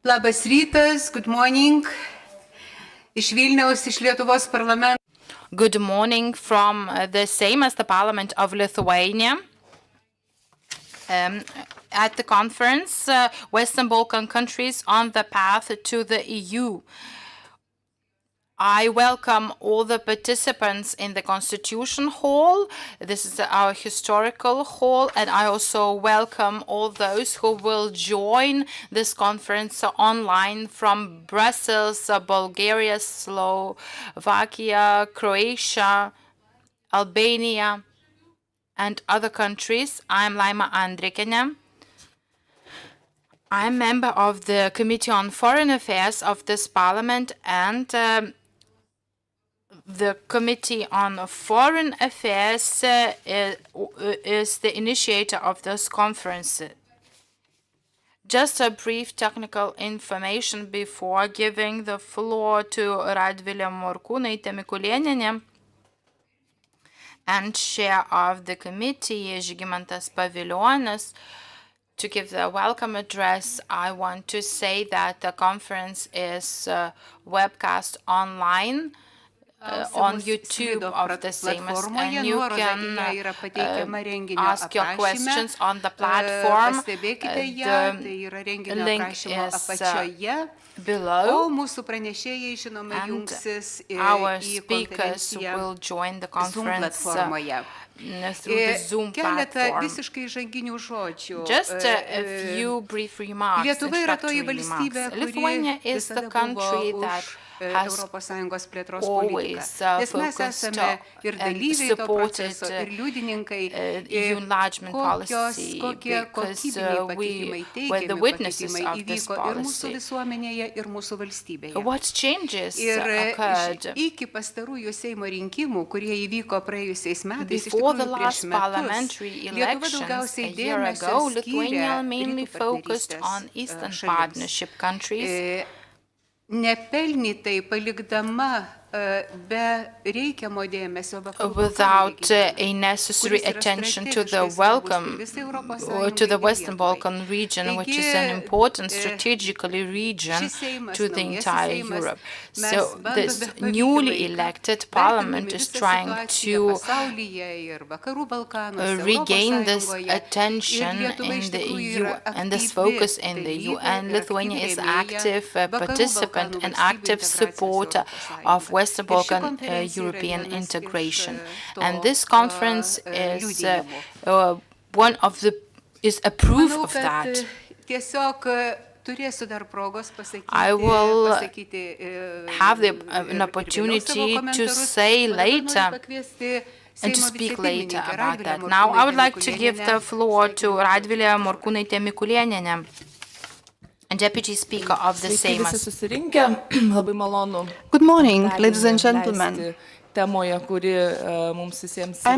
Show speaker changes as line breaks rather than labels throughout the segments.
Labas rytas, good morning. Iš Vilniaus, iš Lietuvos parlamento.
Good morning from the Seimas, the Parliament of Lithuania. At the conference, Western Balkan countries on the path to the EU. I welcome all the participants in the Constitution Hall. This is our historical hall, and I also welcome all those who will join this conference online from Brussels, Bulgaria, Slovakia, Croatia, Albania, and other countries. I'm Laima Andrikene. I'm member of the Committee on Foreign Affairs of this Parliament, and the Committee on Foreign Affairs is the initiator of this conference. Just a brief technical information before giving the floor to Radvilė Morkūnaitė Mikulėnienė and chair of the committee, Žygimantas Paviljonis. To give the welcome address, I want to say that the conference is webcast online on YouTube of the Seimas, and you can ask your questions on the platform. The link is below, and our speakers will join the conference through the Zoom platform. Just a few brief remarks, introductory remarks. Lithuania is the country that has always focused and supported enlargement policy because we were the witnesses of this policy. What changes occurred before the last parliamentary elections a year ago? Lithuania mainly focused on Eastern Partnership countries,
nepelnytai palikdama
without a necessary attention to the Western Balkan region, which is an important strategically region to the entire Europe. So this newly elected parliament is trying to regain this attention in the EU and this focus in the EU, and Lithuania is active participant and active supporter of Western Balkan European integration. And this conference is is a proof of that. I will have an opportunity to say later and to speak later about that. Now I would like to give the floor to Radvilė Morkūnaitė Mikulėnienė, Deputy Speaker of the Seimas.
Good morning, ladies and gentlemen. I'm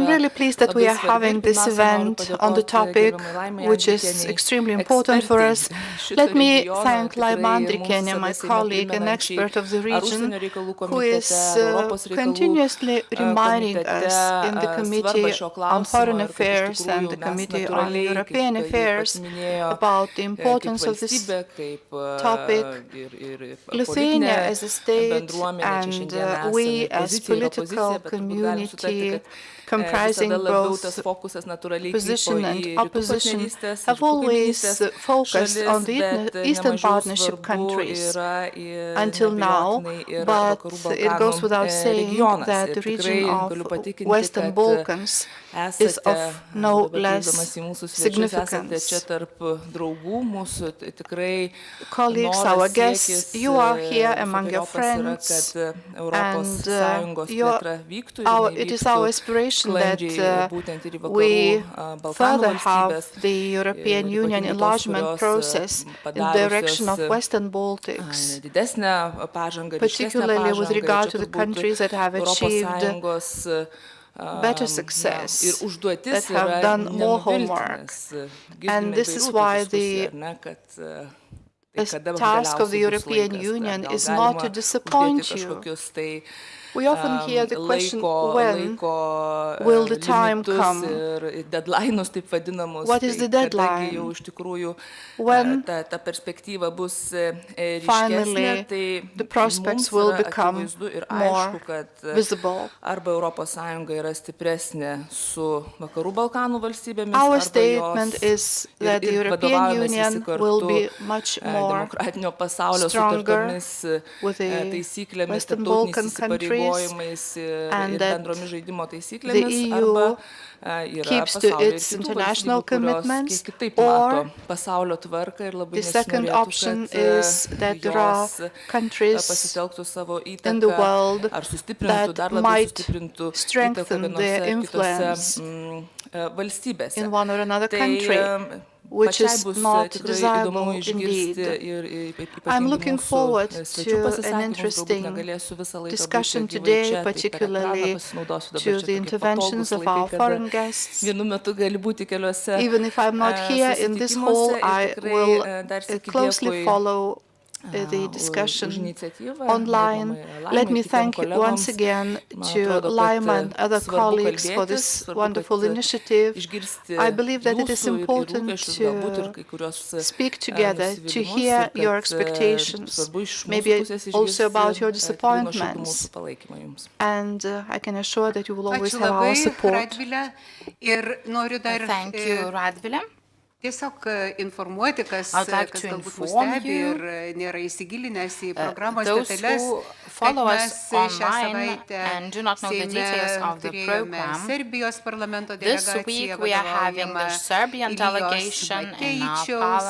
really pleased that we are having this event on the topic, which is extremely important for us. Let me thank Laima Andrikene, my colleague and expert of the region, who is continuously reminding us in the Committee on Foreign Affairs and the Committee on European Affairs about the importance of this topic. Lithuania as a state and we as political community comprising both position and opposition have always focused on the Eastern Partnership countries until now, but it goes without saying that the region of Western Balkans is of no less significance. Colleagues, our guests, you are here among your friends, and it is our aspiration that we further have the European Union enlargement process in the direction of Western Baltics, particularly with regard to the countries that have achieved better success, that have done more homework. And this is why the The task of the European Union is not to disappoint you. We often hear the question, when will the time come? What is the deadline? When finally the prospects will become more visible? Our statement is that the European Union will be much more stronger with the Western Balkan countries, and that the EU keeps to its international commitments, or the second option is that there are countries in the world that might strengthen their influence in one or another country, which is not desirable indeed. I'm looking forward to an interesting discussion today, particularly to the interventions of our foreign guests. Even if I'm not here in this hall, I will closely follow the discussion online. Let me thank once again to Laima and other colleagues for this wonderful initiative. I believe that it is important to speak together, to hear your expectations, maybe also about your disappointments. And I can assure that you will always have our support.
Thank you, Radvilė.
Tiesiog informuoti, kas galbūt mus stebi ir nėra įsigilinęs į programos detalės, kad mes šią savaitę Seime turėjome Serbijos parlamento delegaciją vadovaujamą Ilijos Mateičiaus.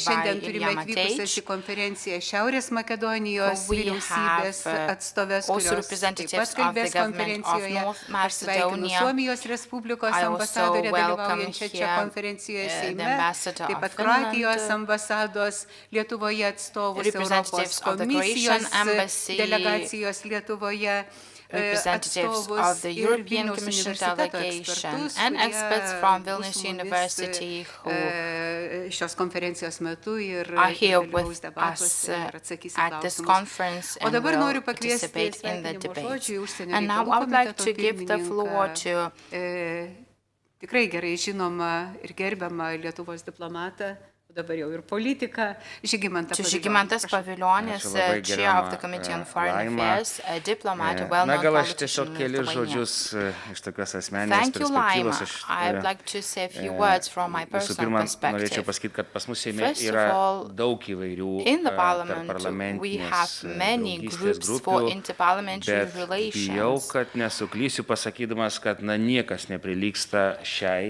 Šiandien turime atvykusias į konferenciją Šiaurės Makedonijos vyriausybės atstovės, kurios taip pat kalbės konferencijoje. Aš sveikinu Suomijos Respublikos ambasadorę dalyvaujančią čia konferencijoje Seime, taip pat Kroatijos ambasados Lietuvoje atstovus, Europos komisijos delegacijos Lietuvoje
representatives of the European Commission delegation and experts from Vilnius University who are here with us at this conference and will participate in the debate. And now I would like to give the floor to
tikrai gerai žinomą ir gerbiamą Lietuvos diplomatą, dabar jau ir politiką,
Žygimantas Pavilionis, Chair of the Committee on Foreign Affairs, a diplomat, a well-known politician in Lithuania. Thank you, Laima. I would like to say a few words from my personal perspective. First of all, in the Parliament, we have many groups for interparliamentary relations.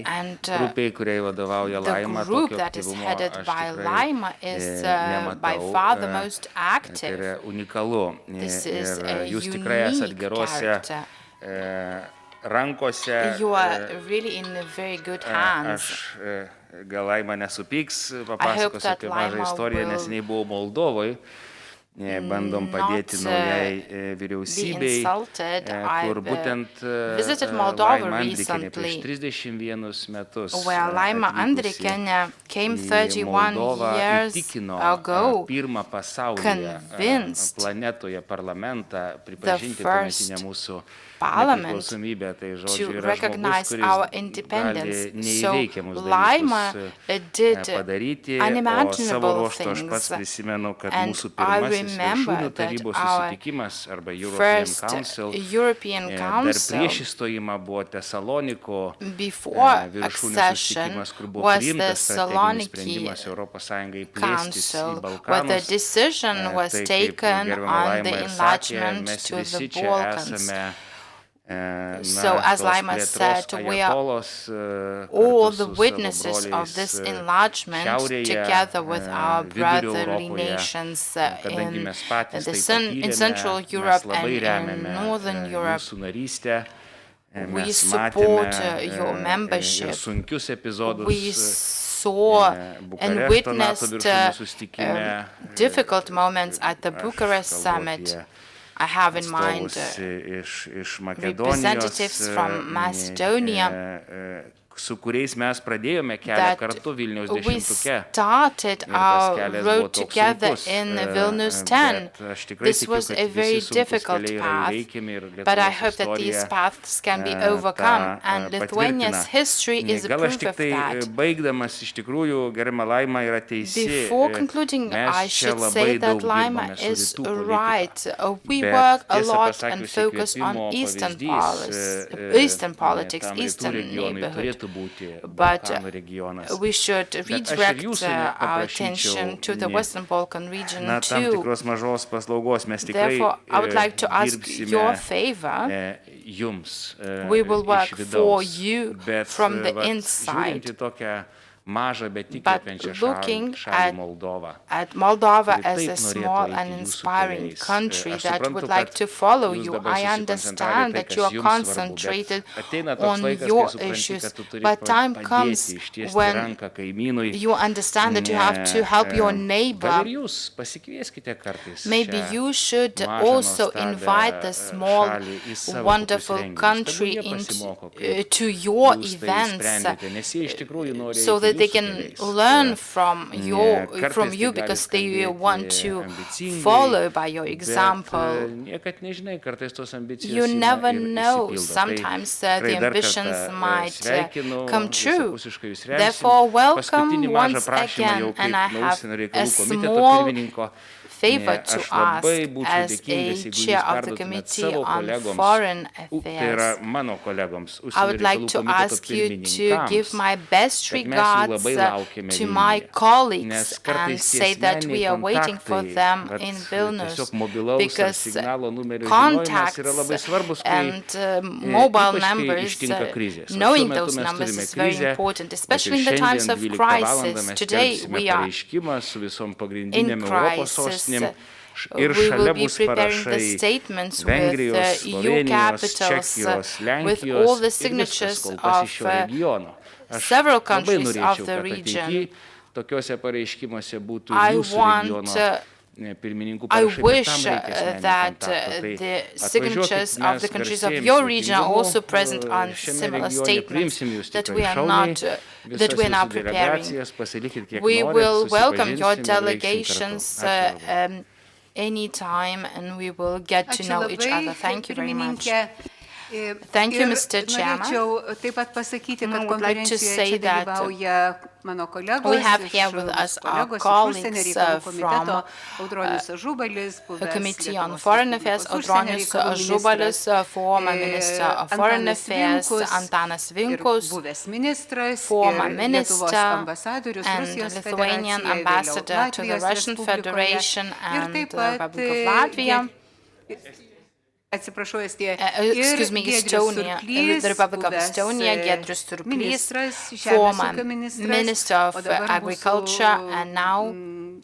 And the group that is headed by Laima is by far the most active. This is a unique character. You are really in very good hands.
I
hope that Laima will
bandom padėti naujai vyriausybei, kur būtent Laima Andrikienė prieš 31 metus į Moldovą įtikino pirmą pasaulyje planetoje parlamentą pripažinti tuometinę mūsų nepriklausomybę. Tai žodžiu yra žmogus, kuris gali neįveikiamus dalykus padaryti, o savo ruožtu aš pats prisimenu, kad mūsų pirmasis viršūnių tarybos susitikimas arba European Council dar prieš įstojimą buvo Tesaloniko viršūnių susitikimas, kur buvo priimtas strateginis sprendimas Europos Sąjungai plėstis į Balkanus. Tai kaip gerbiama Laima ir sakė, mes visi čia esame
So, as Laima said, we are all the witnesses of this enlargement together with our brotherly nations in Central Europe and in Northern Europe. We support your membership. We saw and witnessed difficult moments at the Bucharest summit. I have in mind representatives from Macedonia
su kuriais mes pradėjome kelią kartu Vilniaus
we
10-tuke.
started our road together in Vilnius 10. This was a very difficult path, but I hope that these paths can be overcome, and Lithuania's history is a
Gal aš
proof
tik
of
tai
that.
baigdamas iš tikrųjų, gerbiama Laima yra teisi.
Before concluding, I
Mes čia
should say
labai
that
daug
Laima
dirbame su
is
rytų politika.
right. We
Bet
work a
tiesą
lot and
pasakius,
focus on
įkvėpimo
Eastern
pavyzdys,
Eastern politics,
tam rytų
Eastern
regionui
neighborhood.
turėtų būti
But
Balkanų regionas.
we should
aš ir
redirect
jūsų
our
nepaprašyčiau,
attention to the Western Balkan region
Na, tam
too.
tikros mažos paslaugos mes tikrai
Therefore, I would like to ask
dirbsime,
your favor.
Jums
We will work
iš vidaus.
for you
Bet,
from the
vat,
inside.
žiūrint į tokią mažą, bet
But
įkvepiančią
looking
šalį Moldovą.
at Moldova
kuri
as
taip
a
norėtų
small
eiti
and
jūsų
inspiring
keliais.
country
Aš
that
suprantu,
would like
kad
to follow
jūs
you.
dabar
I
susikoncentravę
understand
tai,
that
kas
you are
jums svarbu, bet
concentrated
ateina toks
on
laikas, kai
your
supranti,
issues,
kad tu turi
but time
padėti,
comes
ištiesti
when
ranką kaimynui.
you understand that you have to help your
Gal
neighbor.
ir jūs pasikvieskite kartais
Maybe
šią
you should
mažą,
also
nuostabią
invite the small,
šalį į savo
wonderful
kokius renginius.
country
Tegul jie pasimoko, kaip
to your
jūs tai
events
sprendėte, nes jie iš tikrųjų nori
so
eiti
that they
jūsų
can
keliais.
learn from
Kartais
you
tai
because
gali
they
skambėti
want to
ambicingai,
follow by your
bet,
example.
niekad nežinai, kartais tos ambicijos
You
ima
never
ir
know.
išsipildo.
Sometimes
Tai
the
tikrai dar
ambitions
kartą,
might
sveikinu,
come true.
visapusiškai jūs remsim.
Therefore, welcome
Paskutinį mažą
once
prašymą
again,
jau
and
kaip
I
nuo
have
užsienio
a
reikalų komiteto
small
pirmininko.
favor to
Aš labai
ask
būčiau
as
dėkingas,
a
jeigu
chair
jūs
of the
perduotumėt
Committee
savo
on
kolegoms,
Foreign
tai yra
Affairs.
mano kolegoms,
I
užsienio
would like
reikalų
to
komiteto
ask you to give
pirmininkams,
my best
kad mes jų
regards
labai laukiame
to my
Vilniuje.
colleagues
Nes
and
kartais tie
say that we are
asmeniniai
waiting for
kontaktai,
them
vat,
in Vilnius
tiesiog mobilaus ar
because
signalo numerio žinojimas yra labai
contacts
svarbus, kai
and mobile
ypač kai
numbers,
ištinka krizės. O šiuo
knowing
metu
those
mes
numbers
turime
is very
krizę,
important,
bet ir
especially in the times
šiandien
of
12 valandą
crisis.
mes
Today
skelbsime
we are
pareiškimą su visom
in
pagrindinėm Europos
crisis.
sostinėm.
We
Ir
will
šalia
be
bus
preparing the
parašai
statements with
Vengrijos,
EU
Slovenijos,
capitals,
Čekijos,
with
Lenkijos
all the
ir viskas
signatures
kol kas iš
of
šio regiono. Aš
several
labai
countries of
norėčiau,
the
kad
region.
ateityje tokiuose pareiškimuose būtų
I
jūsų
want,
regiono pirmininkų
I
parašai, bet
wish
tam reikia asmeninio
that
kontakto. Tai
the
atvažiuokit,
signatures of
mes
the countries of
garsėjam
your region are
svetingumu,
also present on
šiame
similar
regione,
statements
priimsim jūs
that
tikrai
we are
šauniai,
not
visas
that we are now
jūsų
preparing.
delegacijas, pasilikit kiek
We
norit,
will welcome your
susipažinsim ir veiksim
delegations
kartu. Ačiū labai.
anytime, and we will get to
Ačiū
know each
labai,
other. Thank you very much.
pirmininkė.
Thank you,
Ir
Mr. Chairman.
Norėčiau taip pat pasakyti, kad
I would like to
konferencijoje
say
čia
that
dalyvauja mano kolegos,
we have
iš
here with us our
kolegos iš
colleagues
užsienio reikalų
from
komiteto, Audronius Ažubalis,
the
buvęs
Committee on
Lietuvos
Foreign
Respublikos
Affairs,
užsienio
Audronius
reikalų
Ažubalis,
ministras,
former Minister of Foreign
Antanas
Affairs,
Vinkus,
Antanas
ir
Vinkus,
buvęs ministras,
former
ir Lietuvos
minister
ambasadorius
and
Rusijos
Lithuanian
federacijoje,
ambassador
vėliau
to the
Latvijos
Russian
Respublikoje.
Federation
Ir
and
taip
the
pat,
Republic of Latvia.
Atsiprašau, Estija.
Excuse me, Estonia, the Republic of Estonia, Giedrius Surplys, former Minister of Agriculture, and now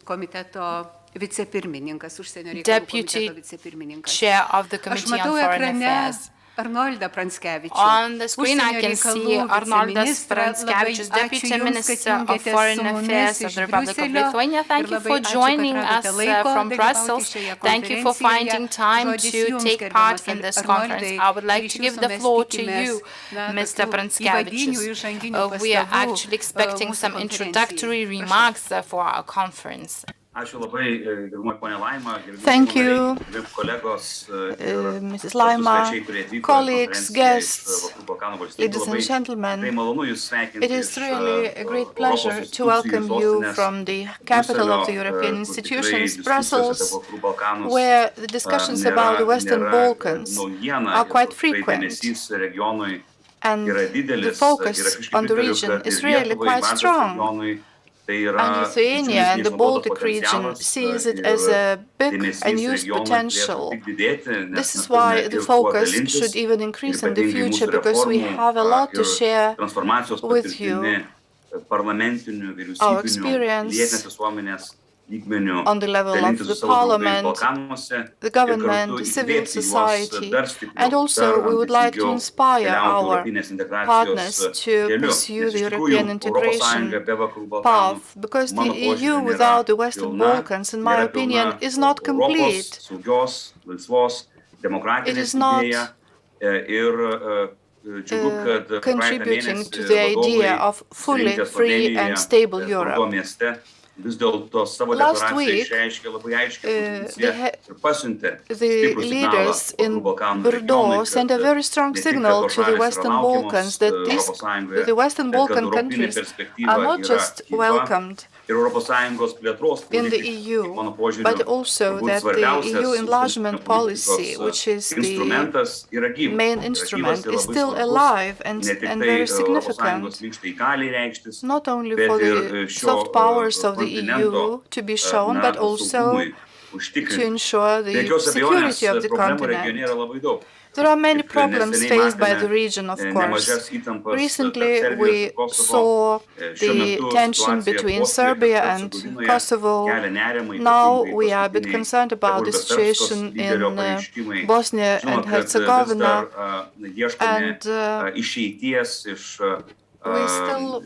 komiteto vicepirmininkas, užsienio reikalų
Deputy
komiteto vicepirmininkas.
Chair of the
Aš
Committee on
matau
Foreign
ekrane
Affairs.
Arnoldą Pranckevičių.
On the screen, I
Užsienio
can
reikalų
see Arnoldas
viceministrą.
Pranckevičius,
Labai
Deputy
ačiū Jums,
Minister
kad
of
jungiatės
Foreign
su mumis
Affairs of
iš
the Republic of
Briuselio.
Lithuania. Thank
Ir
you
labai
for
ačiū, kad
joining
radote
us
laiko
from
dalyvauti
Brussels.
šioje
Thank you for
konferencijoje.
finding time
Žodis
to
Jums,
take
gerbiamas
part in this conference.
Arnoldai.
I would like
Ir
to
iš
give
Jūsų
the
mes
floor to
tikimės,
you,
na,
Mr.
tokių
Pranckevičius.
įvadinių, įžanginių
We are
pastabų,
actually expecting
mūsų
some
konferencijai.
introductory remarks for our conference.
Ačiū labai, gerbiamoji ponia Laima,
Thank you,
kolegos,
Mrs. Laima, colleagues, guests, ladies and gentlemen. It is really a great pleasure to welcome you from the capital of the European institutions, Brussels, where the discussions about the Western Balkans are quite frequent, and the focus on the region is really quite strong. And Lithuania and the Baltic region sees it as a big and huge potential. This is why the focus should even increase in the future, because we have a lot to share with you. Our experience on the level of the parliament, the government, civil society, and also we would like to inspire our partners to pursue the European integration path, because the EU without the Western Balkans, in my opinion, is not complete. It is not contributing to the idea of fully free and stable Europe. Last week, the leaders in Bordeaux sent a very strong signal to the Western Balkans that the Western Balkan countries are not just welcomed in the EU, but also that the EU enlargement policy, which is the main instrument, is still alive and very significant, not only for the soft powers of the EU to be shown, but also to ensure the security of the continent. There are many problems faced by the region, of course. Recently, we saw the tension between Serbia and Kosovo. Now we are a bit concerned about the situation in Bosnia and Herzegovina, and we still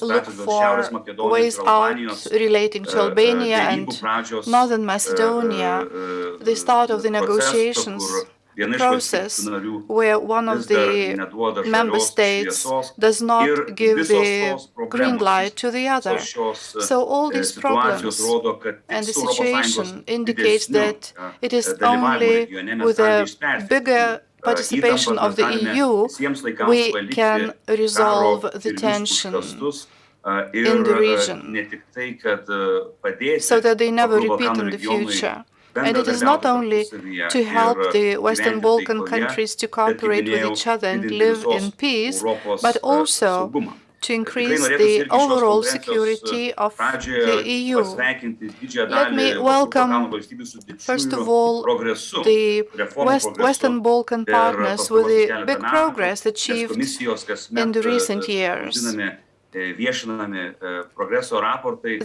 look for ways out relating to Albania and Northern Macedonia, the start of the negotiations process where one of the member states does not give the green light to the other. So all these problems and the situation indicates that it is only with a bigger participation of the EU we can resolve the tension in the region so that they never repeat in the future. And it is not only to help the Western Balkan countries to cooperate with each other and live in peace, but also to increase the overall security of the EU. Let me welcome, first of all, the Western Balkan partners with the big progress achieved in the recent years.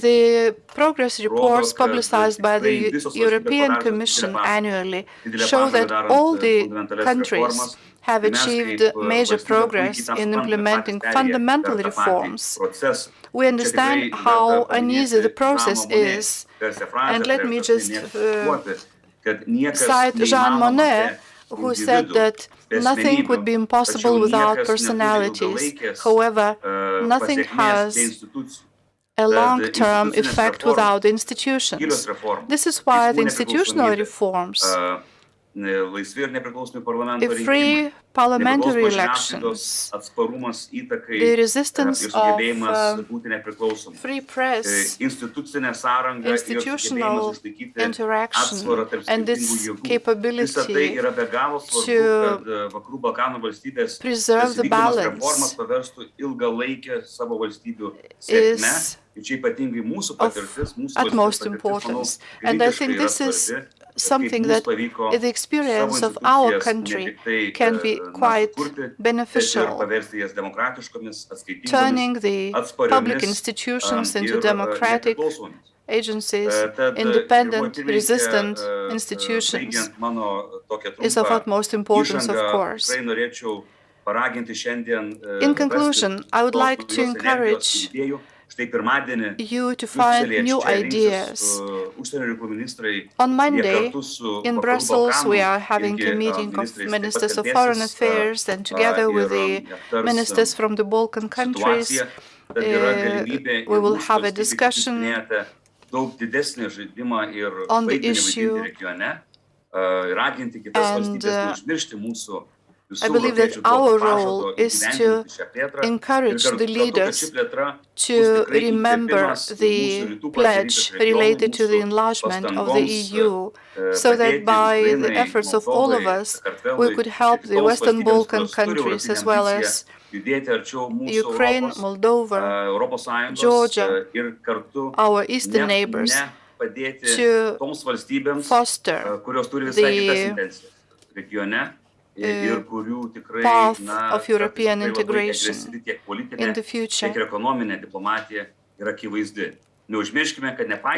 The progress reports publicized by the European Commission annually show that all the countries have achieved major progress in implementing fundamental reforms. We understand how uneasy the process is, and let me just cite Jean Monnet, who said that nothing would be impossible without personalities. However, nothing has a long-term effect without institutions. This is why the institutional reforms, free parliamentary elections, the resistance of free press, institutional interaction, and its capability to preserve the balance is of utmost importance. And I think this is something that the experience of our country can be quite beneficial, turning the public institutions into democratic agencies, independent, resistant institutions, is of utmost importance, of course. In conclusion, I would like to encourage you to find new ideas. On Monday, in Brussels, we are having a meeting of ministers of foreign affairs, and together with the ministers from the Balkan countries, we will have a discussion on the issue, and I believe that our role is to encourage the leaders to remember the pledge related to the enlargement of the EU, so that by the efforts of all of us, we could help the Western Balkan countries as well as Ukraine, Moldova, Georgia, our eastern neighbors, to foster the path of European integration in the future.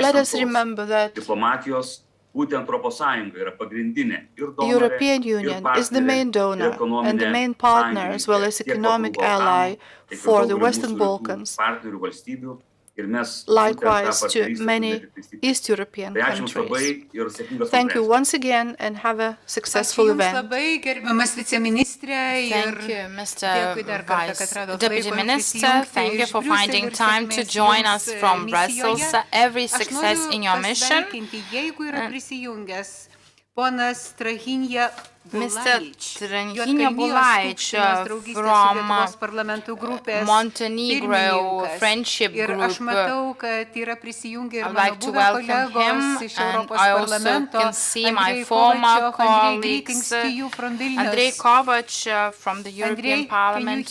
Let us remember that the European Union is the main donor and the main partner, as well as economic ally for the Western Balkans. likewise to many East European countries. Thank you once again and have a successful event.
Thank you, Mr. Deputy Minister. Thank you for finding time to join us from Brussels. Every success in your mission. Mr. Tranhinja Bulaic from Montenegro Friendship Group. I'd like to welcome him, and I also can see my former colleagues, Andrei Kovac from the European Parliament.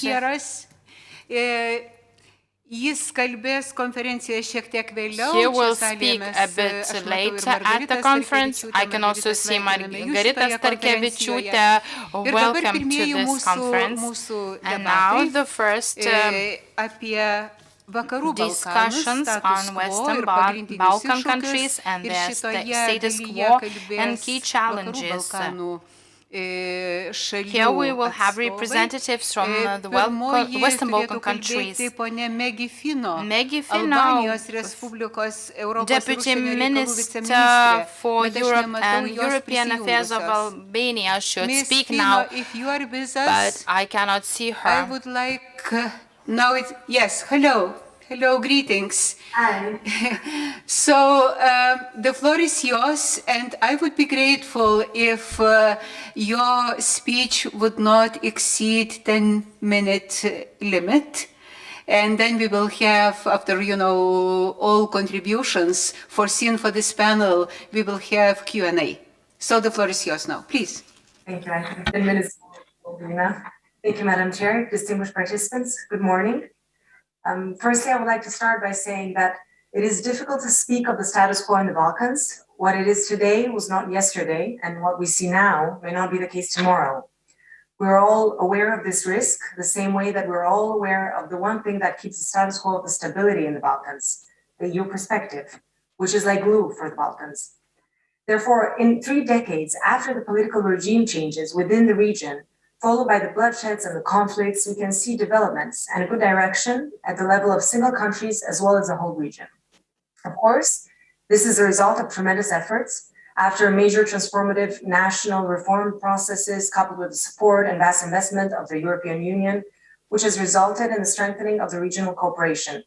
He
will speak a bit later at the conference. I can also see Margarita Starkevičiūtė. Welcome to this conference. And now the first discussions on Western Balkan countries and their status quo and key challenges. Here we will have representatives from the Western Balkan countries. Megi Fino, Deputy Minister for Europe and European Affairs of Albania, should speak now, but I cannot see her.
I would like, now it's, yes, hello. Hello, greetings.
Hi.
So the floor is yours, and I would be grateful if your speech would not exceed 10-minute limit. And then we will have, after, all contributions foreseen for this panel, we will have Q&A. So the floor is yours now, please.
Thank you. I think 10 minutes will be enough. Thank you, Madam Chair, distinguished participants. Good morning. Firstly, I would like to start by saying that it is difficult to speak of the status quo in the Balkans. What it is today was not yesterday, and what we see now may not be the case tomorrow. We're all aware of this risk, the same way that we're all aware of the one thing that keeps the status quo of the stability in the Balkans, the EU perspective, which is like glue for the Balkans. Therefore, in 3 decades after the political regime changes within the region, followed by the bloodsheds and the conflicts, we can see developments and a good direction at the level of single countries as well as the whole region. Of course, this is a result of tremendous efforts after major transformative national reform processes coupled with the support and vast investment of the European Union, which has resulted in the strengthening of the regional cooperation.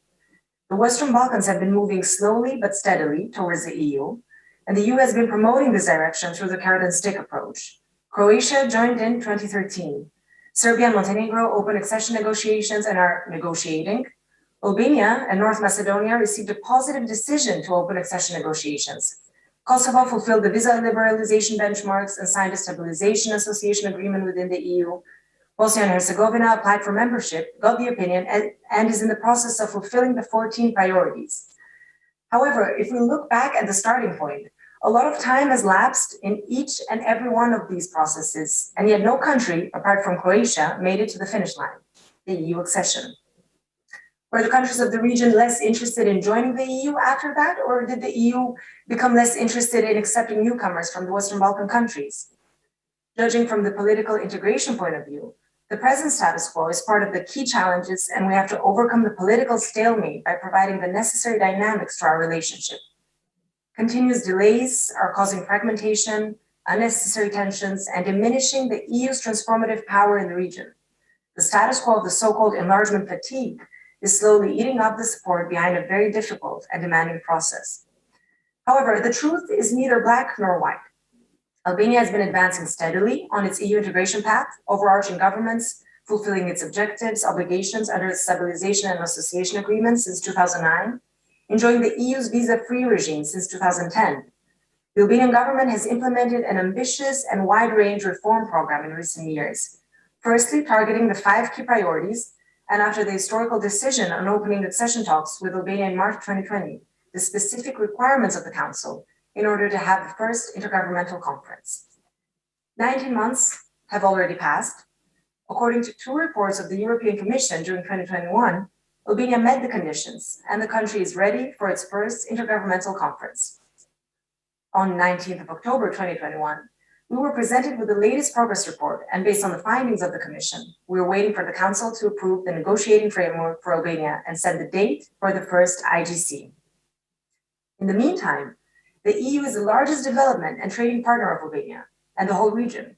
The Western Balkans have been moving slowly but steadily towards the EU, and the EU has been promoting this direction through the carrot and stick approach. Croatia joined in 2013. Serbia and Montenegro opened accession negotiations and are negotiating. Albania and North Macedonia received a positive decision to open accession negotiations. Kosovo fulfilled the visa liberalization benchmarks and signed a stabilization association agreement within the EU. Bosnia and Herzegovina applied for membership, got the opinion, and is in the process of fulfilling the 14 priorities. However, if we look back at the starting point, a lot of time has lapsed in each and every one of these processes, and yet no country, apart from Croatia, made it to the finish line, the EU accession. Were the countries of the region less interested in joining the EU after that, or did the EU become less interested in accepting newcomers from the Western Balkan countries? Judging from the political integration point of view, the present status quo is part of the key challenges, and we have to overcome the political stalemate by providing the necessary dynamics to our relationship. Continuous delays are causing fragmentation, unnecessary tensions, and diminishing the EU's transformative power in the region. The status quo of the so-called enlargement fatigue is slowly eating up the support behind a very difficult and demanding process. However, the truth is neither black nor white. Albania has been advancing steadily on its EU integration path, overarching governments, fulfilling its objectives, obligations under its stabilization and association agreement since 2009, enjoying the EU's visa-free regime since 2010. The Albanian government has implemented an ambitious and wide-range reform program in recent years, firstly targeting the 5 key priorities, and after the historical decision on opening accession talks with Albania in March 2020, the specific requirements of the Council in order to have the first intergovernmental conference. 19 months have already passed. According to 2 reports of the European Commission during 2021, Albania met the conditions, and the country is ready for its first intergovernmental conference. On 19th of October 2021, we were presented with the latest progress report, and based on the findings of the Commission, we were waiting for the Council to approve the negotiating framework for Albania and set the date for the first IGC. In the meantime, the EU is the largest development and trading partner of Albania and the whole region.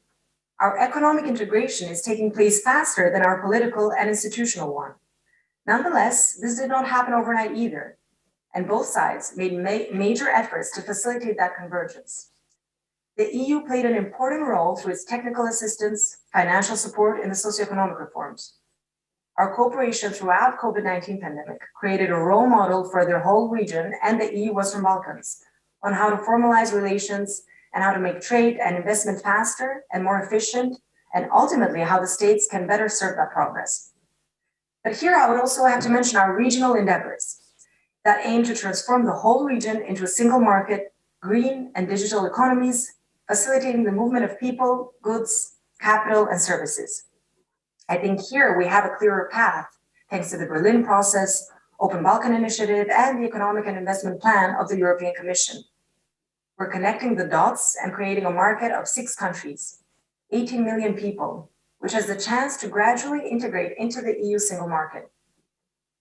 Our economic integration is taking place faster than our political and institutional one. Nonetheless, this did not happen overnight either, and both sides made major efforts to facilitate that convergence. The EU played an important role through its technical assistance, financial support in the socioeconomic reforms. Our cooperation throughout COVID-19 pandemic created a role model for the whole region and the EU Western Balkans on how to formalize relations and how to make trade and investment faster and more efficient, and ultimately how the states can better serve that progress. But here I would also have to mention our regional endeavors that aim to transform the whole region into a single market, green and digital economies, facilitating the movement of people, goods, capital, and services. I think here we have a clearer path thanks to the Berlin process, Open Balkan Initiative, and the Economic and Investment Plan of the European Commission. We're connecting the dots and creating a market of 6 countries, 18 million people, which has the chance to gradually integrate into the EU single market.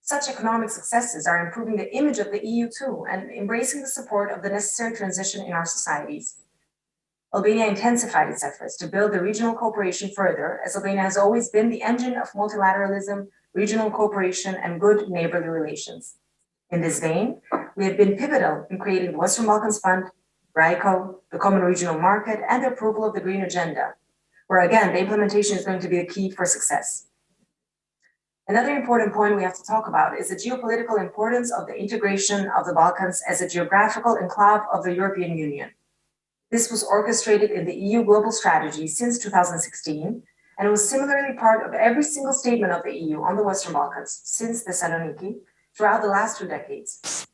Such economic successes are improving the image of the EU too and embracing the support of the necessary transition in our societies. Albania intensified its efforts to build the regional cooperation further, as Albania has always been the engine of multilateralism, regional cooperation, and good neighborly relations. In this vein, we have been pivotal in creating the Western Balkans Fund, RICO, the Common Regional Market, and the approval of the Green Agenda, where again, the implementation is going to be the key for success. Another important point we have to talk about is the geopolitical importance of the integration of the Balkans as a geographical enclave of the European Union. This was orchestrated in the EU global strategy since 2016, and it was similarly part of every single statement of the EU on the Western Balkans since Thessaloniki throughout the last 2 decades.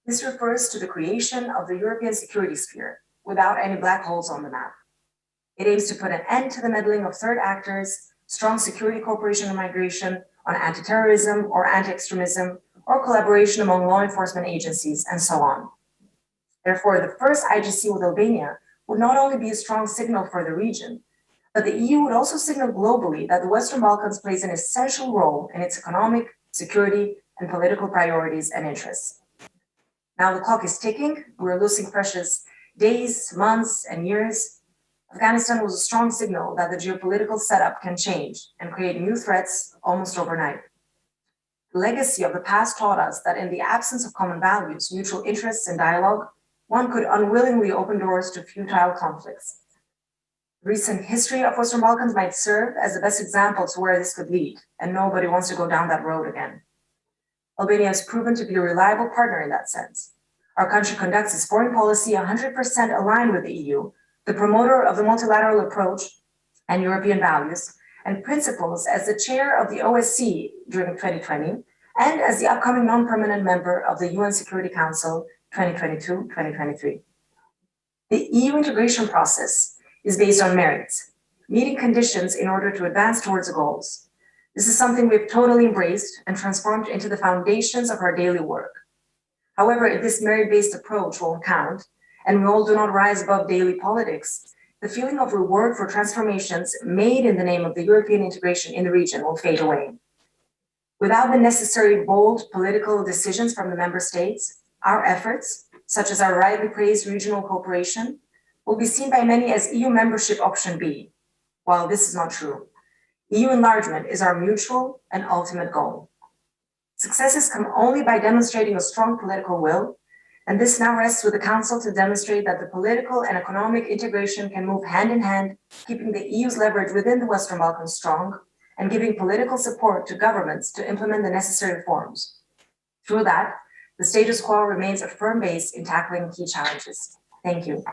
This refers to the creation of the European security sphere without any black holes on the map. It aims to put an end to the meddling of third actors, strong security cooperation on migration, on anti-terrorism or anti-extremism, or collaboration among law enforcement agencies, and so on. Therefore, the first IGC with Albania would not only be a strong signal for the region, but the EU would also signal globally that the Western Balkans plays an essential role in its economic, security, and political priorities and interests. Now the clock is ticking. We're losing precious days, months, and years. Afghanistan was a strong signal that the geopolitical setup can change and create new threats almost overnight. The legacy of the past taught us that in the absence of common values, mutual interests, and dialogue, one could unwillingly open doors to futile conflicts. Recent history of Western Balkans might serve as the best example to where this could lead, and nobody wants to go down that road again. Albania has proven to be a reliable partner in that sense. Our country conducts its foreign policy 100% aligned with the EU, the promoter of the multilateral approach and European values and principles as the chair of the OSCE during 2020 and as the upcoming non-permanent member of the UN Security Council 2022-2023. The EU integration process is based on merits, meeting conditions in order to advance towards the goals. This is something we've totally embraced and transformed into the foundations of our daily work. However, if this merit-based approach won't count, and we all do not rise above daily politics, the feeling of reward for transformations made in the name of the European integration in the region will fade away. Without the necessary bold political decisions from the member states, our efforts, such as our rightly praised regional cooperation, will be seen by many as EU membership option B, while this is not true. EU enlargement is our mutual and ultimate goal. Successes come only by demonstrating a strong political will, and this now rests with the Council to demonstrate that the political and economic integration can move hand in hand, keeping the EU's leverage within the Western Balkans strong and giving political support to governments to implement the necessary reforms. Through that, the status quo remains a firm base in tackling key challenges. Thank you.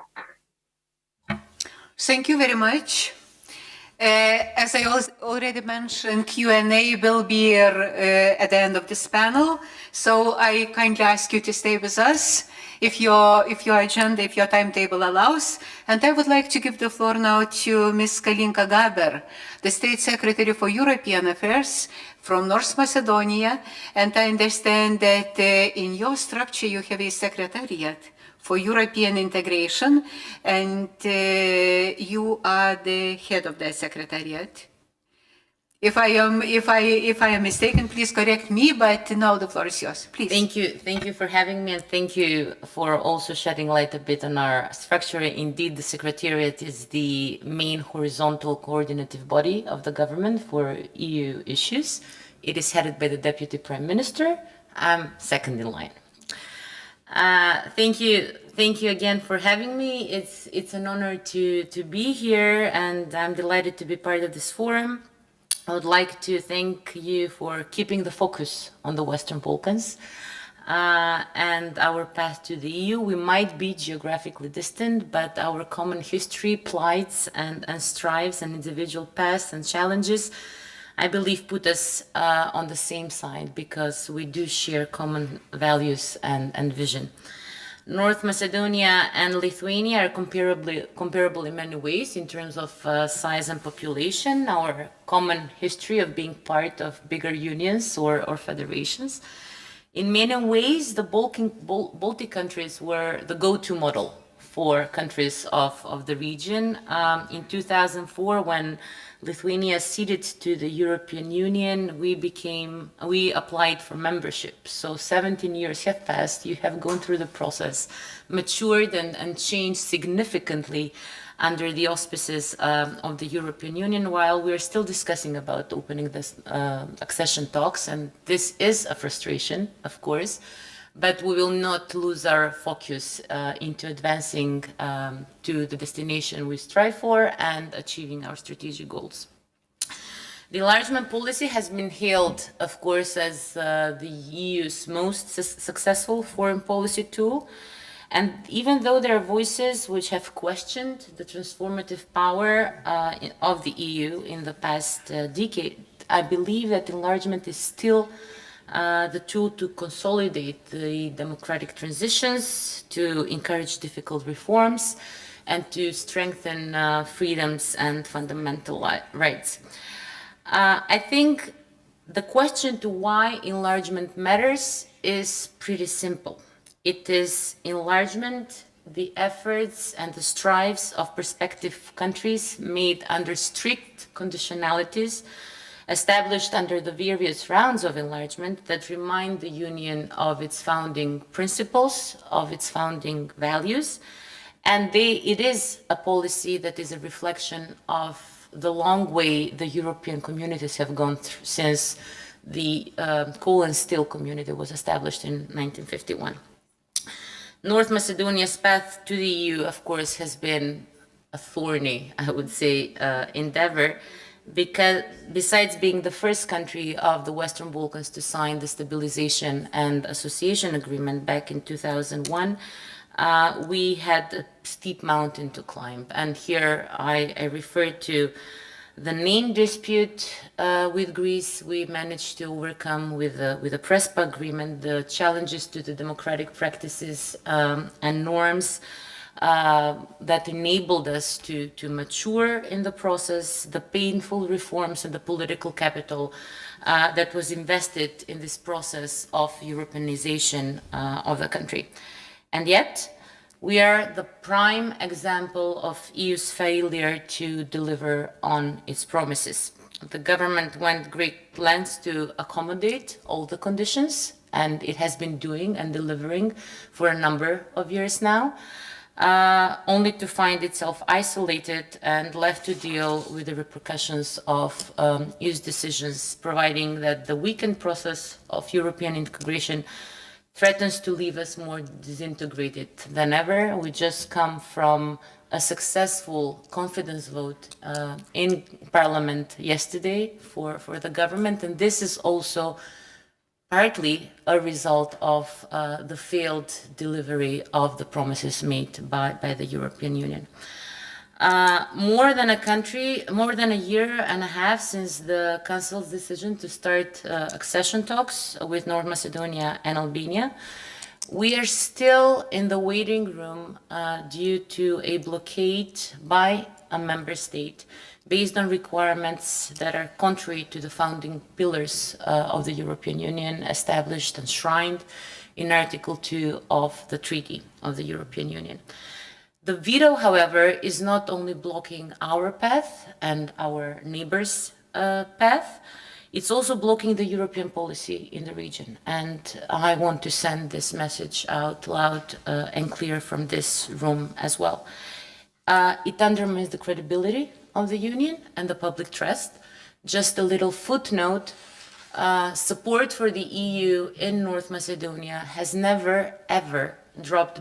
Thank you very much. As I already mentioned, Q&A will be at the end of this panel, so I kindly ask you to stay with us if your agenda, if your timetable allows. And I would like to give the floor now to Ms. Kalinka Gaber, the State Secretary for European Affairs from North Macedonia. And I understand that in your structure you have a secretariat for European integration, and you are the head of the secretariat. If I am mistaken, please correct me, but now the floor is yours, please.
Thank you for having me, and thank you for also shedding light a bit on our structure. Indeed, the Secretariat is the main horizontal coordinative body of the government for EU issues. It is headed by the Deputy Prime Minister. I'm second in line. Thank you again for having me. It's an honor to be here, and I'm delighted to be part of this forum. I would like to thank you for keeping the focus on the Western Balkans and our path to the EU. We might be geographically distant, but our common history, plights, and strives, and individual paths and challenges, I believe, put us on the same side, because we do share common values and vision. North Macedonia and Lithuania are comparable in many ways in terms of size and population, our common history of being part of bigger unions or federations. In many ways, the Baltic countries were the go-to model for countries of the region. In 2004, when Lithuania ceded to the European Union, we applied for membership. So 17 years have passed. You have gone through the process, matured and changed significantly under the auspices of the European Union, while we're still discussing about opening this accession talks. And this is a frustration, of course, but we will not lose our focus into advancing to the destination we strive for and achieving our strategic goals. The enlargement policy has been hailed, of course, as the EU's most successful foreign policy tool. And even though there are voices which have questioned the transformative power of the EU in the past decade, I believe that enlargement is still the tool to consolidate the democratic transitions, to encourage difficult reforms, and to strengthen freedoms and fundamental rights. I think the question to why enlargement matters is pretty simple. It is enlargement, the efforts and the strives of prospective countries made under strict conditionalities, established under the various rounds of enlargement, that remind the Union of its founding principles, of its founding values. And it is a policy that is a reflection of the long way the European communities have gone through since the coal and steel community was established in 1951. North Macedonia's path to the EU, of course, has been a thorny, I would say, endeavor, because besides being the first country of the Western Balkans to sign the Stabilization and Association Agreement back in 2001, we had a steep mountain to climb. And here I refer to the name dispute with Greece. We managed to overcome with the Prespa Agreement the challenges to the democratic practices and norms that enabled us to mature in the process, the painful reforms and the political capital that was invested in this process of Europeanization of the country. And yet, we are the prime example of EU's failure to deliver on its promises. The government went great lengths to accommodate all the conditions, and it has been doing and delivering for a number of years now, only to find itself isolated and left to deal with the repercussions of EU's decisions, providing that the weakened process of European integration threatens to leave us more disintegrated than ever. We just come from a successful confidence vote in Parliament yesterday for the government, and this is also partly a result of the failed delivery of the promises made by the European Union. More than a year and a half since the Council's decision to start accession talks with North Macedonia and Albania, we are still in the waiting room due to a blockade by a member state based on requirements that are contrary to the founding pillars of the European Union, established and enshrined in Article 2 of the Treaty of the European Union. The veto, however, is not only blocking our path and our neighbors' path, it's also blocking the European policy in the region. And I want to send this message out loud and clear from this room as well. It undermines the credibility of the Union and the public trust. Just a little footnote, support for the EU in North Macedonia has never, ever dropped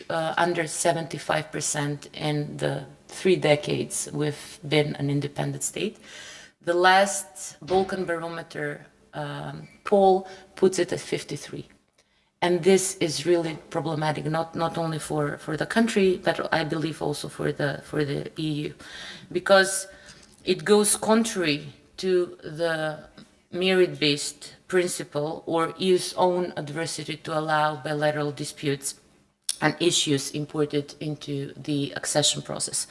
under 75% in the 3 decades we've been an independent state. The last Balkan Barometer poll puts it at 53. And this is really problematic, not only for the country, but I believe also for the EU, because it goes contrary to the merit-based principle or EU's own adversity to allow bilateral disputes and issues imported into the accession process.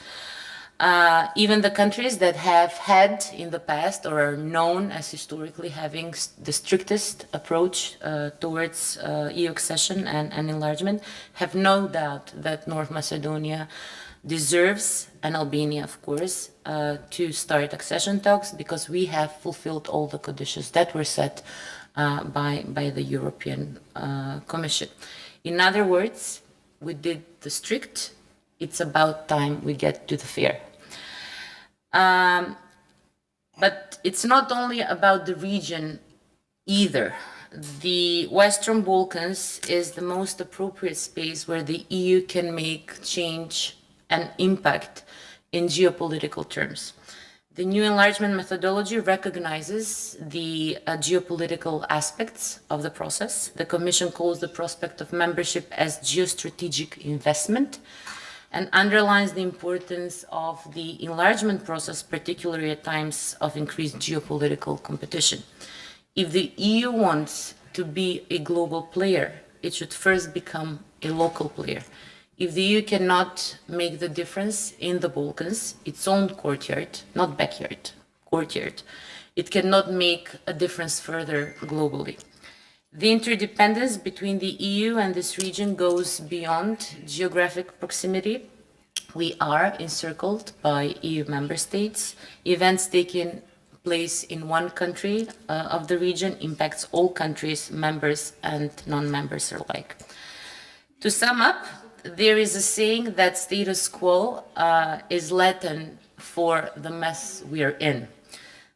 Even the countries that have had in the past or are known as historically having the strictest approach towards EU accession and enlargement have no doubt that North Macedonia deserves, and Albania of course, to start accession talks because we have fulfilled all the conditions that were set by the European Commission. In other words, we did the strict, it's about time we get to the fair. But it's not only about the region either. The Western Balkans is the most appropriate space where the EU can make change and impact in geopolitical terms. The new enlargement methodology recognizes the geopolitical aspects of the process. The Commission calls the prospect of membership as geostrategic investment and underlines the importance of the enlargement process, particularly at times of increased geopolitical competition. If the EU wants to be a global player, it should first become a local player. If the EU cannot make the difference in the Balkans, its own courtyard, not backyard, courtyard, it cannot make a difference further globally. The interdependence between the EU and this region goes beyond geographic proximity. We are encircled by EU member states. Events taking place in one country of the region impacts all countries, members and non-members alike. To sum up, there is a saying that status quo is Latin for the mess we are in.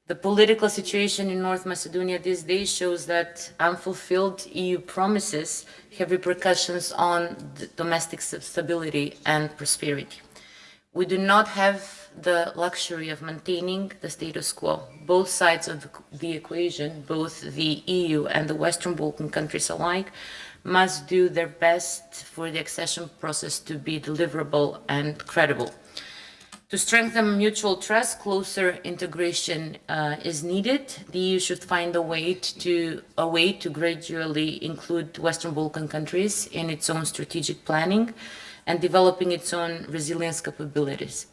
The political situation in North Macedonia these days shows that unfulfilled EU promises have repercussions on the domestic stability and prosperity. We do not have the luxury of maintaining the status quo. Both sides of the equation, both the EU and the Western Balkan countries alike, must do their best for the accession process to be deliverable and credible. To strengthen mutual trust, closer integration is needed. The EU should find a way to gradually include Western Balkan countries in its own strategic planning and developing its own resilience capabilities.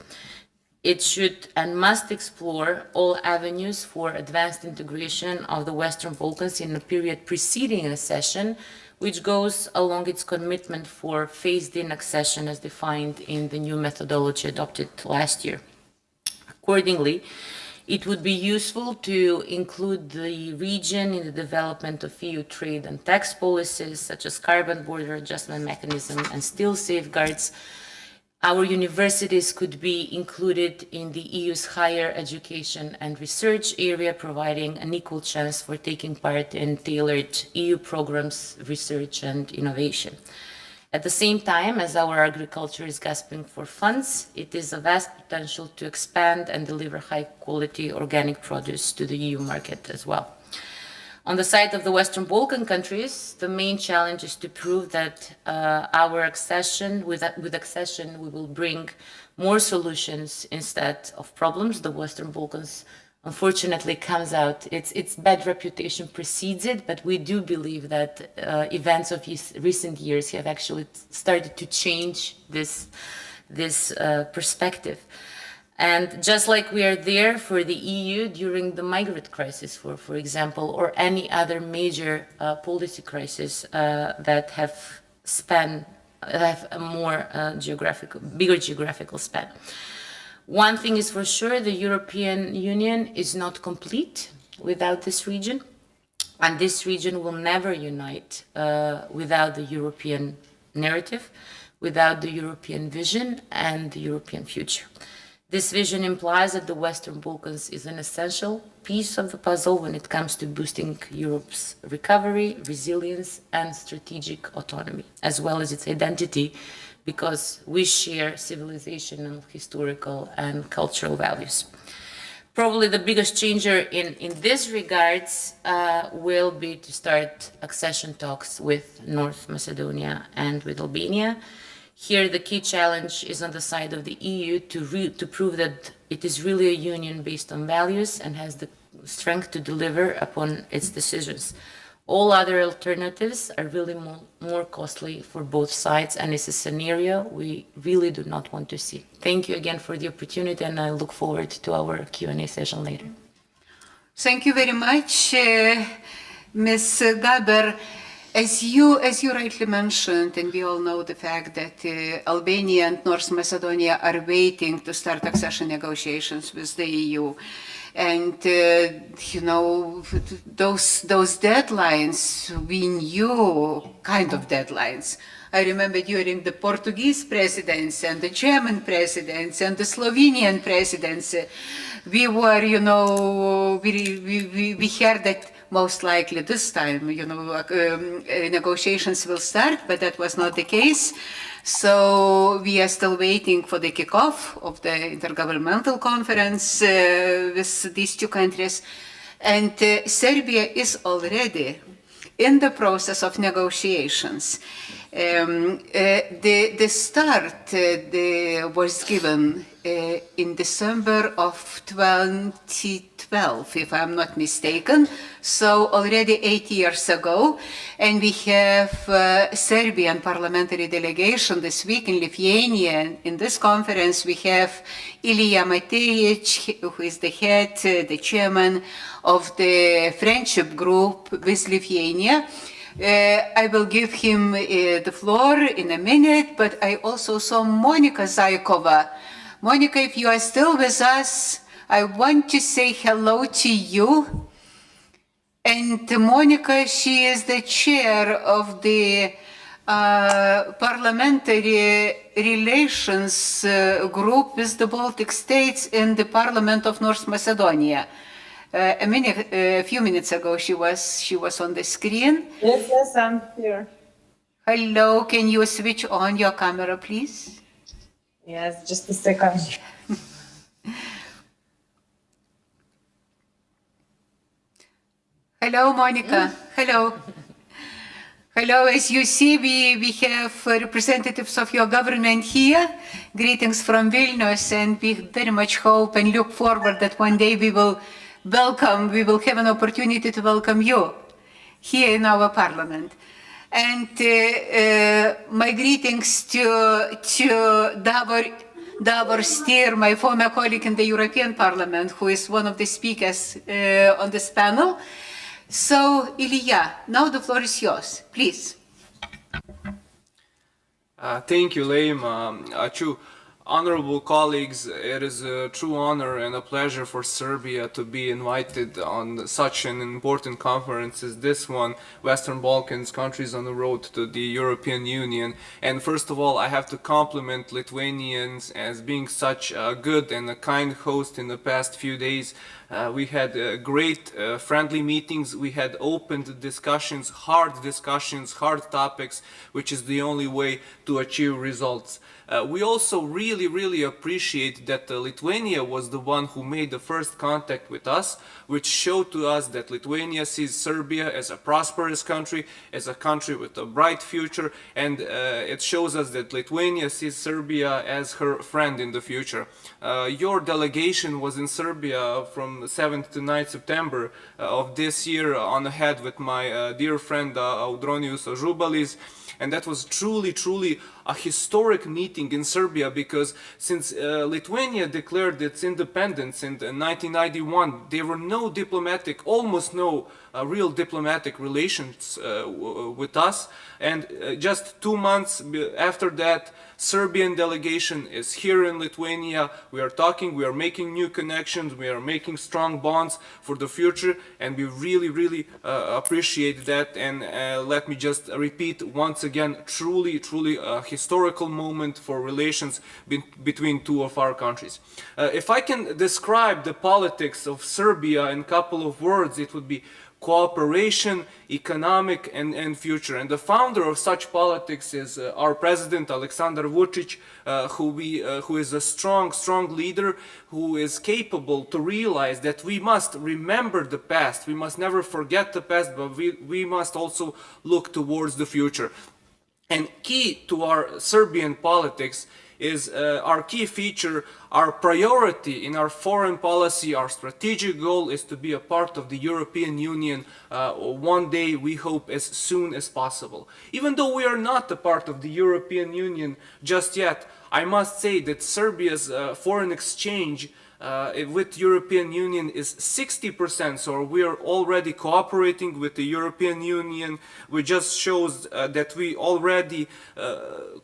It should and must explore all avenues for advanced integration of the Western Balkans in a period preceding accession, which goes along its commitment for phased-in accession as defined in the new methodology adopted last year. Accordingly, it would be useful to include the region in the development of EU trade and tax policies, such as carbon border adjustment mechanism and steel safeguards. Our universities could be included in the EU's higher education and research area, providing an equal chance for taking part in tailored EU programs, research and innovation. At the same time, as our agriculture is gasping for funds, it is a vast potential to expand and deliver high-quality organic produce to the EU market as well. On the side of the Western Balkan countries, the main challenge is to prove that with accession, we will bring more solutions instead of problems. The Western Balkans, unfortunately, comes out, its bad reputation precedes it, but we do believe that events of recent years have actually started to change this perspective. And just like we are there for the EU during the migrant crisis, for example, or any other major policy crisis that have a more bigger geographical span. One thing is for sure, the European Union is not complete without this region, and this region will never unite without the European narrative, without the European vision and the European future. This vision implies that the Western Balkans is an essential piece of the puzzle when it comes to boosting Europe's recovery, resilience, and strategic autonomy, as well as its identity, because we share civilizational, historical, and cultural values. Probably the biggest changer in this regards will be to start accession talks with North Macedonia and with Albania. Here, the key challenge is on the side of the EU to prove that it is really a union based on values and has the strength to deliver upon its decisions. All other alternatives are really more costly for both sides, and it's a scenario we really do not want to see. Thank you again for the opportunity, and I look forward to our Q&A session later.
Thank you very much, Ms. Gaber. As you rightly mentioned, and we all know the fact that Albania and North Macedonia are waiting to start accession negotiations with the EU. And, you know, those deadlines, we knew kind of deadlines. I remember during the Portuguese presidency and the German presidency and the Slovenian presidency, we were, you know, we heard that most likely this time, you know, negotiations will start, but that was not the case. So we are still waiting for the kickoff of the intergovernmental conference with these two countries. And Serbia is already in the process of negotiations. The start was given in December of 2012, if I'm not mistaken, so already 8 years ago. And we have Serbian parliamentary delegation this week in Lithuania. In this conference, we have Ilija Matej, who is the head, the chairman of the friendship group with Lithuania. I will give him the floor in a minute, but I also saw Monika Zaikova. Monika, if you are still with us, I want to say hello to you. And Monika, she is the chair of the parliamentary relations group with the Baltic states in the Parliament of North Macedonia. A few minutes ago, she was on the screen.
Yes, I'm here.
Hello, can you switch on your camera, please?
Yes, just a second.
Hello, Monica. Hello. Hello, as you see, we have representatives of your government here. Greetings from Vilnius, and we very much hope and look forward that one day we will have an opportunity to welcome you here in our parliament. And my greetings to Davor Stier, my former colleague in the European Parliament, who is one of the speakers on this panel. So, Ilija, now the floor is yours, please.
Thank you, Leima. Honorable colleagues, it is a true honor and a pleasure for Serbia to be invited on such an important conference as this one, Western Balkans, countries on the road to the European Union. And first of all, I have to compliment Lithuanians as being such a good and a kind host in the past few days. We had great friendly meetings, we had open discussions, hard topics, which is the only way to achieve results. We also really appreciate that Lithuania was the one who made the first contact with us, which showed to us that Lithuania sees Serbia as a prosperous country, as a country with a bright future, and it shows us that Lithuania sees Serbia as her friend in the future. Your delegation was in Serbia from 7th to 9th September of this year on ahead with my dear friend Audronius Ažubalis. And that was truly a historic meeting in Serbia, because since Lithuania declared its independence in 1991, there were almost no real diplomatic relations with us. And just 2 months after that, Serbian delegation is here in Lithuania. We are talking, we are making new connections, we are making strong bonds for the future, and we really appreciate that. And let me just repeat once again, truly a historical moment for relations between two of our countries. If I can describe the politics of Serbia in a couple of words, it would be cooperation, economic, and future. And the founder of such politics is our president, Aleksandar Vučić, who is a strong leader, who is capable to realize that we must remember the past. We must never forget the past, but we must also look towards the future. And key to our Serbian politics is our key feature, our priority in our foreign policy, our strategic goal is to be a part of the European Union one day, we hope as soon as possible. Even though we are not a part of the European Union just yet, I must say that Serbia's foreign exchange with European Union is 60%, so we are already cooperating with the European Union, which just shows that we already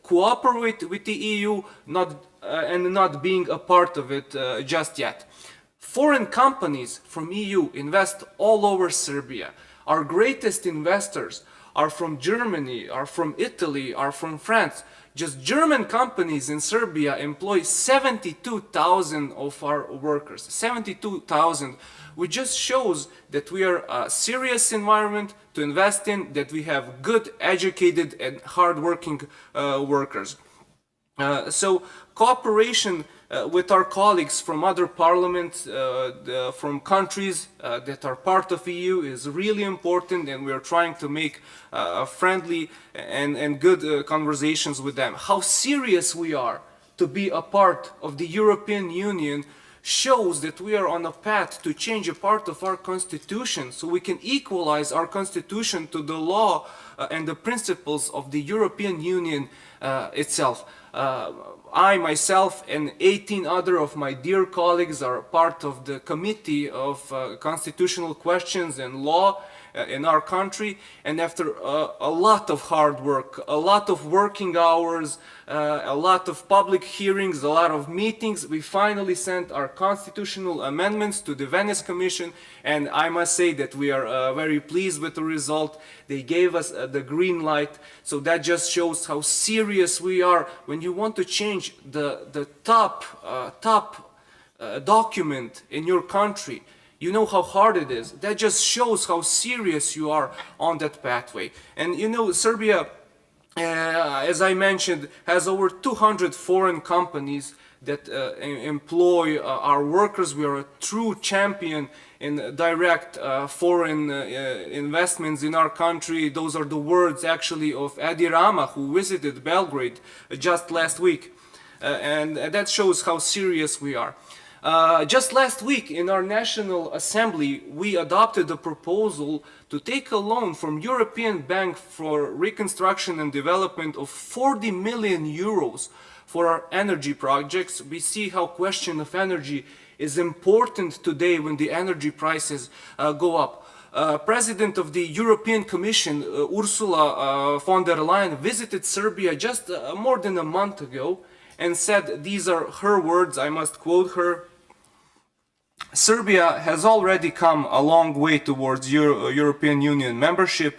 cooperate with the EU, not being a part of it just yet. Foreign companies from EU invest all over Serbia. Our greatest investors are from Germany, are from Italy, are from France. Just German companies in Serbia employ 72,000 of our workers, 72,000, which just shows that we are a serious environment to invest in, that we have good, educated and hard-working workers. So cooperation with our colleagues from other parliaments, from countries that are part of EU is really important, and we are trying to make friendly and good conversations with them. How serious we are to be a part of the European Union shows that we are on a path to change a part of our constitution so we can equalize our constitution to the law and the principles of the European Union itself. I myself and 18 other of my dear colleagues are part of the Committee of Constitutional Questions and Law in our country, and after a lot of hard work, a lot of working hours, a lot of public hearings, a lot of meetings, we finally sent our constitutional amendments to the Venice Commission, and I must say that we are very pleased with the result. They gave us the green light, so that just shows how serious we are. When you want to change the top document in your country, you know how hard it is. That just shows how serious you are on that pathway. And you know, Serbia, as I mentioned, has over 200 foreign companies that employ our workers. We are a true champion in direct foreign investments in our country. Those are the words actually of Edi Rama, who visited Belgrade just last week. And that shows how serious we are. Just last week in our National Assembly, we adopted a proposal to take a loan from European Bank for Reconstruction and Development of 40 million euros for our energy projects. We see how question of energy is important today when the energy prices go up. President of the European Commission, Ursula von der Leyen, visited Serbia just more than a month ago and said, these are her words, I must quote her: Serbia has already come a long way towards European Union membership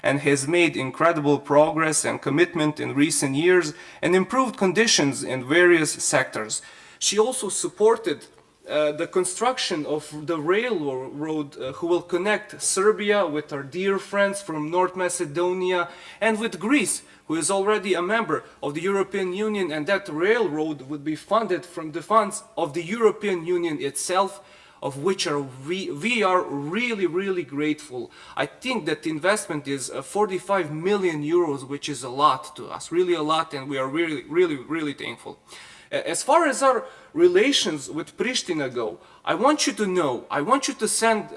and has made incredible progress and commitment in recent years and improved conditions in various sectors. She also supported the construction of the railroad who will connect Serbia with our dear friends from North Macedonia and with Greece, who is already a member of the European Union, and that railroad would be funded from the funds of the European Union itself, of which we are really grateful. I think that the investment is 45 million euros, which is a lot to us, really a lot, and we are really thankful. As far as our relations with Pristina go, I want you to know, I want to send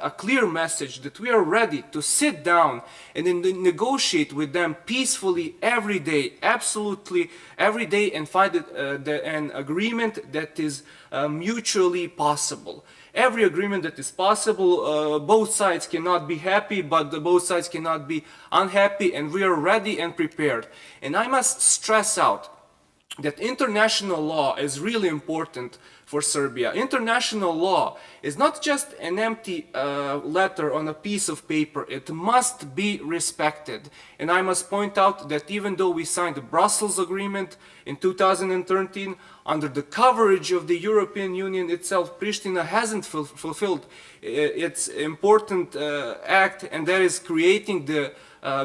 a clear message that we are ready to sit down and negotiate with them peacefully every day, absolutely every day, and find an agreement that is mutually possible. Every agreement that is possible, both sides cannot be happy, but both sides cannot be unhappy, and we are ready and prepared. And I must stress out that international law is really important for Serbia. International law is not just an empty letter on a piece of paper. It must be respected. And I must point out that even though we signed the Brussels Agreement in 2013, under the coverage of the European Union itself, Pristina hasn't fulfilled its important act, and that is creating the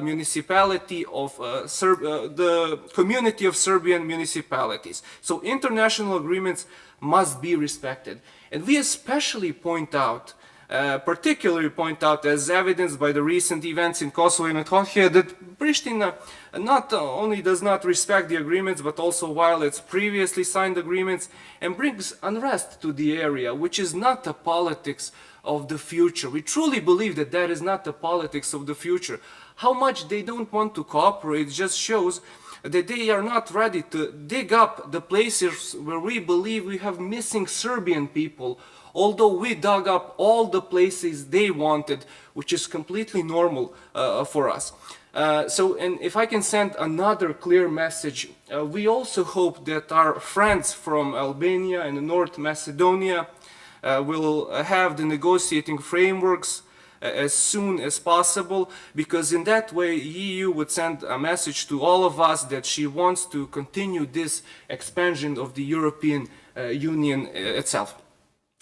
municipality of the community of Serbian municipalities. So international agreements must be respected. And we especially point out, particularly point out, as evidenced by the recent events in Kosovo and Metohija, that Pristina not only does not respect the agreements, but also violates previously signed agreements and brings unrest to the area, which is not the politics of the future. We truly believe that that is not the politics of the future. How much they don't want to cooperate just shows that they are not ready to dig up the places where we believe we have missing Serbian people, although we dug up all the places they wanted, which is completely normal for us. And if I can send another clear message, we also hope that our friends from Albania and North Macedonia will have the negotiating frameworks as soon as possible, because in that way EU would send a message to all of us that she wants to continue this expansion of the European Union itself.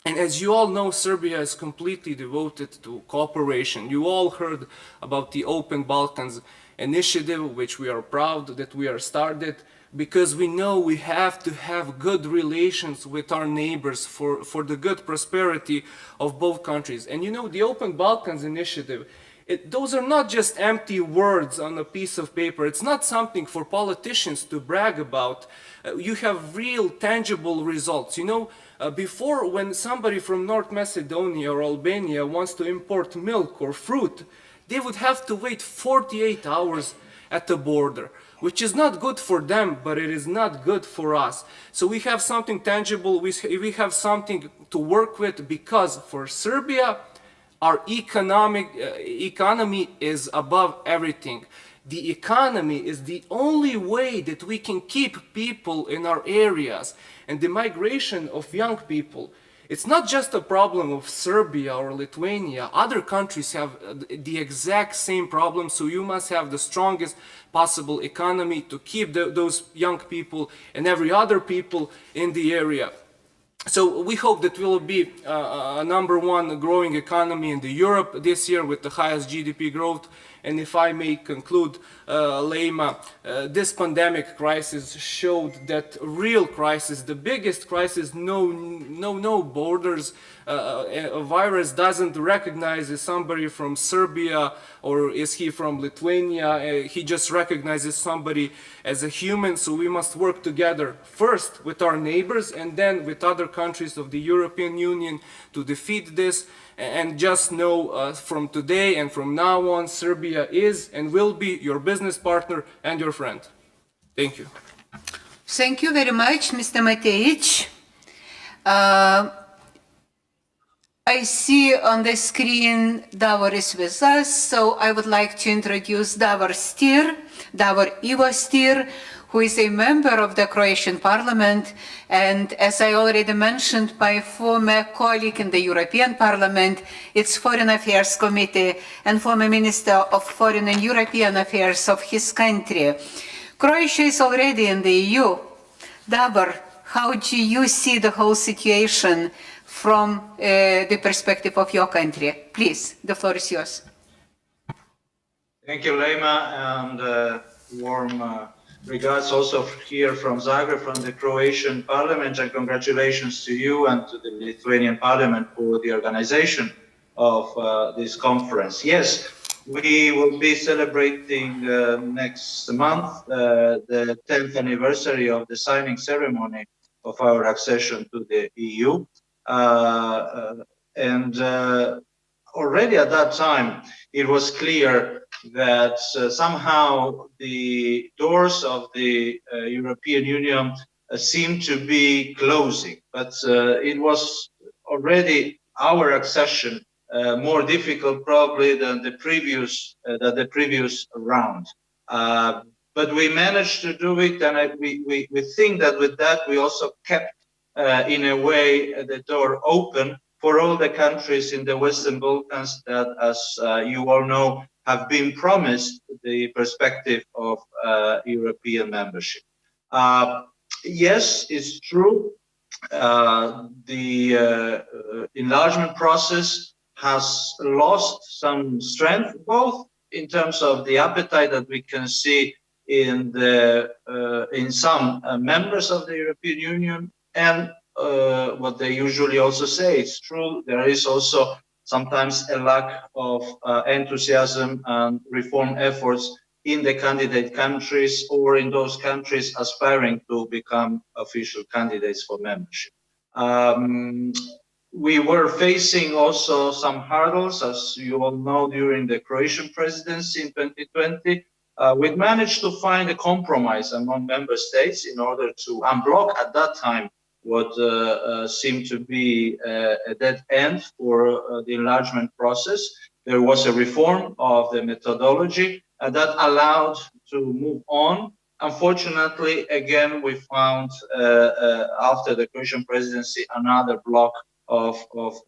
And as you all know, Serbia is completely devoted to cooperation. You all heard about the Open Balkans initiative, which we are proud that we are started, because we know we have to have good relations with our neighbors for the good prosperity of both countries. And you know, the Open Balkans initiative, those are not just empty words on a piece of paper. It's not something for politicians to brag about. You have real, tangible results. You know, before, when somebody from North Macedonia or Albania wants to import milk or fruit, they would have to wait 48 hours at the border, which is not good for them, but it is not good for us. So we have something tangible, we have something to work with, because for Serbia, our economy is above everything. The economy is the only way that we can keep people in our areas, and the migration of young people. It's not just a problem of Serbia or Lithuania. Other countries have the exact same problem, so you must have the strongest possible economy to keep those young people and every other people in the area. So we hope that we will be a #1 growing economy in Europe this year with the highest GDP growth. And if I may conclude, Leima, this pandemic crisis showed that real crisis, the biggest crisis, no borders. A virus doesn't recognize is somebody from Serbia or is he from Lithuania. He just recognizes somebody as a human. So we must work together first with our neighbors and then with other countries of the European Union to defeat this. And just know from today and from now on, Serbia is and will be your business partner and your friend. Thank you.
Thank you very much, Mr. Matejic. I see on the screen Davor is with us, so I would like to introduce Davor Ivo Stier, who is a member of the Croatian Parliament, and as I already mentioned, my former colleague in the European Parliament, its Foreign Affairs Committee, and former Minister of Foreign and European Affairs of his country. Croatia is already in the EU. Davor, how do you see the whole situation from the perspective of your country? Please, the floor is yours.
Thank you, Leima, and warm regards also here from Zagreb, from the Croatian Parliament, and congratulations to you and to the Lithuanian Parliament for the organization of this conference. Yes, we will be celebrating next month the 10th anniversary of the signing ceremony of our accession to the EU. Already at that time, it was clear that somehow the doors of the European Union seemed to be closing, but it was already our accession more difficult probably than the previous round. But we managed to do it, and we think that with that we also kept in a way the door open for all the countries in the Western Balkans that, as you all know, have been promised the perspective of European membership. Yes, it's true. The enlargement process has lost some strength, both in terms of the appetite that we can see in some members of the European Union, and what they usually also say. It's true, there is also sometimes a lack of enthusiasm and reform efforts in the candidate countries or in those countries aspiring to become official candidates for membership. We were facing also some hurdles, as you all know, during the Croatian presidency in 2020. We managed to find a compromise among member states in order to unblock at that time what seemed to be a dead end for the enlargement process. There was a reform of the methodology that allowed to move on. Unfortunately, again, we found after the Croatian presidency another block of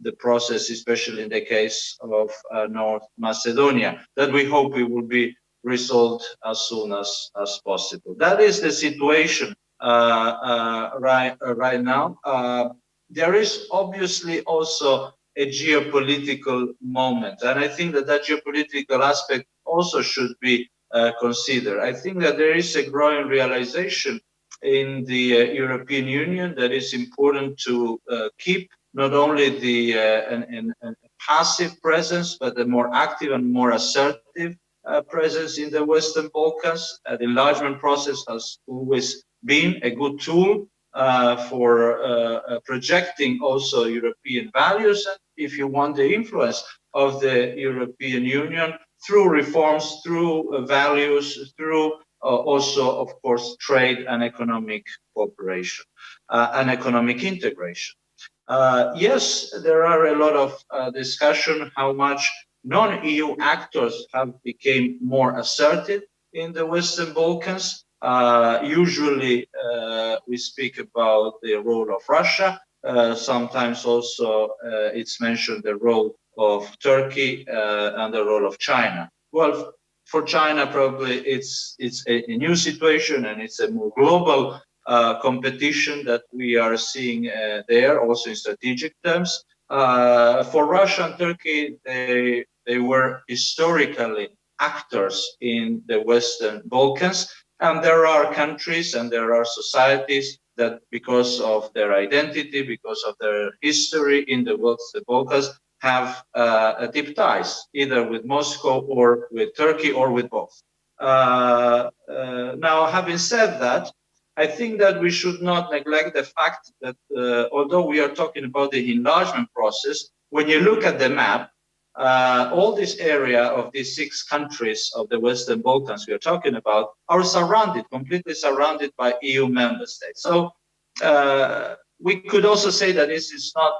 the process, especially in the case of North Macedonia, that we hope it will be resolved as soon as possible. That is the situation right now. There is obviously also a geopolitical moment, and I think that geopolitical aspect also should be considered. I think that there is a growing realization in the European Union that it's important to keep not only the passive presence, but a more active and more assertive presence in the Western Balkans. The enlargement process has always been a good tool for projecting also European values, and if you want, the influence of the European Union through reforms, through values, through also, of course, trade and economic cooperation and economic integration. Yes, there are a lot of discussion how much non-EU actors have become more assertive in the Western Balkans. Usually we speak about the role of Russia. Sometimes also it's mentioned the role of Turkey and the role of China. Well, for China, probably it's a new situation, and it's a more global competition that we are seeing there, also in strategic terms. For Russia and Turkey, they were historically actors in the Western Balkans, and there are countries and there are societies that, because of their identity, because of their history in the Western Balkans, have deep ties, either with Moscow or with Turkey or with both. Now, having said that, I think that we should not neglect the fact that although we are talking about the enlargement process, when you look at the map, all this area of these 6 countries of the Western Balkans we are talking about are completely surrounded by EU member states. So we could also say that this is not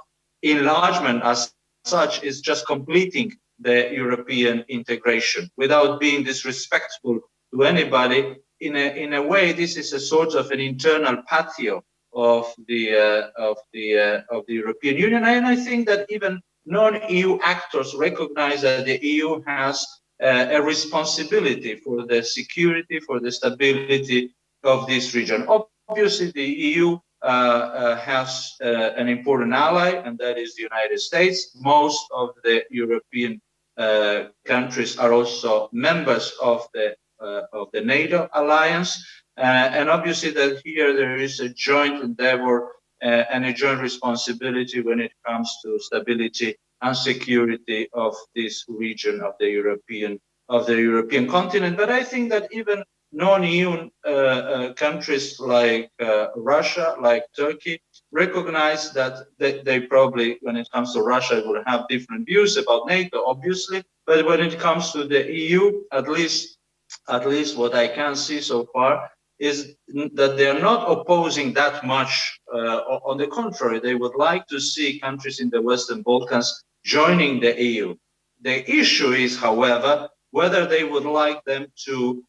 enlargement as such, is just completing the European integration without being disrespectful to anybody. In a way, this is a sort of an internal patio of the European Union, and I think that even non-EU actors recognize that the EU has a responsibility for the security, for the stability of this region. Obviously, the EU has an important ally, and that is the United States. Most of the European countries are also members of the NATO alliance, and obviously that here there is a joint endeavor and a joint responsibility when it comes to stability and security of this region of the European of the European continent. But I think that even non-EU countries like Russia, like Turkey, recognize that they probably, when it comes to Russia, will have different views about NATO, obviously. But when it comes to the EU, at least what I can see so far is that they are not opposing that much. On the contrary, they would like to see countries in the Western Balkans joining the EU. The issue is, however, whether they would like them to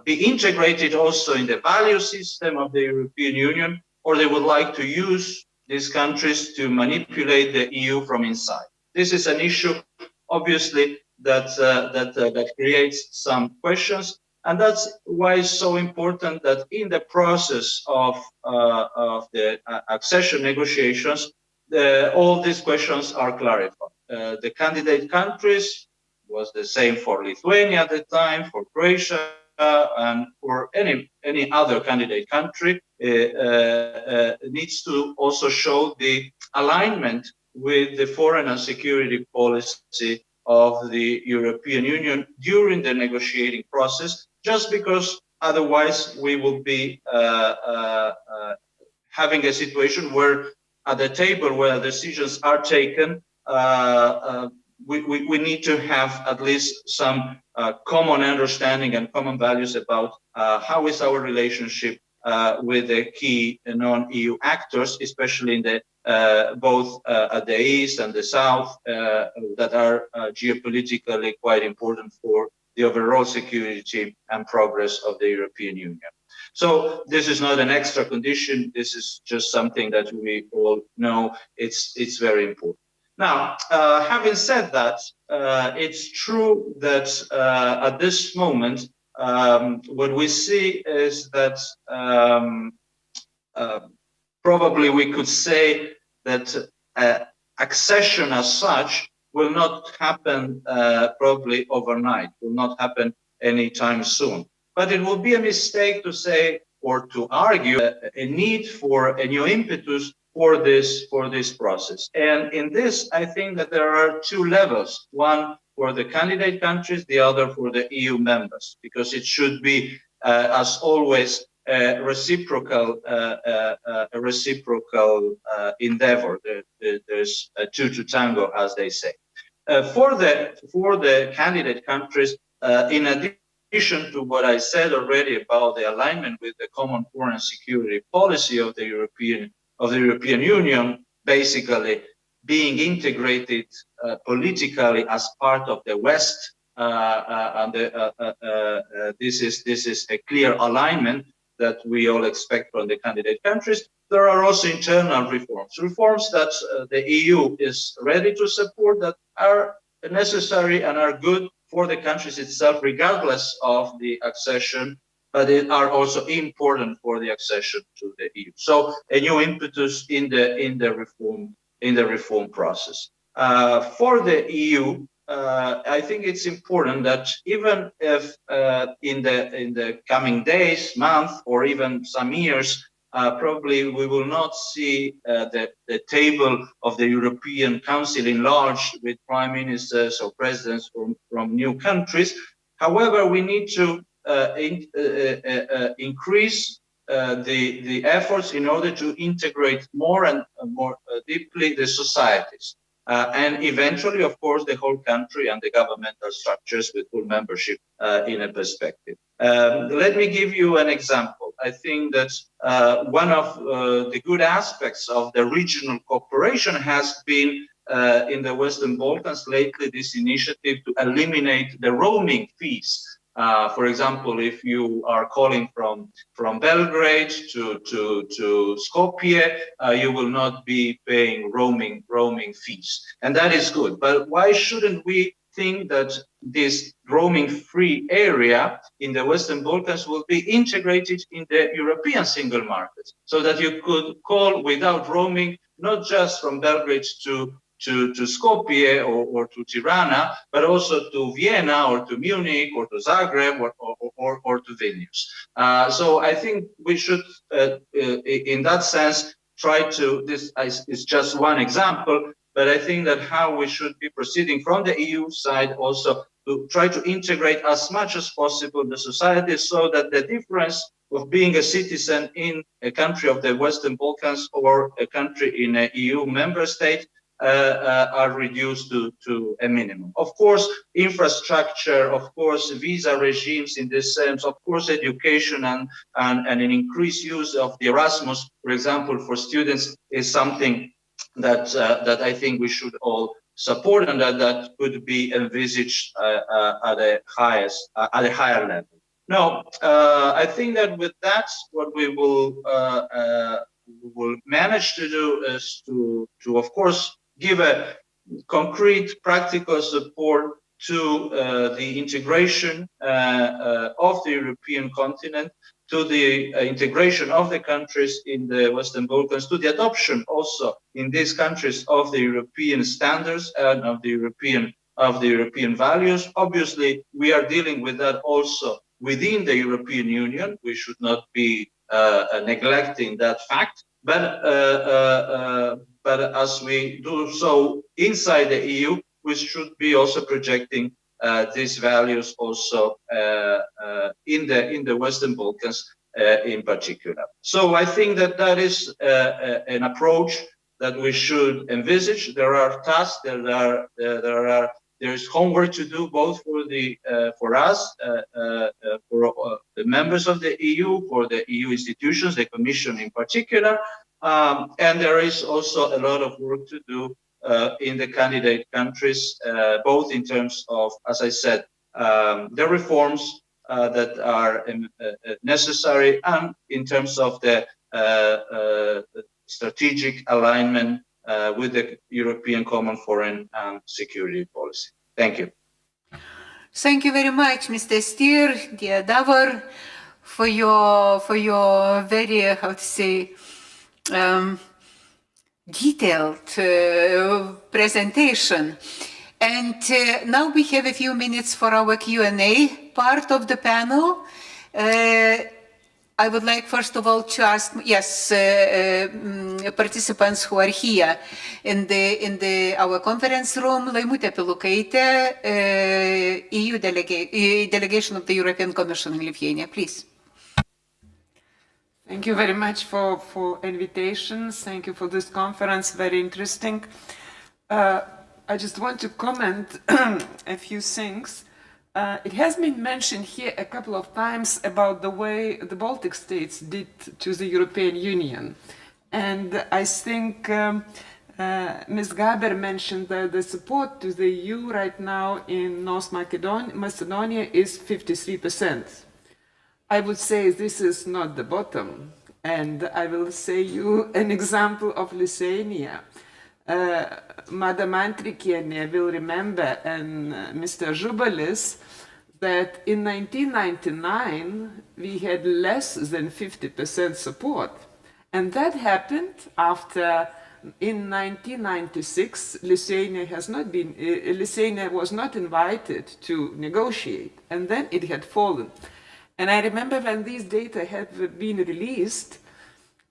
be integrated also in the value system of the European Union, or they would like to use these countries to manipulate the EU from inside. This is an issue, obviously, that creates some questions, and that's why it's so important that in the process of the accession negotiations, all these questions are clarified. The candidate countries was the same for Lithuania at the time, for Croatia, and for any other candidate country, needs to also show the alignment with the foreign and security policy of the European Union during the negotiating process, just because otherwise we will be having a situation where at the table where decisions are taken, we need to have at least some common understanding and common values about how is our relationship with the key non-EU actors, especially in the both at the east and the south, that are geopolitically quite important for the overall security and progress of the European Union. So this is not an extra condition. This is just something that we all know. It's very important. Now, having said that, it's true that at this moment, what we see is that probably we could say that accession as such will not happen probably overnight, will not happen anytime soon. But it will be a mistake to say or to argue a need for a new impetus for this process. And in this, I think that there are two levels, one for the candidate countries, the other for the EU members, because it should be, as always, a reciprocal endeavor. There's a two to tango, as they say. For the candidate countries, in addition to what I said already about the alignment with the common foreign security policy of the European Union, basically being integrated politically as part of the West, and this is a clear alignment that we all expect from the candidate countries. There are also internal reforms that the EU is ready to support, that are necessary and are good for the countries itself, regardless of the accession, but they are also important for the accession to the EU. So a new impetus in the reform process. For the EU, I think it's important that even if in the coming days, months, or even some years, probably we will not see the table of the European Council enlarged with prime ministers or presidents from new countries. However, we need to increase the efforts in order to integrate more and more deeply the societies. And eventually, of course, the whole country and the governmental structures with full membership in a perspective. Let me give you an example. I think that one of the good aspects of the regional cooperation has been in the Western Balkans lately this initiative to eliminate the roaming fees. For example, if you are calling from Belgrade to Skopje, you will not be paying roaming fees, and that is good. But why shouldn't we think that this roaming-free area in the Western Balkans will be integrated in the European single market, so that you could call without roaming, not just from Belgrade to Skopje or to Tirana, but also to Vienna or to Munich or to Zagreb or to Vilnius. So I think we should, in that sense, try to, this is just one example, but I think that how we should be proceeding from the EU side also to try to integrate as much as possible the society so that the difference of being a citizen in a country of the Western Balkans or a country in an EU member state are reduced to a minimum. Of course, infrastructure, of course, visa regimes in this sense, of course, education and an increased use of the Erasmus, for example, for students is something that I think we should all support and that could be envisaged at a higher level. No, I think that with that, what we will manage to do is to of course, give a concrete, practical support to the integration of the European continent, to the integration of the countries in the Western Balkans, to the adoption also in these countries of the European standards and of the European values. Obviously, we are dealing with that also within the European Union. We should not be neglecting that fact. But as we do so inside the EU, we should be also projecting these values also in the Western Balkans in particular. So I think that is an approach that we should envisage. There are tasks, there is homework to do both for us, for the members of the EU, for the EU institutions, the Commission in particular, and there is also a lot of work to do in the candidate countries, both in terms of, as I said, the reforms that are necessary, and in terms of the strategic alignment with the European Common Foreign and Security Policy. Thank you.
Thank you very much, Mr. Stier, dear Davor, for your very, how to say, detailed presentation. And now we have a few minutes for our Q&A part of the panel. I would like, first of all, to ask, participants who are here in our conference room, Laimutė Pilukaitė, EU delegation of the European Commission in Lithuania, please.
Thank you very much for invitations. Thank you for this conference, very interesting. I just want to comment a few things. It has been mentioned here a couple of times about the way the Baltic states did to the European Union. And I think Ms. Gaber mentioned that the support to the EU right now in North Macedonia is 53%. I would say this is not the bottom. And I will say you an example of Lithuania. Madam Andrikienė will remember, and Mr. Žubalis, that in 1999 we had less than 50% support. And that happened after, in 1996, Lithuania was not invited to negotiate, and then it had fallen. And I remember when these data had been released,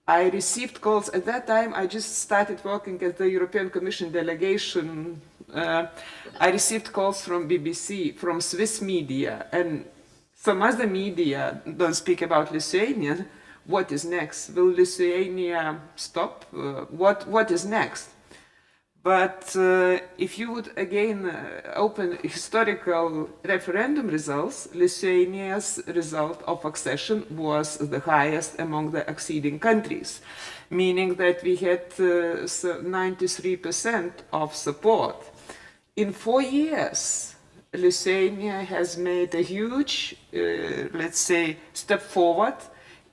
I received calls. At that time, I just started working at the European Commission delegation. I received calls from BBC, from Swiss media, and some other media don't speak about Lithuania. What is next? Will Lithuania stop? What is next? But if you would again open historical referendum results, Lithuania's result of accession was the highest among the acceding countries, meaning that we had 93% of support. In 4 years, Lithuania has made a huge, let's say, step forward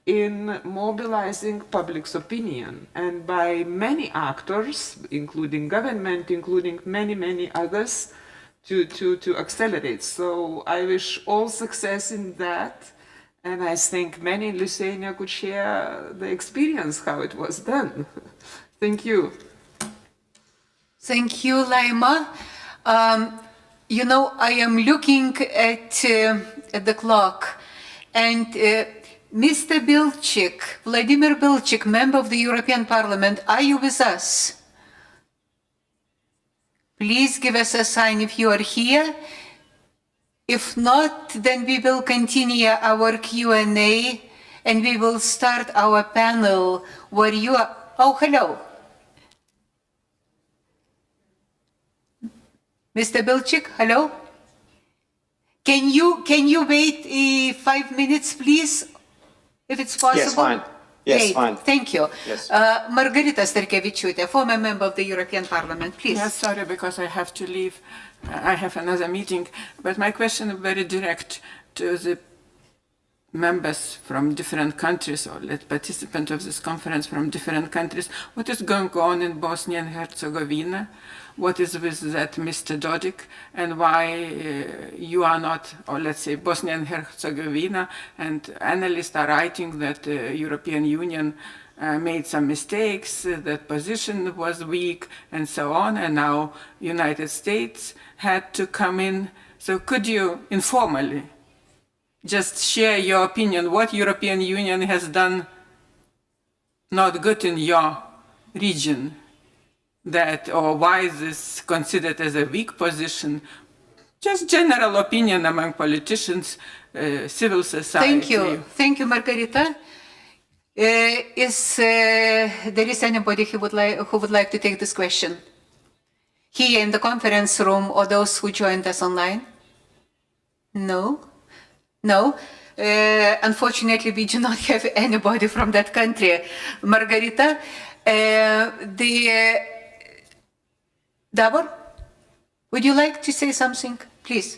in mobilizing public's opinion, and by many actors, including government, including many others, to accelerate. So I wish all success in that, and I think many in Lithuania could share the experience how it was done. Thank you.
Thank you, Laima. You know, I am looking at the clock, and Mr. Bilčik, Vladimir Bilčik, member of the European Parliament, are you with us? Please give us a sign if you are here. If not, then we will continue our Q&A and we will start our panel where you are. Oh, hello. Mr. Bilchik, hello. Can you wait 5 minutes, please, if it's possible?
Yes, fine. Yes,
Great.
fine.
Thank you.
Yes.
Margarita Starkevičiūtė, former member of the European Parliament, please.
Yes, sorry, because I have to leave. I have another meeting. But my question is very direct to the members from different countries, or participants of this conference from different countries. What is going on in Bosnia and Herzegovina? What is with that Mr. Dodik, and why you are not, or let's say Bosnia and Herzegovina, and analysts are writing that the European Union made some mistakes, that position was weak, and so on, and now United States had to come in. So could you informally just share your opinion, what European Union has done not good in your region? That, or why is this considered as a weak position? Just general opinion among politicians, civil society.
Thank you, Margarita. Is there anybody who would like to take this question? Here in the conference room, or those who joined us online? No? Unfortunately, we do not have anybody from that country. Margarita, Davor, would you like to say something, please?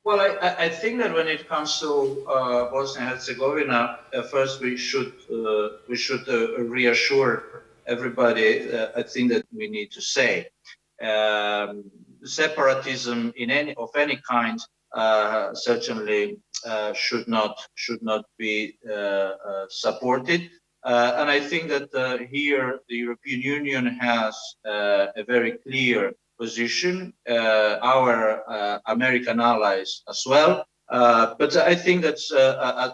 Well, I think that when it comes to Bosnia and Herzegovina, first we should reassure everybody. I think that we need to say separatism of any kind certainly should not be supported. And I think that here the European Union has a very clear position, our American allies as well. But I think that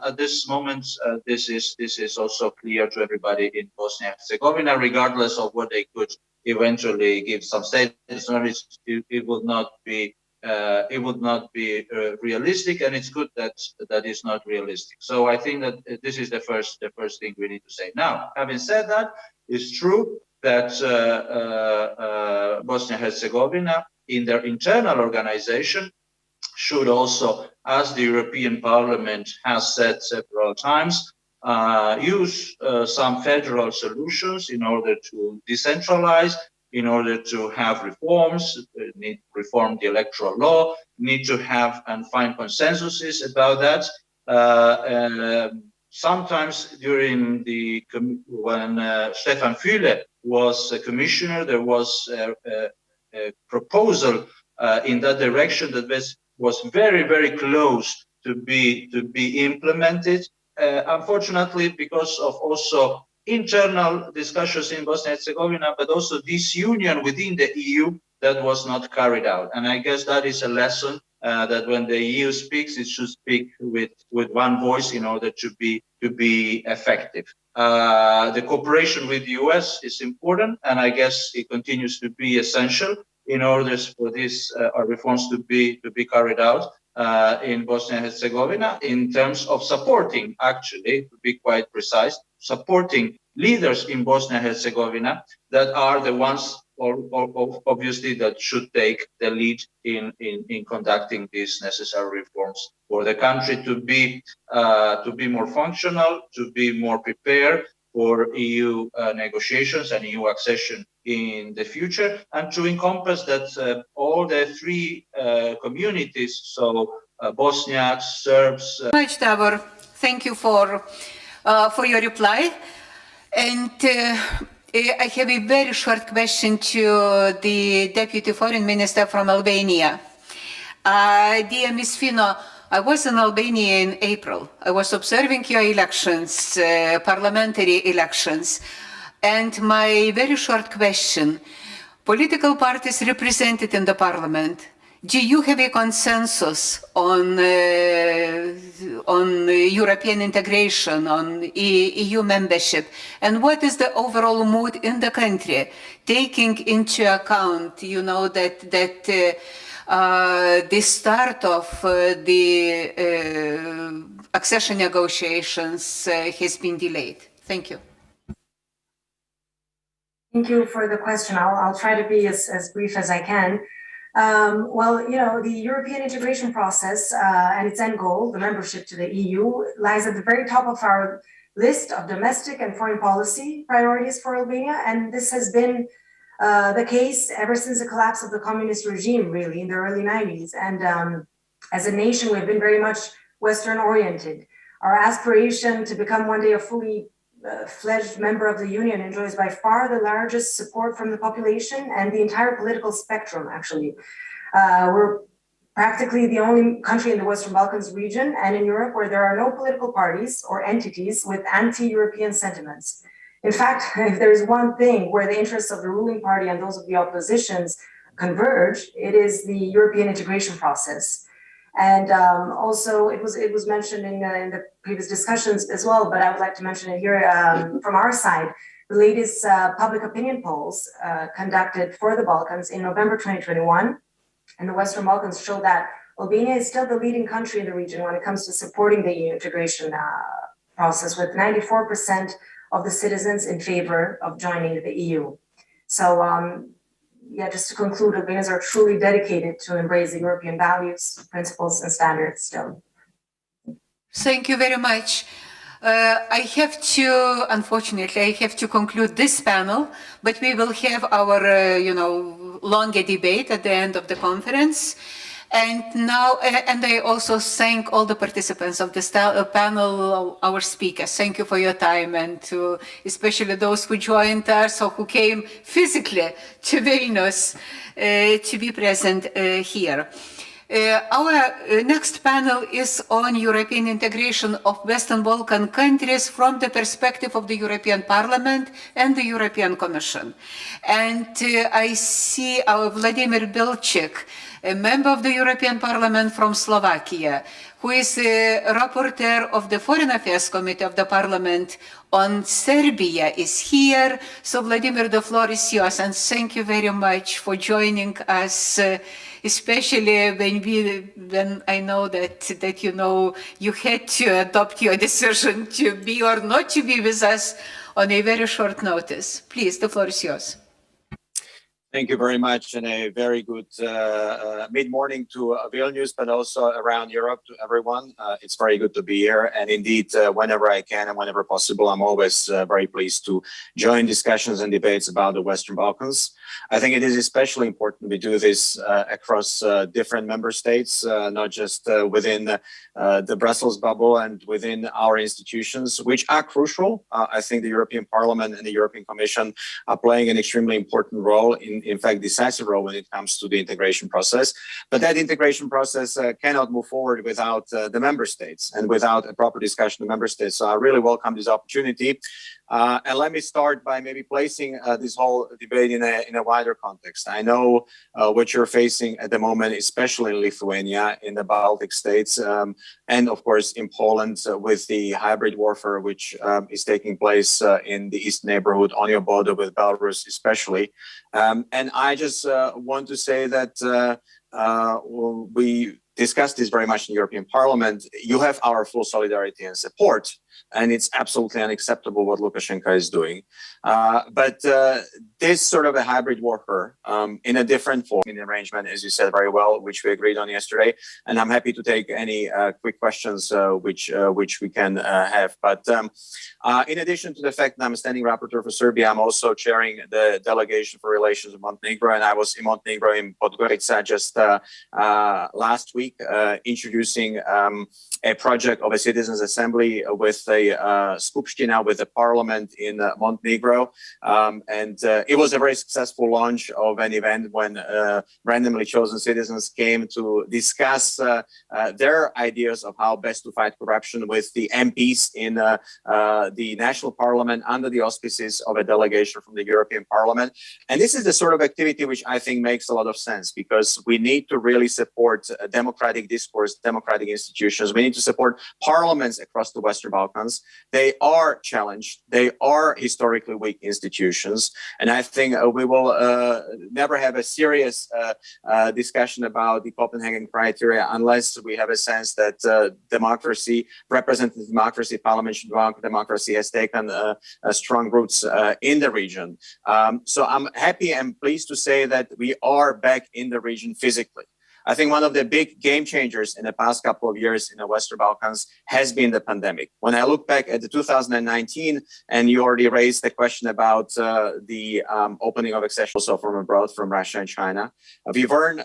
at this moment, this is also clear to everybody in Bosnia and Herzegovina, regardless of what they could eventually give some statements. It would not be realistic, and it's good that that is not realistic. So I think that this is the first thing we need to say. Now, having said that, it's true that Bosnia and Herzegovina, in their internal organization, should also, as the European Parliament has said several times, use some federal solutions in order to decentralize, in order to have reforms, need to reform the electoral law, need to have and find consensuses about that. Sometimes during when Stefan Füle was a commissioner, there was a proposal in that direction that was very, very close to be implemented. Unfortunately, because of also internal discussions in Bosnia and Herzegovina, but also disunion within the EU, that was not carried out. And I guess that is a lesson that when the EU speaks, it should speak with one voice in order to be effective. The cooperation with the US is important, and I guess it continues to be essential in order for these reforms to be carried out in Bosnia and Herzegovina, in terms of supporting, actually, to be quite precise, supporting leaders in Bosnia and Herzegovina that are the ones, obviously, that should take the lead in conducting these necessary reforms for the country to be more functional, to be more prepared for EU negotiations and EU accession in the future, and to encompass that all the three communities, so Bosniaks, Serbs.
Much, Davor. Thank you for your reply. And I have a very short question to the Deputy Foreign Minister from Albania. Dear Ms. Fino, I was in Albania in April. I was observing your elections, parliamentary elections. And my very short question, political parties represented in the parliament, do you have a consensus on European integration, on EU membership? And what is the overall mood in the country, taking into account, that the start of the accession negotiations has been delayed? Thank you.
Thank you for the question. I'll try to be as brief as I can. The European integration process and its end goal, the membership to the EU, lies at the very top of our list of domestic and foreign policy priorities for Albania. And this has been the case ever since the collapse of the communist regime, really, in the early 90s. And as a nation, we've been very much Western-oriented. Our aspiration to become one day a fully fledged member of the Union enjoys by far the largest support from the population and the entire political spectrum, actually. We're practically the only country in the Western Balkans region and in Europe where there are no political parties or entities with anti-European sentiments. In fact, if there is one thing where the interests of the ruling party and those of the oppositions converge, it is the European integration process. And also, it was mentioned in the previous discussions as well, but I would like to mention it here from our side. The latest public opinion polls conducted for the Balkans in November 2021 and the Western Balkans show that Albania is still the leading country in the region when it comes to supporting the EU integration process, with 94% of the citizens in favor of joining the EU. So, just to conclude, Albanians are truly dedicated to embrace the European values, principles, and standards still.
Thank you very much. Unfortunately, I have to conclude this panel, but we will have our, longer debate at the end of the conference. And now, and I also thank all the participants of this panel, our speakers. Thank you for your time, and to especially those who joined us or who came physically to Vilnius to be present here. Our next panel is on European integration of Western Balkan countries from the perspective of the European Parliament and the European Commission. And I see our Vladimir Bilčík, a member of the European Parliament from Slovakia, who is a rapporteur of the Foreign Affairs Committee of the Parliament on Serbia, is here. So Vladimir, the floor is yours, and thank you very much for joining us, especially when I know that you had to adopt your decision to be or not to be with us on a very short notice. Please, the floor is yours.
Thank you very much, and a very good mid-morning to Vilnius, but also around Europe to everyone. It's very good to be here, and indeed, whenever I can and whenever possible, I'm always very pleased to join discussions and debates about the Western Balkans. I think it is especially important we do this across different member states, not just within the Brussels bubble and within our institutions, which are crucial. I think the European Parliament and the European Commission are playing an extremely important role, in fact, decisive role when it comes to the integration process. But that integration process cannot move forward without the member states and without a proper discussion of member states. So I really welcome this opportunity. And let me start by maybe placing this whole debate in a wider context. I know what you're facing at the moment, especially in Lithuania, in the Baltic states, and of course in Poland with the hybrid warfare which is taking place in the east neighborhood on your border with Belarus especially. And I just want to say that we discussed this very much in the European Parliament. You have our full solidarity and support, and it's absolutely unacceptable what Lukashenko is doing. But this sort of a hybrid warfare in a different form, in the arrangement, as you said very well, which we agreed on yesterday. And I'm happy to take any quick questions which we can have. But in addition to the fact that I'm a standing rapporteur for Serbia, I'm also chairing the delegation for relations with Montenegro. And I was in Montenegro in Podgorica just last week, introducing a project of a citizens' assembly with a skupština with the parliament in Montenegro. And it was a very successful launch of an event when randomly chosen citizens came to discuss their ideas of how best to fight corruption with the MPs in the national parliament under the auspices of a delegation from the European Parliament. And this is the sort of activity which I think makes a lot of sense, because we need to really support democratic discourse, democratic institutions. We need to support parliaments across the Western Balkans. They are challenged. They are historically weak institutions. And I think we will never have a serious discussion about the Copenhagen criteria unless we have a sense that democracy, representative democracy, parliamentary democracy has taken strong roots in the region. So I'm happy and pleased to say that we are back in the region physically. I think one of the big game changers in the past couple of years in the Western Balkans has been the pandemic. When I look back at the 2019, and you already raised the question about the opening of accession also from abroad, from Russia and China, we weren't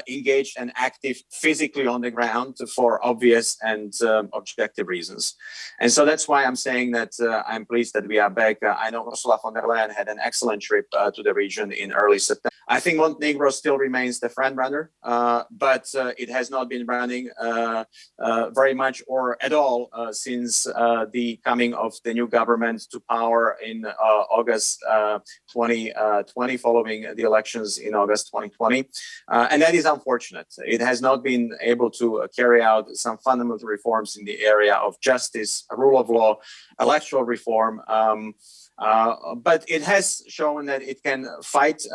engaged and active physically on the ground for obvious and objective reasons. And so that's why I'm saying that I'm pleased that we are back. I know Ursula von der Leyen had an excellent trip to the region in early September. I think Montenegro still remains the front runner. But it has not been running very much or at all since the coming of the new government to power in August 2020, following the elections in August 2020. And that is unfortunate. It has not been able to carry out some fundamental reforms in the area of justice, rule of law, electoral reform. But it has shown that it can fight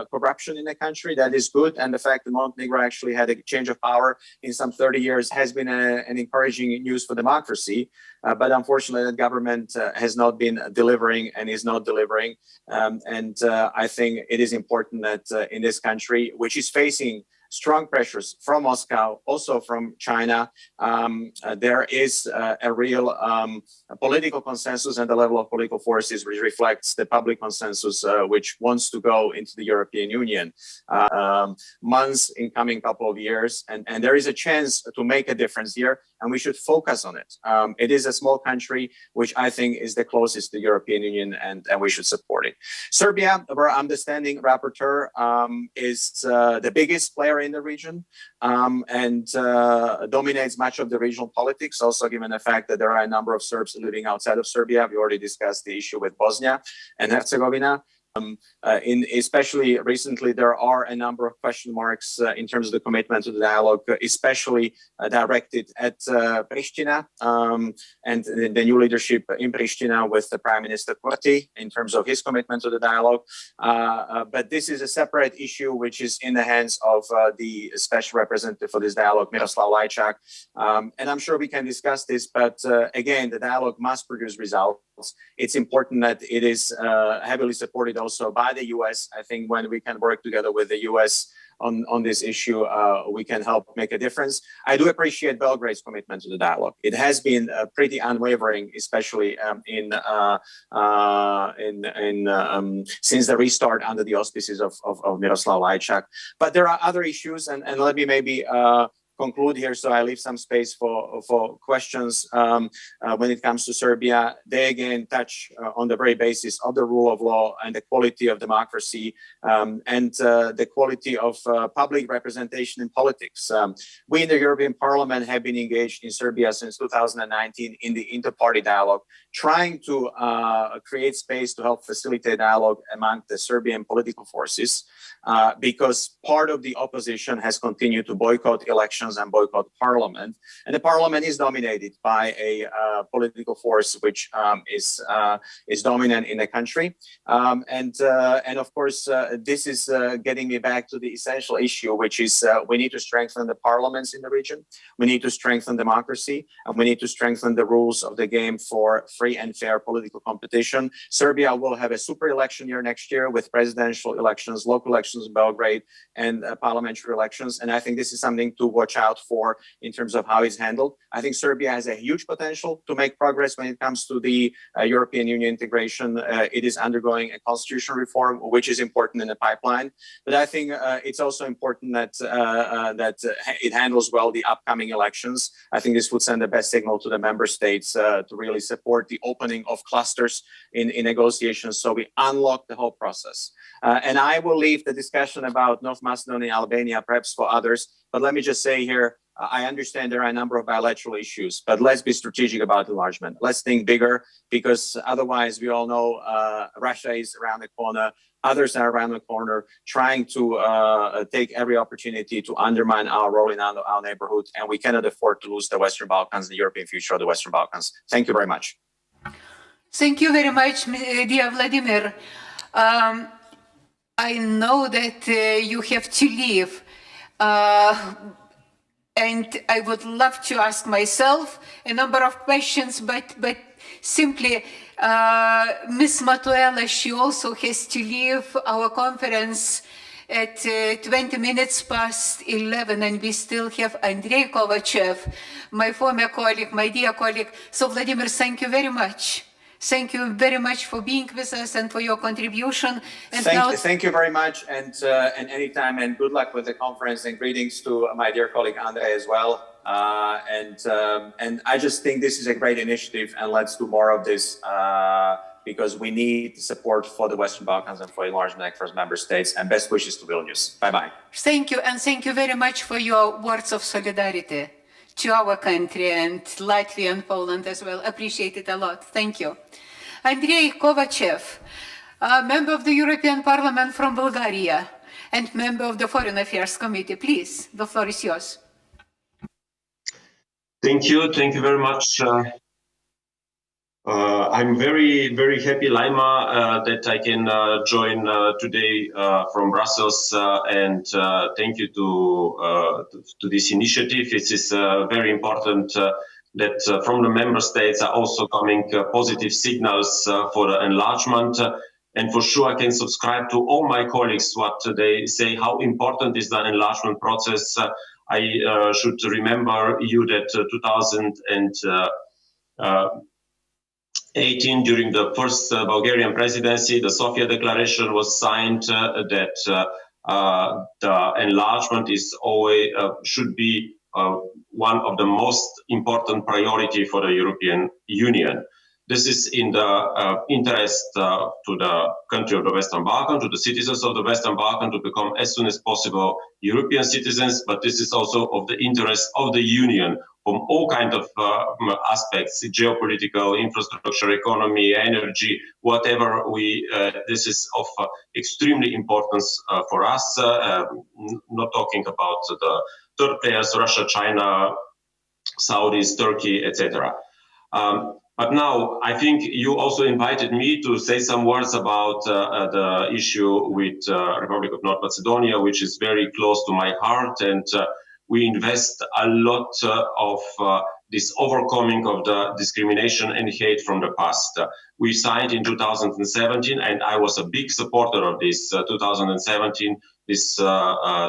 corruption in the country. That is good. And the fact that Montenegro actually had a change of power in some 30 years has been an encouraging news for democracy. But unfortunately, the government has not been delivering and is not delivering. And I think it is important that in this country, which is facing strong pressures from Moscow, also from China, there is a real political consensus and the level of political forces which reflects the public consensus which wants to go into the European Union months in coming couple of years. And there is a chance to make a difference here, and we should focus on it. It is a small country, which I think is the closest to the European Union, and we should support it. Serbia, where I'm the standing rapporteur, is the biggest player in the region and dominates much of the regional politics, also given the fact that there are a number of Serbs living outside of Serbia. We already discussed the issue with Bosnia and Herzegovina. Especially recently, there are a number of question marks in terms of the commitment to the dialogue, especially directed at Pristina and the new leadership in Pristina with the Prime Minister Kurti in terms of his commitment to the dialogue. But this is a separate issue which is in the hands of the special representative for this dialogue, Miroslav Lajčák. And I'm sure we can discuss this, but again, the dialogue must produce results. It's important that it is heavily supported also by the US. I think when we can work together with the US on this issue, we can help make a difference. I do appreciate Belgrade's commitment to the dialogue. It has been pretty unwavering, especially since the restart under the auspices of Miroslav Lajčák. But there are other issues, and let me maybe conclude here, so I leave some space for questions. When it comes to Serbia, they again touch on the very basis of the rule of law and the quality of democracy and the quality of public representation in politics. We in the European Parliament have been engaged in Serbia since 2019 in the inter-party dialogue, trying to create space to help facilitate dialogue among the Serbian political forces, because part of the opposition has continued to boycott elections and boycott parliament. And the parliament is dominated by a political force which is dominant in the country. And of course, this is getting me back to the essential issue, which is we need to strengthen the parliaments in the region. We need to strengthen democracy, and we need to strengthen the rules of the game for free and fair political competition. Serbia will have a super election year next year with presidential elections, local elections in Belgrade, and parliamentary elections. And I think this is something to watch watch out for in terms of how it's handled. I think Serbia has a huge potential to make progress when it comes to the European Union integration. It is undergoing a constitutional reform, which is important in the pipeline. But I think it's also important that it handles well the upcoming elections. I think this would send the best signal to the member states to really support the opening of clusters in negotiations, so we unlock the whole process. And I will leave the discussion about North Macedonia and Albania perhaps for others. But let me just say here, I understand there are a number of bilateral issues, but let's be strategic about enlargement. Let's think bigger, because otherwise we all know Russia is around the corner. Others are around the corner trying to take every opportunity to undermine our role in our neighborhood. And we cannot afford to lose the Western Balkans, the European future of the Western Balkans. Thank you very much.
Thank you very much, dear Vladimir. I know that you have to leave. And I would love to ask myself a number of questions, but simply, Ms. Matuela, she also has to leave our conference at 20 minutes past 11, and we still have Andrei Kovachev, my former colleague, my dear colleague. So, Vladimir, thank you very much. Thank you very much for being with us and for your contribution. And
thank you very much, and anytime, and good luck with the conference, and greetings to my dear colleague Andrei as well. And I just think this is a great initiative, and let's do more of this because we need support for the Western Balkans and for enlargement across member states. And best wishes to Vilnius. Bye-bye.
Thank you, and thank you very much for your words of solidarity to our country and Latvia and Poland as well. Appreciate it a lot. Thank you. Andrei Kovachev, member of the European Parliament from Bulgaria and member of the Foreign Affairs Committee. Please, the floor is yours.
Thank you very much. I'm very, very happy, Laima, that I can join today from Brussels, and thank you to this initiative. It is very important that from the member states are also coming positive signals for the enlargement. And for sure, I can subscribe to all my colleagues what they say, how important is the enlargement process. I should remember you that 2018, during the first Bulgarian presidency, the Sofia Declaration was signed that the enlargement is always should be one of the most important priority for the European Union. This is in the interest to the country of the Western Balkan, to the citizens of the Western Balkan to become as soon as possible European citizens, but this is also of the interest of the Union from all kinds of aspects, geopolitical, infrastructure, economy, energy, whatever this is of extremely importance for us, not talking about the third players, Russia, China, Saudis, Turkey, etc. But now, I think you also invited me to say some words about the issue with Republic of North Macedonia, which is very close to my heart, and we invest a lot of this overcoming of the discrimination and hate from the past. We signed in 2017, and I was a big supporter of this 2017, this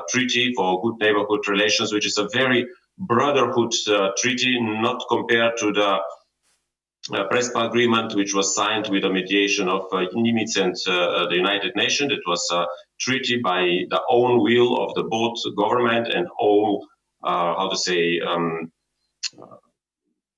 treaty for good neighborhood relations, which is a very brotherhood treaty, not compared to the Prespa agreement, which was signed with the mediation of Nimitz and the United Nations. It was a treaty by the own will of the both government and all,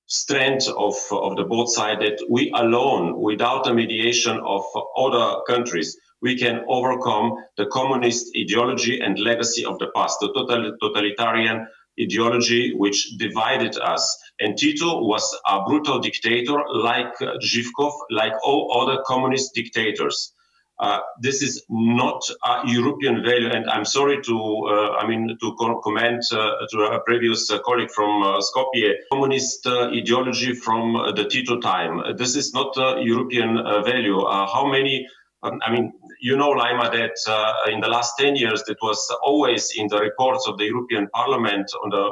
strength of the both sides, that we alone, without the mediation of other countries, we can overcome the communist ideology and legacy of the past, the totalitarian ideology which divided us. And Tito was a brutal dictator like Zhivkov, like all other communist dictators. This is not a European value, and I'm sorry to comment to a previous colleague from Skopje, communist ideology from the Tito time. This is not a European value. How many? You know, Laima, that in the last 10 years, it was always in the reports of the European Parliament on the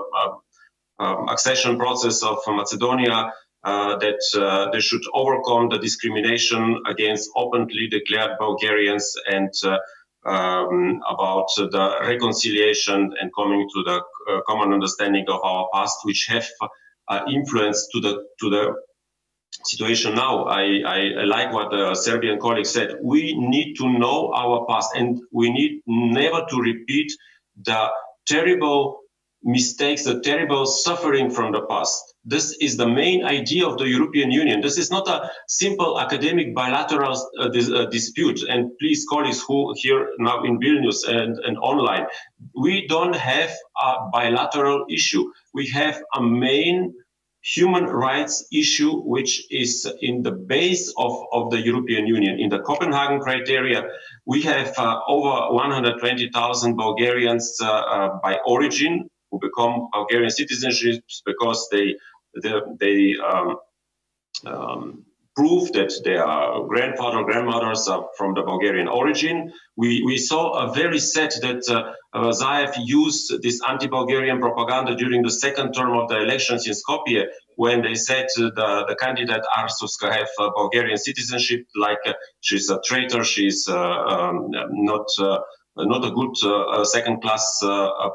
accession process of Macedonia that they should overcome the discrimination against openly declared Bulgarians and about the reconciliation and coming to the common understanding of our past, which have influence to the situation now. I like what the Serbian colleague said. We need to know our past, and we need never to repeat the terrible mistakes, the terrible suffering from the past. This is the main idea of the European Union. This is not a simple academic bilateral dispute. And please, colleagues who here now in Vilnius and online, we don't have a bilateral issue. We have a main human rights issue, which is in the base of the European Union. In the Copenhagen criteria, we have over 120,000 Bulgarians by origin who become Bulgarian citizens because they prove that their grandfather or grandmothers are from the Bulgarian origin. We saw very sad that Zaev used this anti-Bulgarian propaganda during the second term of the elections in Skopje, when they said the candidate Arsus have Bulgarian citizenship, like she's a traitor, she's not a good second-class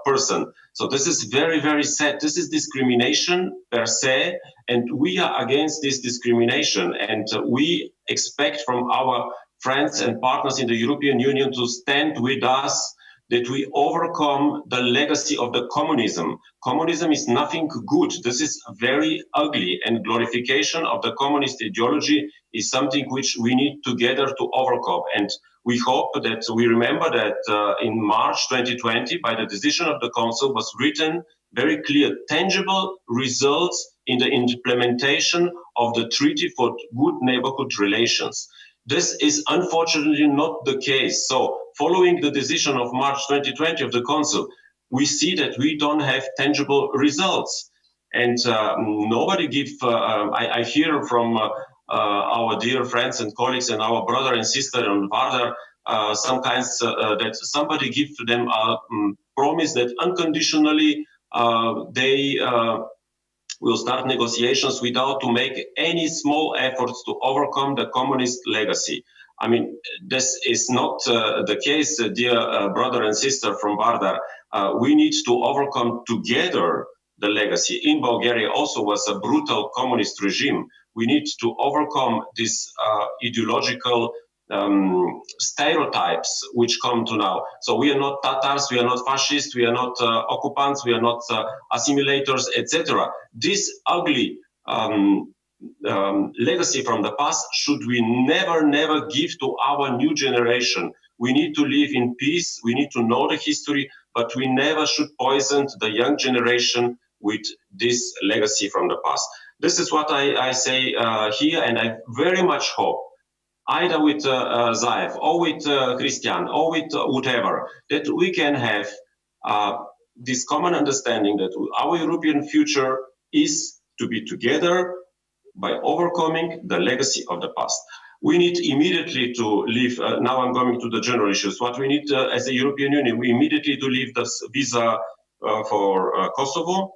person. So this is very, very sad. This is discrimination per se, and we are against this discrimination. And we expect from our friends and partners in the European Union to stand with us, that we overcome the legacy of the communism. Communism is nothing good. This is very ugly, and glorification of the communist ideology is something which we need together to overcome. And we hope that we remember that in March 2020, by the decision of the Council, was written very clear, tangible results in the implementation of the Treaty for Good Neighborhood Relations. This is unfortunately not the case. So following the decision of March 2020 of the Council, we see that we don't have tangible results. And nobody give, I hear from our dear friends and colleagues and our brother and sister and father, sometimes that somebody give to them a promise that unconditionally they will start negotiations without to make any small efforts to overcome the communist legacy. I mean, this is not the case, dear brother and sister from Vardar. We need to overcome together the legacy. In Bulgaria also was a brutal communist regime. We need to overcome this ideological stereotypes which come to now. So we are not Tatars, we are not fascists, we are not occupants, we are not assimilators, etc. This ugly legacy from the past should we never give to our new generation. We need to live in peace, we need to know the history, but we never should poison the young generation with this legacy from the past. This is what I say here, and I very much hope, either with Zaev or with Christian or with whatever, that we can have this common understanding that our European future is to be together by overcoming the legacy of the past. We need immediately to leave, now I'm going to the general issues, what we need as a European Union, we immediately to leave this visa for Kosovo.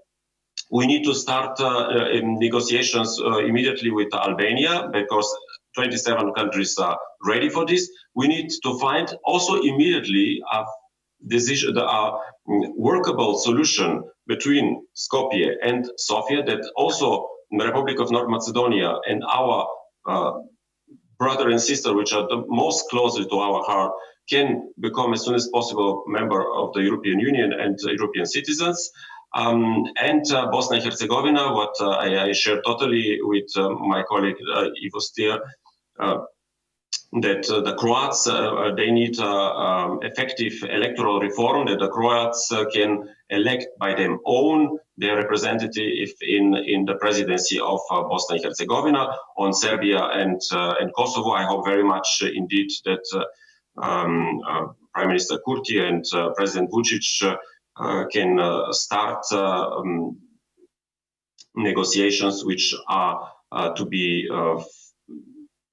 We need to start negotiations immediately with Albania, because 27 countries are ready for this. We need to find also immediately a decision, a workable solution between Skopje and Sofia, that also the Republic of North Macedonia and our brother and sister, which are the most closely to our heart, can become as soon as possible member of the European Union and European citizens. And Bosnia and Herzegovina, what I share totally with my colleague Ivo Stier, that the Croats, they need effective electoral reform, that the Croats can elect by their own their representative in the presidency of Bosnia and Herzegovina. On Serbia and Kosovo, I hope very much indeed that Prime Minister Kurti and President Vučić can start negotiations which are to be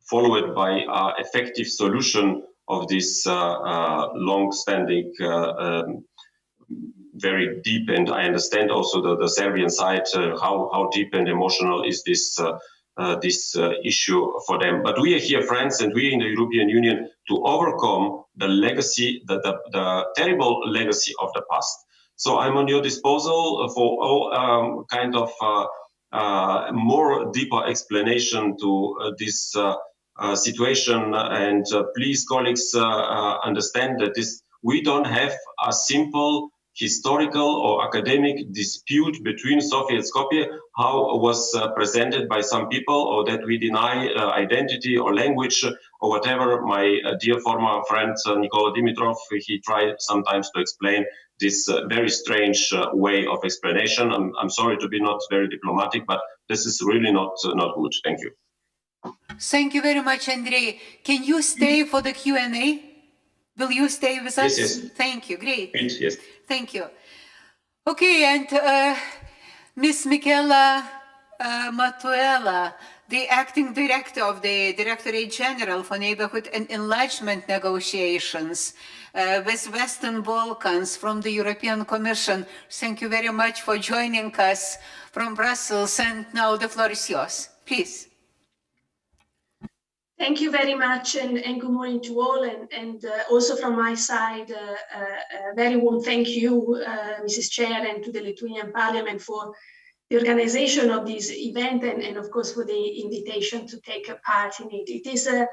followed by an effective solution of this long-standing, very deep, and I understand also the Serbian side, how deep and emotional is this this issue for them. But we are here, friends, and we in the European Union to overcome the legacy, the terrible legacy of the past. So I'm on your disposal for all kind of more deeper explanation to this situation. And please, colleagues, understand that we don't have a simple historical or academic dispute between Sofia and Skopje, how was presented by some people, or that we deny identity or language or whatever. My dear former friend Nikola Dimitrov, he tried sometimes to explain this very strange way of explanation. I'm sorry to be not very diplomatic, but this is really not good. Thank you.
Thank you very much, Andrei. Can you stay for the Q&A? Will you stay with us?
Yes.
Thank you. Great.
Yes.
Thank you. Okay, and Ms. Michela Matuela, the acting director of the Directorate General for Neighborhood and Enlargement Negotiations with Western Balkans from the European Commission. Thank you very much for joining us from Brussels. And now the floor is yours. Please.
Thank you very much, and good morning to all, and also from my side, a very warm thank you, Mrs. Chair, and to the Lithuanian Parliament for the organization of this event, and of course for the invitation to take part in it. It is a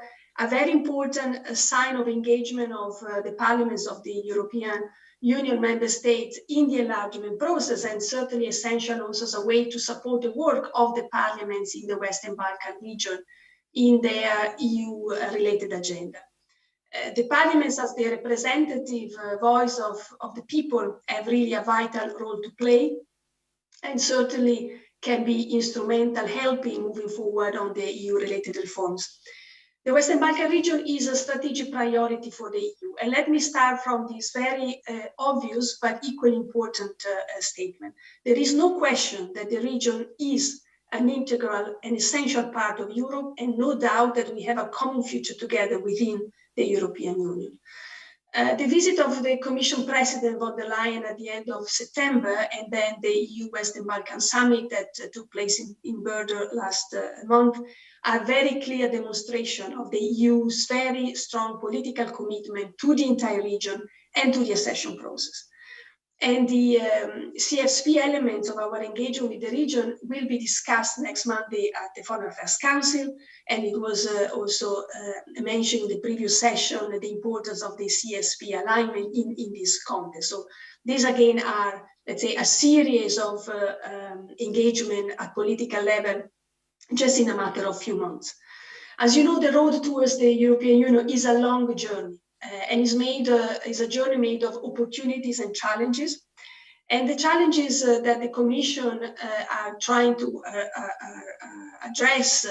very important sign of engagement of the parliaments of the European Union member states in the enlargement process, and certainly essential also as a way to support the work of the parliaments in the Western Balkan region in their EU-related agenda. The parliaments, as the representative voice of the people, have really a vital role to play, and certainly can be instrumental helping moving forward on the EU-related reforms. The Western Balkan region is a strategic priority for the EU, and let me start from this very obvious but equally important statement. There is no question that the region is an integral and essential part of Europe, and no doubt that we have a common future together within the European Union. The visit of the Commission President von der Leyen at the end of September, and then the EU Western Balkan Summit that took place in Burdur last month, are very clear demonstration of the EU's very strong political commitment to the entire region and to the accession process. And the CFSP elements of our engagement with the region will be discussed next Monday at the Foreign Affairs Council. And it was also mentioned in the previous session, the importance of the CSP alignment in this context. So these again are, let's say, a series of engagement at political level just in a matter of few months. As you know, the road towards the European Union is a long journey. And is a journey made of opportunities and challenges. And the challenges that the Commission are trying to address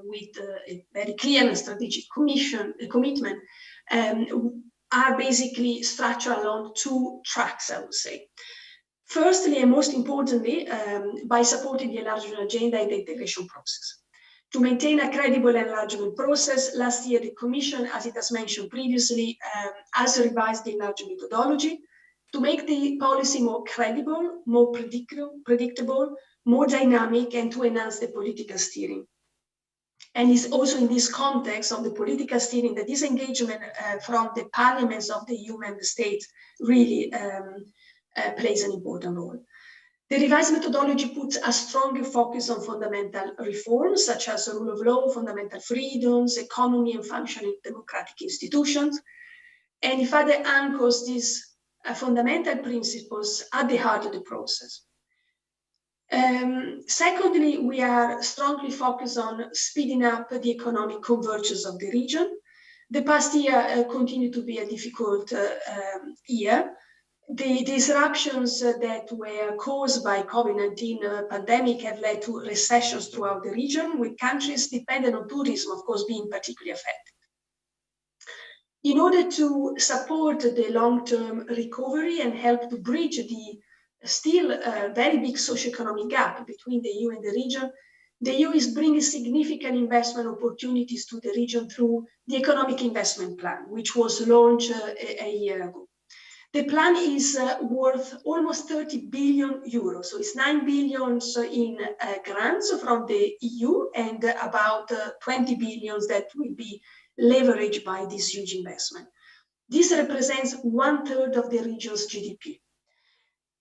with a very clear and strategic commitment are basically structured along two tracks, I would say. Firstly, and most importantly, by supporting the enlargement agenda and the integration process. To maintain a credible enlargement process, last year the Commission, as it has mentioned previously, has revised the enlargement methodology to make the policy more credible, more predictable, more dynamic, and to enhance the political steering. And it's also in this context of the political steering that this engagement from the parliaments of the EU member states really plays an important role. The revised methodology puts a stronger focus on fundamental reforms, such as the rule of law, fundamental freedoms, economy, and functioning democratic institutions. And it further anchors these fundamental principles at the heart of the process. Secondly, we are strongly focused on speeding up the economic convergence of the region. The past year continued to be a difficult year. The disruptions that were caused by COVID-19 pandemic have led to recessions throughout the region, with countries dependent on tourism, of course, being particularly affected. In order to support the long-term recovery and help to bridge the still very big socioeconomic gap between the EU and the region, the EU is bringing significant investment opportunities to the region through the Economic Investment Plan, which was launched a year ago. The plan is worth almost 30 billion euros. So it's 9 billion in grants from the EU and about 20 billion that will be leveraged by this huge investment. This represents 1/3 of the region's GDP.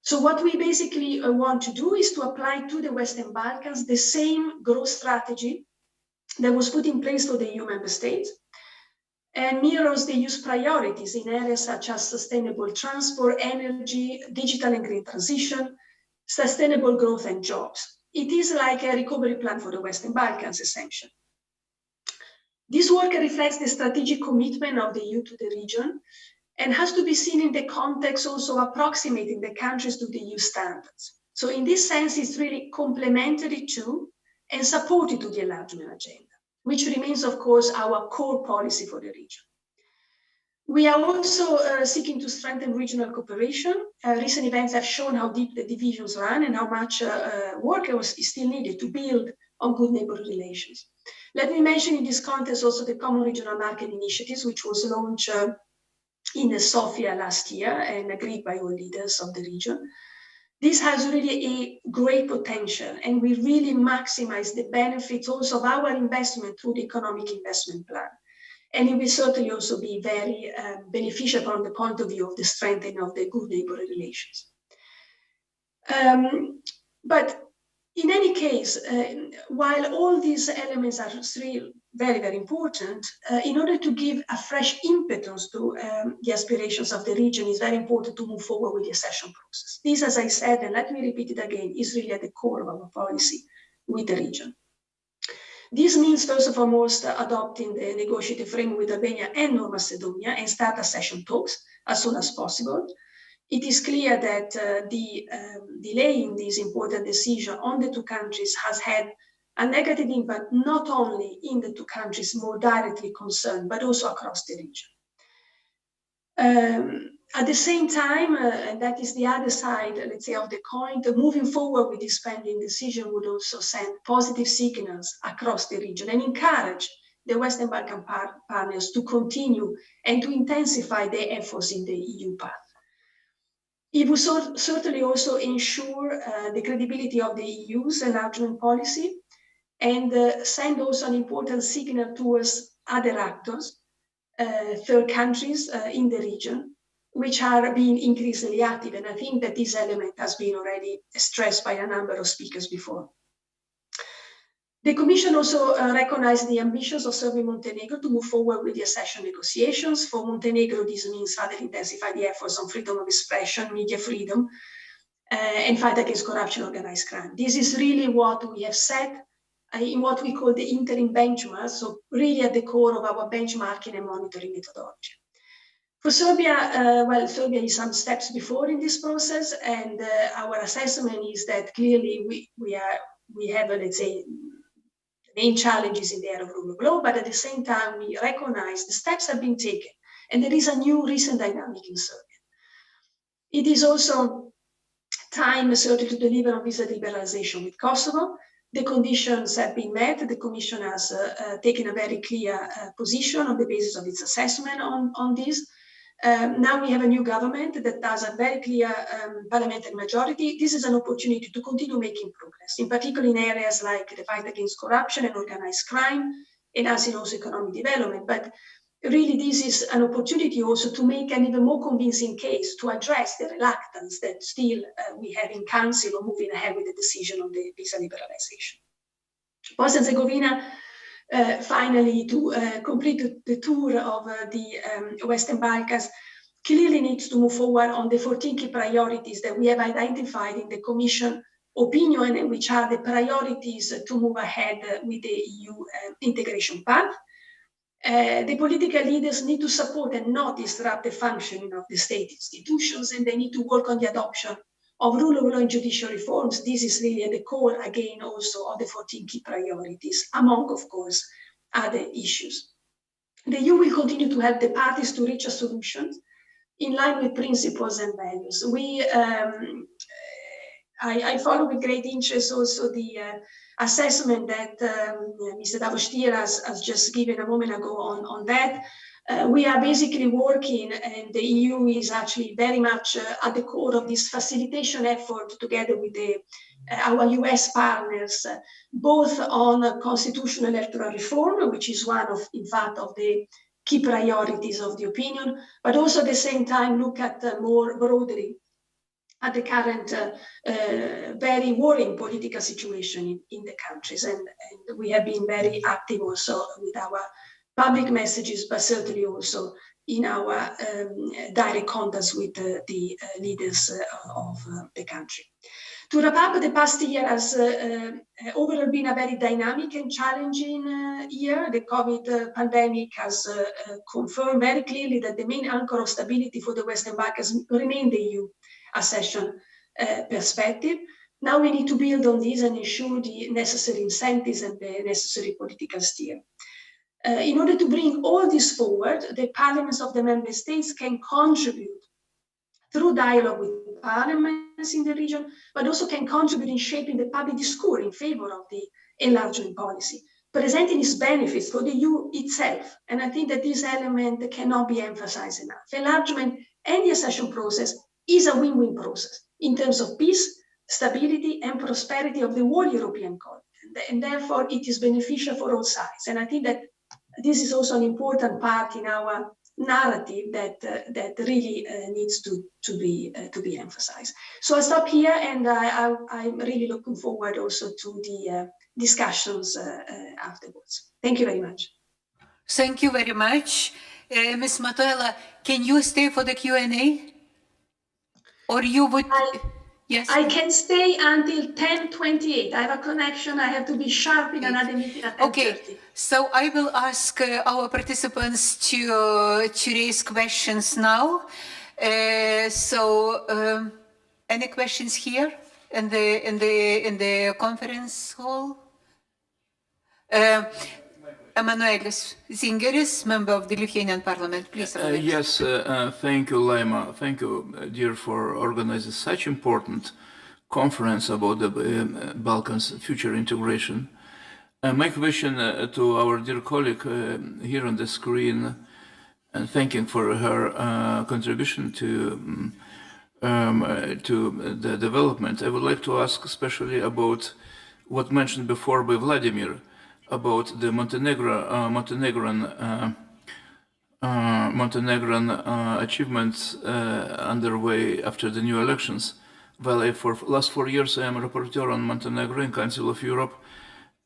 So what we basically want to do is to apply to the Western Balkans the same growth strategy that was put in place for the EU member states and mirrors the EU's priorities in areas such as sustainable transport, energy, digital and green transition, sustainable growth and jobs. It is like a recovery plan for the Western Balkans, essentially. This work reflects the strategic commitment of the EU to the region and has to be seen in the context also of approximating the countries to the EU standards. So in this sense, it's really complementary to and supportive to the enlargement agenda, which remains, of course, our core policy for the region. We are also seeking to strengthen regional cooperation. Recent events have shown how deep the divisions run and how much work is still needed to build on good neighborhood relations. Let me mention in this context also the Common Regional Market Initiative, which was launched in Sofia last year and agreed by all leaders of the region. This has really a great potential and we really maximize the benefits also of our investment through the Economic Investment Plan. And it will certainly also be very beneficial from the point of view of the strengthening of the good neighborhood relations. But in any case, while all these elements are still very, very important, in order to give a fresh impetus to the aspirations of the region, it's very important to move forward with the accession process. This, as I said, and let me repeat it again, is really at the core of our policy with the region. This means, first and foremost, adopting the negotiated framework with Albania and North Macedonia and start accession talks as soon as possible. It is clear that the delay in this important decision on the two countries has had a negative impact not only in the two countries more directly concerned, but also across the region. At the same time, and that is the other side, let's say, of the coin, moving forward with this pending decision would also send positive signals across the region and encourage the Western Balkan partners to continue and to intensify their efforts in the EU path. It will certainly also ensure the credibility of the EU's enlargement policy and send also an important signal towards other actors, third countries in the region, which are being increasingly active. And I think that this element has been already stressed by a number of speakers before. The Commission also recognized the ambitions of Serbia and Montenegro to move forward with the accession negotiations. For Montenegro, this means further intensify the efforts on freedom of expression, media freedom, and fight against corruption and organized crime. This is really what we have set in what we call the interim benchmark, so really at the core of our benchmarking and monitoring methodology. For Serbia, well, Serbia is some steps before in this process, and our assessment is that clearly we have, let's say, main challenges in the area of rule of law, but at the same time, we recognize the steps have been taken, and there is a new recent dynamic in Serbia. It is also time certainly to deliver on visa liberalization with Kosovo. The conditions have been met. The Commission has taken a very clear position on the basis of its assessment on this. Now we have a new government that has a very clear parliamentary majority. This is an opportunity to continue making progress, in particular in areas like the fight against corruption and organized crime, and as in also economic development. But really, this is an opportunity also to make an even more convincing case to address the reluctance that still we have in Council of moving ahead with the decision on the visa liberalization. Bosnia and Herzegovina, finally, to complete the tour of the Western Balkans, clearly needs to move forward on the 14 key priorities that we have identified in the Commission opinion, and which are the priorities to move ahead with the EU integration path. The political leaders need to support and not disrupt the functioning of the state institutions, and they need to work on the adoption of rule of law and judicial reforms. This is really at the core, again, also of the 14 key priorities, among, of course, other issues. The EU will continue to help the parties to reach a solution in line with principles and values. I follow with great interest also the assessment that Mr. Davos-Stier has just given a moment ago on that. We are basically working, and the EU is actually very much at the core of this facilitation effort together with our US partners, both on constitutional electoral reform, which is one of, in fact, of the key priorities of the opinion, but also at the same time look at more broadly at the current very worrying political situation in the countries. And we have been very active also with our public messages, but certainly also in our direct contacts with the leaders of the country. To wrap up, the past year has overall been a very dynamic and challenging year. The COVID pandemic has confirmed very clearly that the main anchor of stability for the Western Balkans remained the EU accession perspective. Now we need to build on this and ensure the necessary incentives and the necessary political steer. In order to bring all this forward, the parliaments of the member states can contribute through dialogue with parliaments in the region, but also can contribute in shaping the public discourse in favor of the enlargement policy, presenting its benefits for the EU itself. And I think that this element cannot be emphasized enough. Enlargement and the accession process is a win-win process in terms of peace, stability, and prosperity of the whole European continent. And therefore, it is beneficial for all sides. And I think that this is also an important part in our narrative that really needs to be emphasized. So I'll stop here, and I'm really looking forward also to the discussions afterwards. Thank you very much.
Thank you very much. Ms. Matoela, can you stay for the Q&A? Or you would... Yes.
I can stay until 10:28. I have a connection. I have to be sharp in another meeting at 10:30.
Okay, so I will ask our participants to raise questions now. Any questions here in the conference hall? Emanuelis Zingeris, member of the Lithuanian Parliament. Please.
Yes, thank you, Laima. Thank you, dear, for organizing such important conference about the Balkans' future integration. My question to our dear colleague here on the screen, and thanking for her contribution to the development. I would like to ask especially about what mentioned before by Vladimir, about the Montenegrin achievements underway after the new elections. Well, for last 4 years I am a rapporteur on Montenegro in Council of Europe,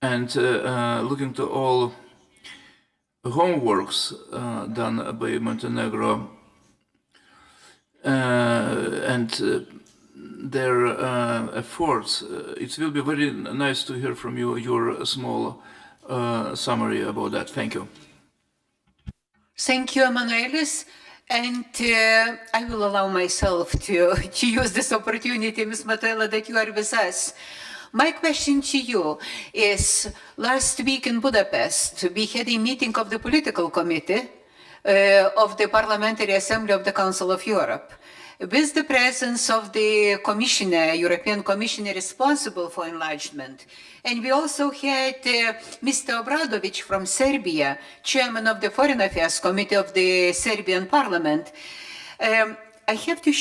and looking to all homeworks done by Montenegro and their efforts, it will be very nice to hear from you your small summary about that. Thank you.
Thank you, Emanuelis. And I will allow myself to use this opportunity, Ms. Matela, that you are with us. My question to you is, last week in Budapest, we had a meeting of the political committee of the Parliamentary Assembly of the Council of Europe, with the presence of the commissioner, European Commissioner responsible for enlargement. And we also had Mr. Obradovic from Serbia, chairman of the Foreign Affairs Committee of the Serbian Parliament. I have to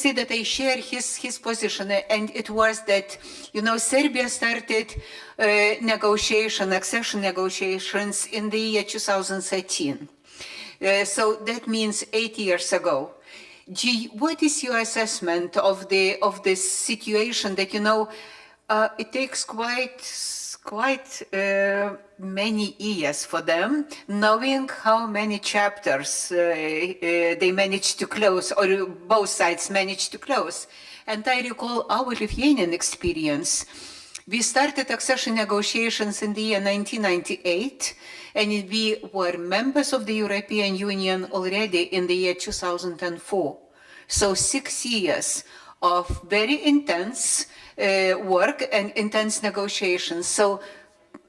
say that I share his position, and it was that, Serbia started accession negotiations in the year 2013. So that means 8 years ago. What is your assessment of this situation that, it takes quite many years for them, knowing how many chapters they managed to close, or both sides managed to close. And I recall our Lithuanian experience. We started accession negotiations in the year 1998, and we were members of the European Union already in the year 2004. So 6 years of very intense work and intense negotiations. So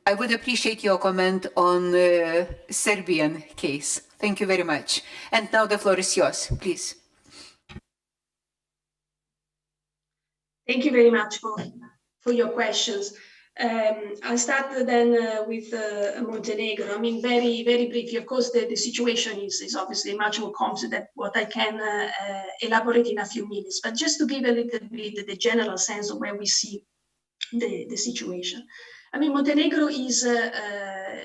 I would appreciate your comment on the Serbian case. Thank you very much. And now the floor is yours, please.
Thank you very much your questions. I'll start then with Montenegro. I mean, very, very briefly. Of course, the situation is obviously much more complex than what I can elaborate in a few minutes. But just to give a little bit the general sense of where we see the situation. I mean, Montenegro is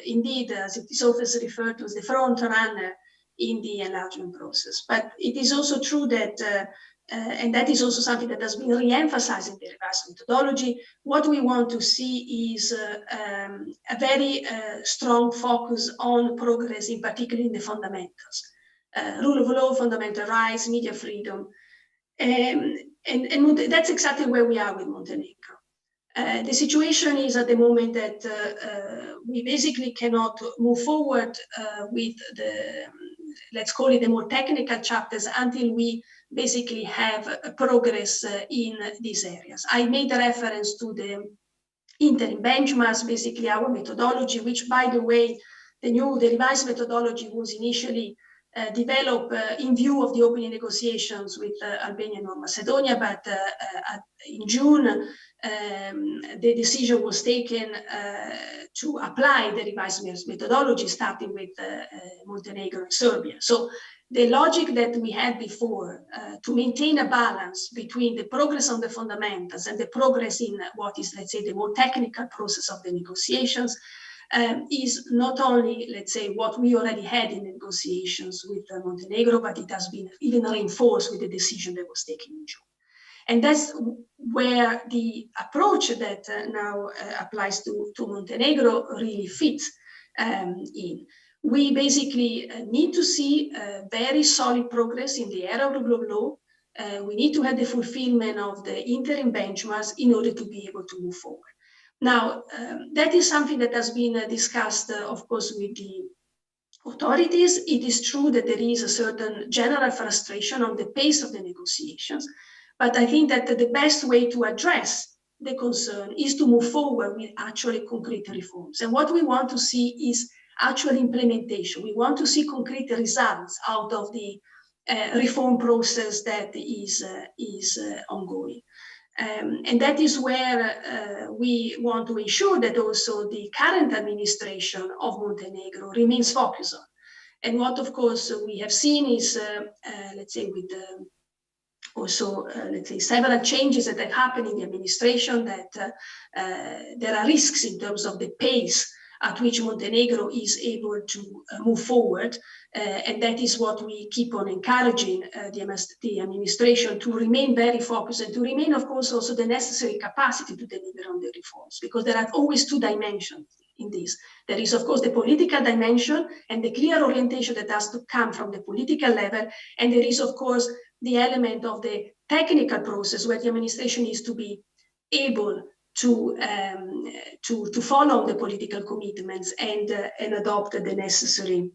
indeed, as it is often referred to, as the front runner in the enlargement process. But it is also true that, and that is also something that has been re-emphasized in the revised methodology, what we want to see is a very strong focus on progress, in particular in the fundamentals. Rule of law, fundamental rights, media freedom. And that's exactly where we are with Montenegro. The situation is at the moment that we basically cannot move forward with the, let's call it the more technical chapters until we basically have progress in these areas. I made a reference to the interim benchmarks, basically our methodology, which, by the way, the revised methodology was initially developed in view of the opening negotiations with Albania and North Macedonia, but in June, the decision was taken to apply the revised methodology, starting with Montenegro and Serbia. So the logic that we had before to maintain a balance between the progress on the fundamentals and the progress in what is, let's say, the more technical process of the negotiations is not only, let's say, what we already had in the negotiations with Montenegro, but it has been even reinforced with the decision that was taken in June. And that's where the approach that now applies to Montenegro really fits in. We basically need to see very solid progress in the area of rule of law. We need to have the fulfillment of the interim benchmarks in order to be able to move forward. Now, that is something that has been discussed, of course, with the authorities. It is true that there is a certain general frustration on the pace of the negotiations, but I think that the best way to address the concern is to move forward with actually concrete reforms. And what we want to see is actual implementation. We want to see concrete results out of the reform process that is ongoing. And that is where we want to ensure that also the current administration of Montenegro remains focused on. And what, of course, we have seen is, let's say, with also, let's say, several changes that have happened in the administration, that there are risks in terms of the pace at which Montenegro is able to move forward. And that is what we keep on encouraging the administration to remain very focused and to remain, of course, also the necessary capacity to deliver on the reforms, because there are always two dimensions in this. There is, of course, the political dimension and the clear orientation that has to come from the political level. And there is, of course, the element of the technical process where the administration is to be able to follow the political commitments and adopt the necessary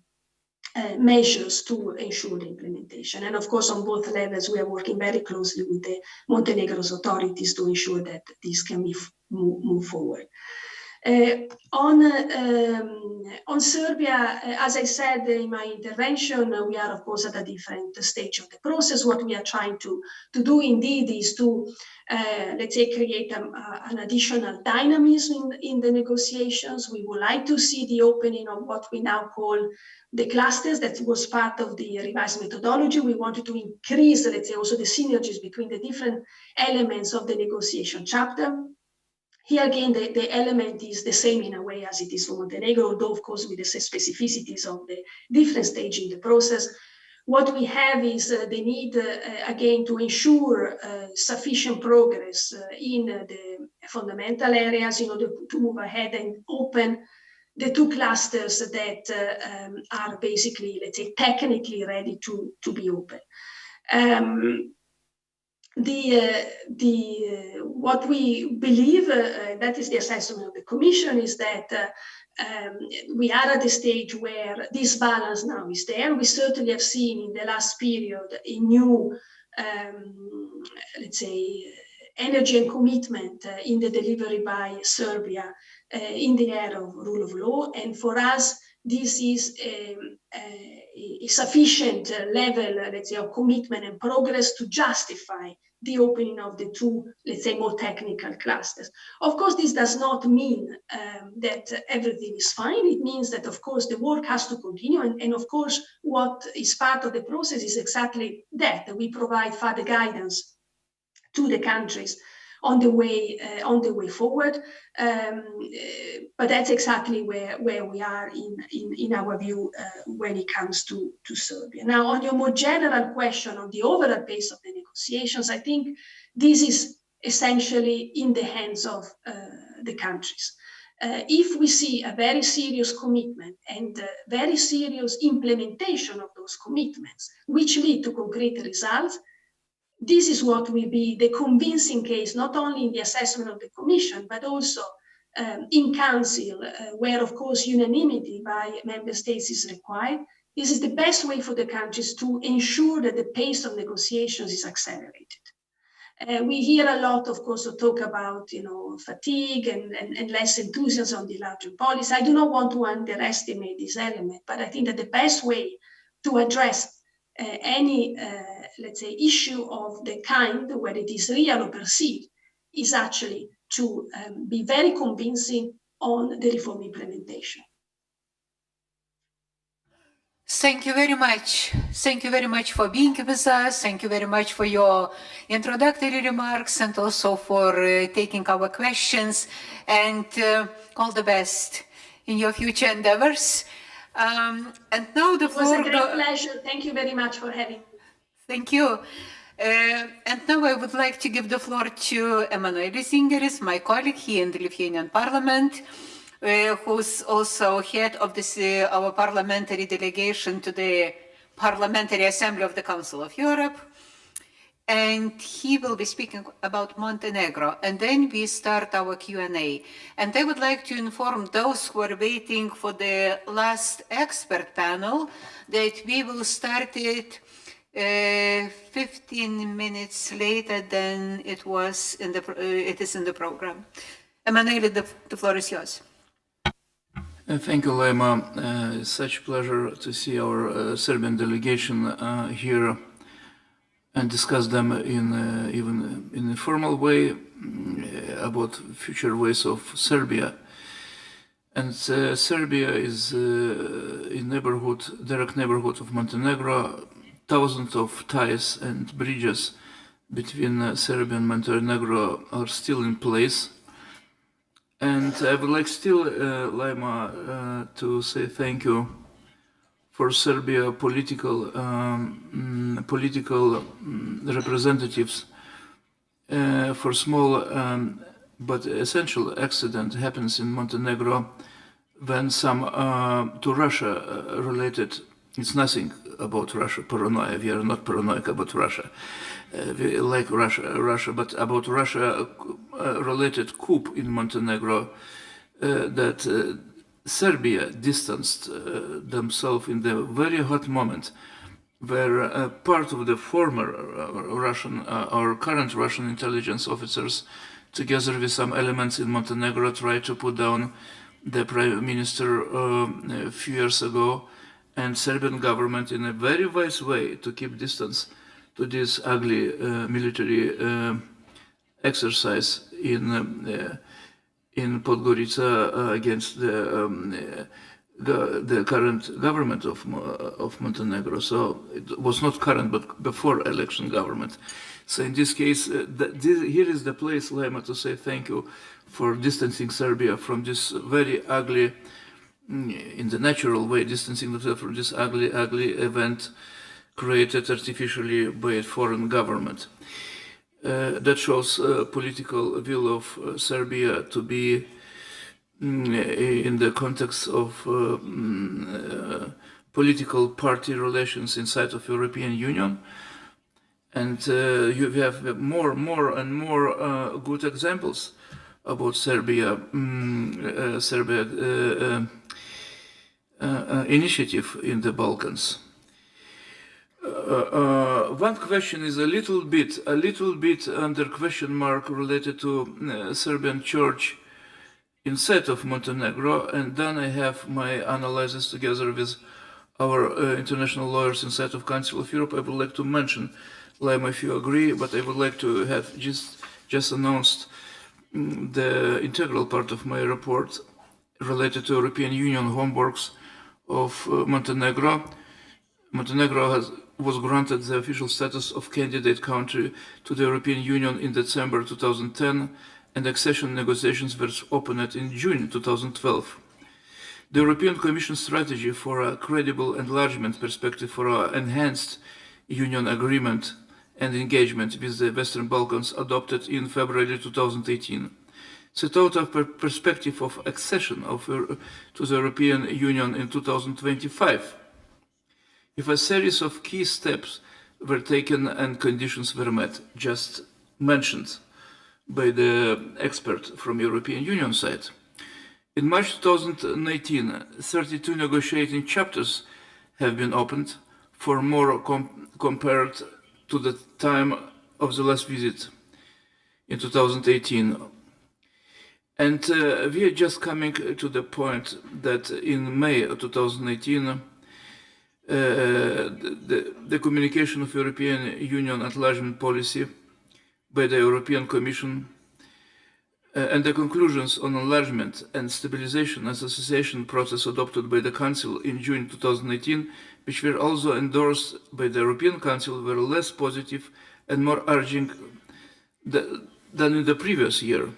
measures to ensure the implementation. And of course, on both levels, we are working very closely with the Montenegro's authorities to ensure that this can be move forward. On Serbia, as I said in my intervention, we are, of course, at a different stage of the process. What we are trying to do indeed is to, let's say, create an additional dynamism in the negotiations. We would like to see the opening of what we now call the clusters. That was part of the revised methodology. We wanted to increase, let's say, also the synergies between the different elements of the negotiation chapter. Here again, the element is the same in a way as it is for Montenegro, although of course with the specificities of the different stage in the process. What we have is the need, again, to ensure sufficient progress in the fundamental areas in order to move ahead and open the two clusters that are basically, let's say, technically ready to be open. What we believe, that is the assessment of the Commission, is that we are at the stage where this balance now is there. We certainly have seen in the last period a new, let's say, energy and commitment in the delivery by Serbia in the area of rule of law. And for us, this is a sufficient level, let's say, of commitment and progress to justify the opening of the two, let's say, more technical clusters. Of course, this does not mean that everything is fine. It means that, of course, the work has to continue. And of course, what is part of the process is exactly that we provide further guidance to the countries on the way forward. But that's exactly where we are in our view when it comes to Serbia. Now, on your more general question on the overall pace of the negotiations, I think this is essentially in the hands of the countries. If we see a very serious commitment and very serious implementation of those commitments, which lead to concrete results, this is what will be the convincing case, not only in the assessment of the Commission, but also in Council, where, of course, unanimity by member states is required. This is the best way for the countries to ensure that the pace of negotiations is accelerated. We hear a lot, of course, to talk about, fatigue and less enthusiasm on the larger policy. I do not want to underestimate this element, but I think that the best way to address any, let's say, issue of the kind, whether it is real or perceived, is actually to be very convincing on the reform implementation.
Thank you very much. Thank you very much for being with us. Thank you very much for your introductory remarks and also for taking our questions, and all the best in your future endeavors. And now the floor...
It was a great pleasure. Thank you very much for having me.
Thank you. And now I would like to give the floor to Emanuelis Zingeris, my colleague here in the Lithuanian Parliament, who's also head of our parliamentary delegation to the Parliamentary Assembly of the Council of Europe. And he will be speaking about Montenegro, and then we start our Q&A. And I would like to inform those who are waiting for the last expert panel that we will start it 15 minutes later than it is in the program. Emanuele, the floor is yours.
Thank you, Lema. It's such a pleasure to see our Serbian delegation here and discuss them even in a formal way about future ways of Serbia. And Serbia is in direct neighborhood of Montenegro. Thousands of ties and bridges between Serbia and Montenegro are still in place. And I would like still, Lema, to say thank you for Serbia political representatives for small but essential accident happens in Montenegro when some to Russia related. It's nothing about Russia paranoia. We are not paranoid about Russia. We like Russia, but about Russia related coup in Montenegro that Serbia distanced themselves in the very hot moment where part of the former Russian or current Russian intelligence officers, together with some elements in Montenegro, tried to put down the prime minister a few years ago, and Serbian government in a very wise way to keep distance to this ugly military exercise in Podgorica against the current government of Montenegro. So it was not current, but before election government. So in this case, here is the place, Lema, to say thank you for distancing Serbia from this very ugly, in the natural way, distancing themselves from this ugly event created artificially by a foreign government. That shows political will of Serbia to be in the context of political party relations inside of European Union. And you have more and more good examples about Serbia initiative in the Balkans. One question is a little bit under question mark related to Serbian Church inside of Montenegro, and then I have my analysis together with our international lawyers inside of Council of Europe. I would like to mention, Lima, if you agree, but I would like to have just announced the integral part of my report related to European Union homeworks of Montenegro. Montenegro was granted the official status of candidate country to the European Union in December 2010, and accession negotiations were opened in June 2012. The European Commission strategy for a credible enlargement perspective for an enhanced Union agreement and engagement with the Western Balkans, adopted in February 2018, set out a perspective of accession to the European Union in 2025, if a series of key steps were taken and conditions were met, just mentioned by the expert from European Union side. In March 2019, 32 negotiating chapters have been opened, for more compared to the time of the last visit in 2018. And we are just coming to the point that in May of 2018, the communication of European Union enlargement policy by the European Commission and the conclusions on enlargement and stabilization and association process adopted by the Council in June 2018, which were also endorsed by the European Council, were less positive and more urgent than in the previous year.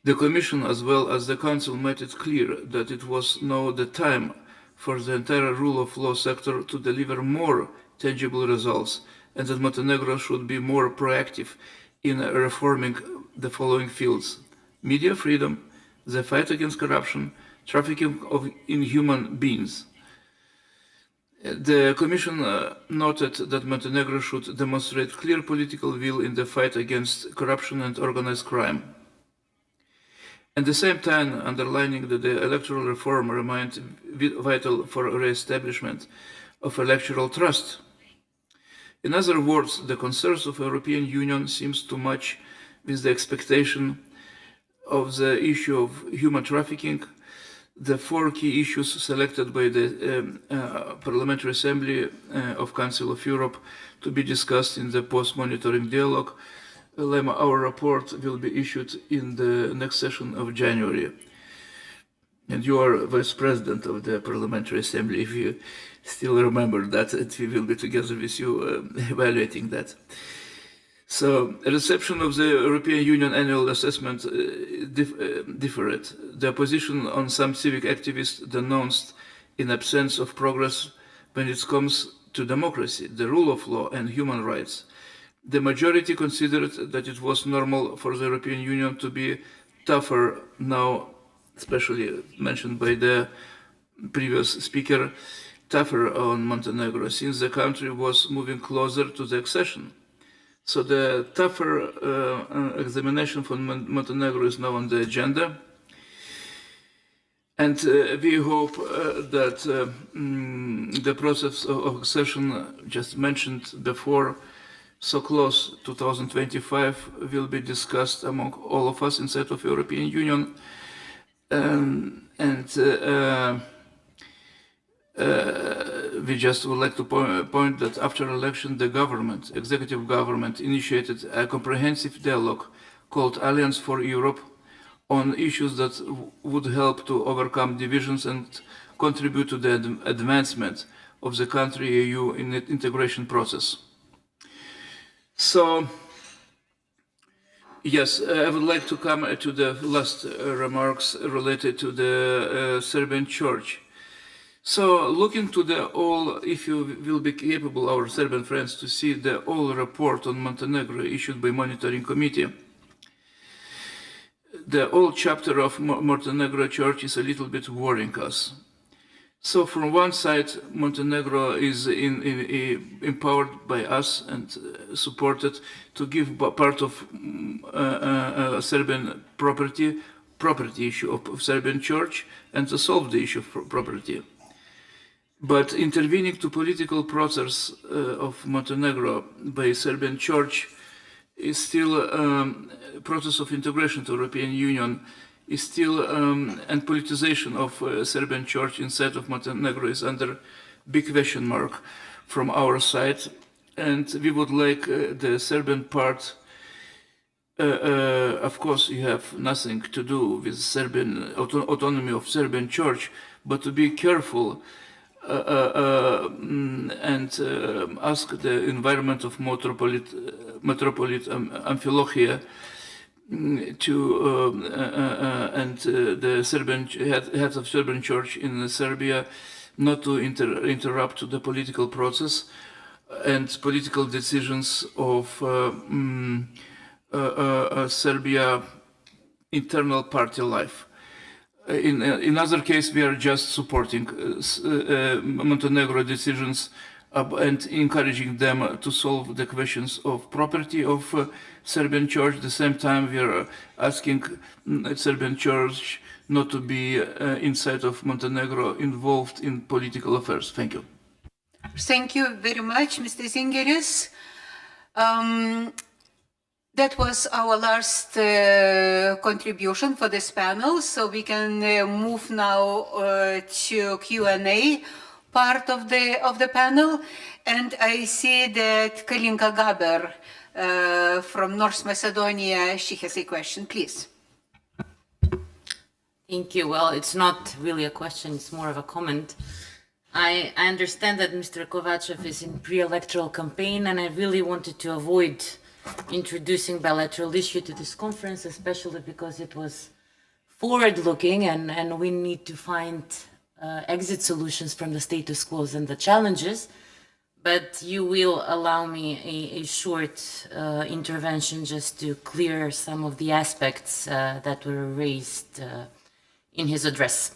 The Commission, as well as the Council, made it clear that it was now the time for the entire rule of law sector to deliver more tangible results, and that Montenegro should be more proactive in reforming the following fields: media freedom, the fight against corruption, trafficking in human beings. The Commission noted that Montenegro should demonstrate clear political will in the fight against corruption and organized crime. At the same time, underlining that the electoral reform remained vital for re-establishment of electoral trust. In other words, the concerns of the European Union seems to match with the expectation of the issue of human trafficking, the four key issues selected by the Parliamentary Assembly of Council of Europe to be discussed in the post-monitoring dialogue. Lema, our report will be issued in the next session of January. And you are Vice President of the Parliamentary Assembly, if you still remember that, and we will be together with you evaluating that. So, a reception of the European Union annual assessment differed. The opposition on some civic activists denounced in absence of progress when it comes to democracy, the rule of law and human rights. The majority considered that it was normal for the European Union to be tougher now, especially mentioned by the previous speaker, tougher on Montenegro, since the country was moving closer to the accession. So the tougher examination for Montenegro is now on the agenda. And we hope that the process of accession, just mentioned before, so close to 2025, will be discussed among all of us inside of European Union. We just would like to point that after election, the government, executive government, initiated a comprehensive dialogue called Alliance for Europe on issues that would help to overcome divisions and contribute to the advancement of the country EU in the integration process. So, yes, I would like to come to the last remarks related to the Serbian Church. So, looking to the all, if you will be capable, our Serbian friends, to see the all report on Montenegro issued by Monitoring Committee, the whole chapter of Montenegro Church is a little bit worrying us. So from one side, Montenegro is empowered by us and supported to give part of Serbian property issue of Serbian Church and to solve the issue of property. But intervening to political process of Montenegro by Serbian Church is still a process of integration to European Union is still, and politicization of Serbian church inside of Montenegro is under big question mark from our side. And we would like the Serbian part, of course, you have nothing to do with Serbian autonomy of Serbian church, but to be careful and ask the environment of Metropolit Amphilochia to and the Serbian heads of Serbian church in Serbia not to interrupt the political process and political decisions of Serbia internal party life. In other case, we are just supporting Montenegro decisions and encouraging them to solve the questions of property of Serbian church. At the same time, we are asking Serbian church not to be inside of Montenegro involved in political affairs. Thank you.
Thank you very much, Mr. Zingeris. That was our last contribution for this panel, so we can move now to Q&A part of the panel. And I see that Kalinka Gaber from North Macedonia, she has a question, please.
Thank you. Well, it's not really a question, it's more of a comment. I understand that Mr. Kovachev is in pre-electoral campaign, and I really wanted to avoid introducing bilateral issue to this conference, especially because it was forward-looking, and we need to find exit solutions from the status quo and the challenges. But you will allow me a short intervention just to clear some of the aspects that were raised in his address.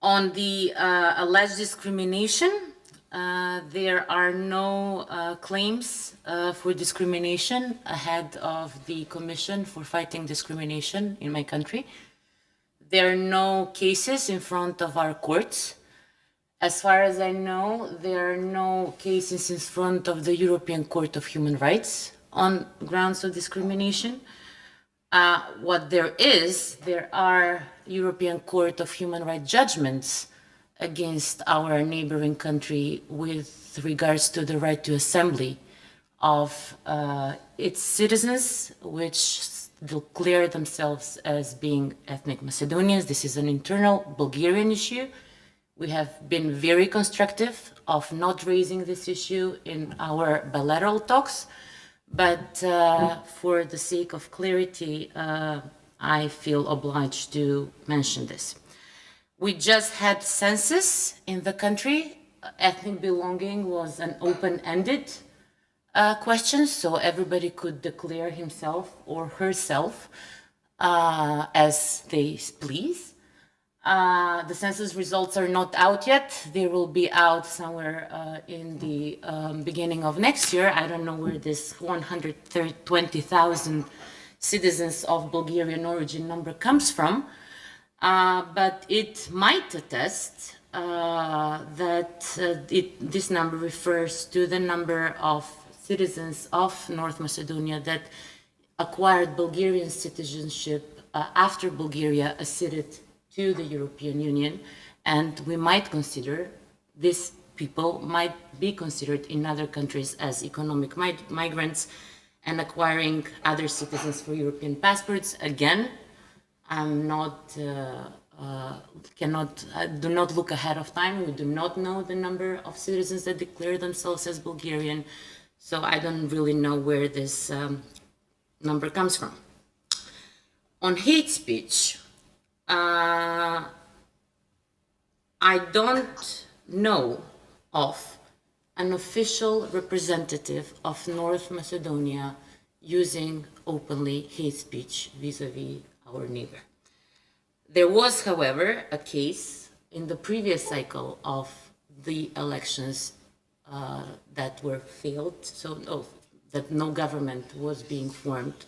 On the alleged discrimination, there are no claims for discrimination ahead of the Commission for Fighting Discrimination in my country. There are no cases in front of our courts. As far as I know, there are no cases in front of the European Court of Human Rights on grounds of discrimination. What there are European Court of Human Rights judgments against our neighboring country with regards to the right to assembly of its citizens, which declare themselves as being ethnic Macedonians. This is an internal Bulgarian issue. We have been very constructive of not raising this issue in our bilateral talks, but for the sake of clarity, I feel obliged to mention this. We just had census in the country. Ethnic belonging was an open-ended question, so everybody could declare himself or herself as they please. The census results are not out yet. They will be out somewhere in the beginning of next year. I don't know where this 120,000 citizens of Bulgarian origin number comes from, but it might attest that this number refers to the number of citizens of North Macedonia that acquired Bulgarian citizenship after Bulgaria acceded to the European Union, and we might consider these people might be considered in other countries as economic migrants and acquiring other citizens for European passports. Again, I'm not do not look ahead of time. We do not know the number of citizens that declare themselves as Bulgarian, so I don't really know where this number comes from. On hate speech, I don't know of an official representative of North Macedonia using openly hate speech vis-a-vis our neighbor. There was, however, a case in the previous cycle of the elections that were failed, that no government was being formed,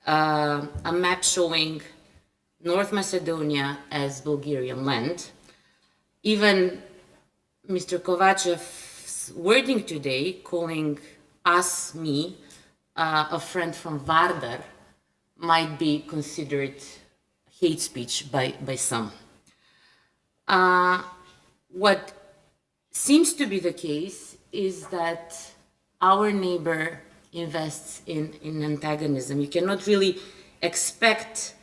a map showing North Macedonia as Bulgarian land. Even Mr. Kovachev's wording today, calling me, a friend from Vardar, might be considered hate speech by some. What seems to be the case is that our neighbor invests in antagonism. You cannot really expect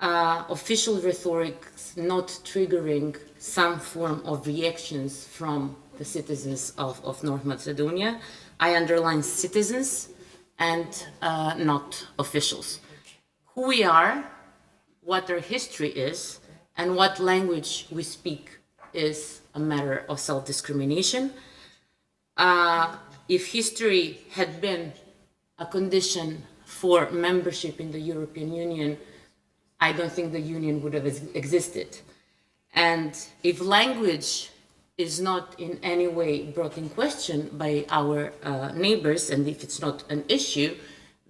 official rhetoric not triggering some form of reactions from the citizens of North Macedonia. I underline citizens and not officials. Who we are, what our history is, and what language we speak is a matter of self-discrimination. If history had been a condition for membership in the European Union, I don't think the Union would have existed. And if language is not in any way brought in question by our neighbors, and if it's not an issue,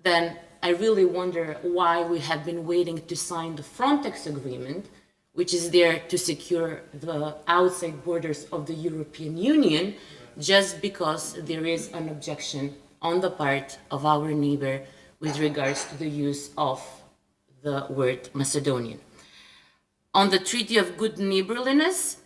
then I really wonder why we have been waiting to sign the Frontex agreement, which is there to secure the outside borders of the European Union, just because there is an objection on the part of our neighbor with regards to the use of the word Macedonian. On the Treaty of Good Neighborliness,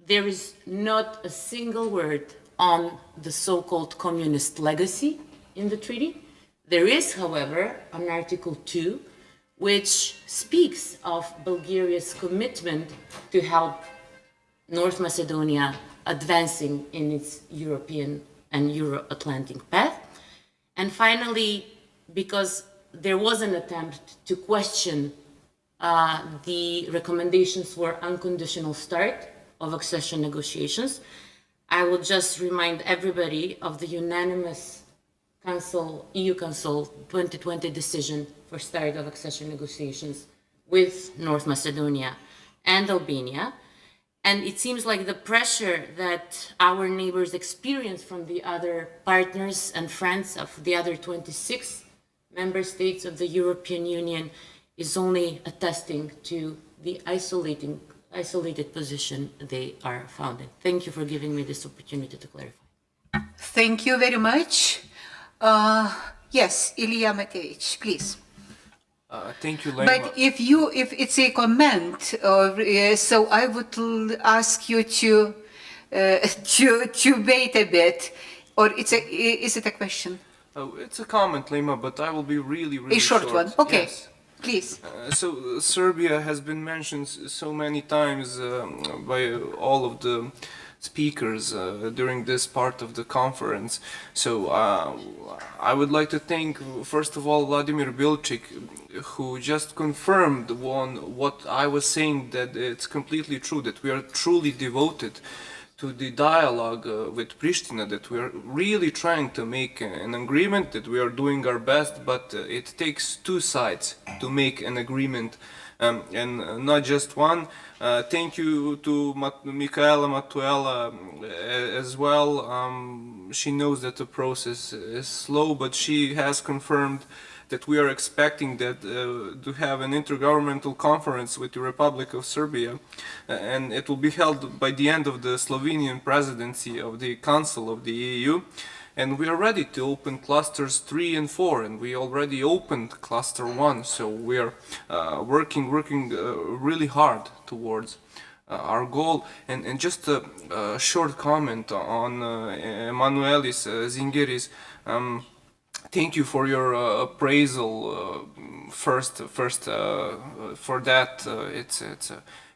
there is not a single word on the so-called communist legacy in the treaty. There is, however, an Article 2, which speaks of Bulgaria's commitment to help North Macedonia advancing in its European and Euro-Atlantic path. And finally, because there was an attempt to question the recommendations for unconditional start of accession negotiations, I will just remind everybody of the unanimous EU Council 2020 decision for start of accession negotiations with North Macedonia and Albania. And it seems like the pressure that our neighbors experience from the other partners and friends of the other 26 member states of the European Union is only attesting to the isolated position they are found in. Thank you for giving me this opportunity to clarify.
Thank you very much. Yes, Ilya Matevich, please.
Thank you, Lema.
But if it's a comment, so I would ask you to wait a bit, or is it a question?
It's a comment, Lema, but I will be really
a short one. Okay,
yes.
Please.
So Serbia has been mentioned so many times by all of the speakers during this part of the conference. So I would like to thank, first of all, Vladimir Bilčik, who just confirmed what I was saying, that it's completely true, that we are truly devoted to the dialogue with Pristina, that we are really trying to make an agreement, that we are doing our best, but it takes two sides to make an agreement, and not just one. Thank you to Michaela Matuela as well. She knows that the process is slow, but she has confirmed that we are expecting that to have an intergovernmental conference with the Republic of Serbia, and it will be held by the end of the Slovenian presidency of the Council of the EU. And we are ready to open clusters 3 and 4, and we already opened cluster 1, so we are working really hard towards our goal. And just a short comment on Emanuelis Zingeris. Thank you for your appraisal. First for that. It's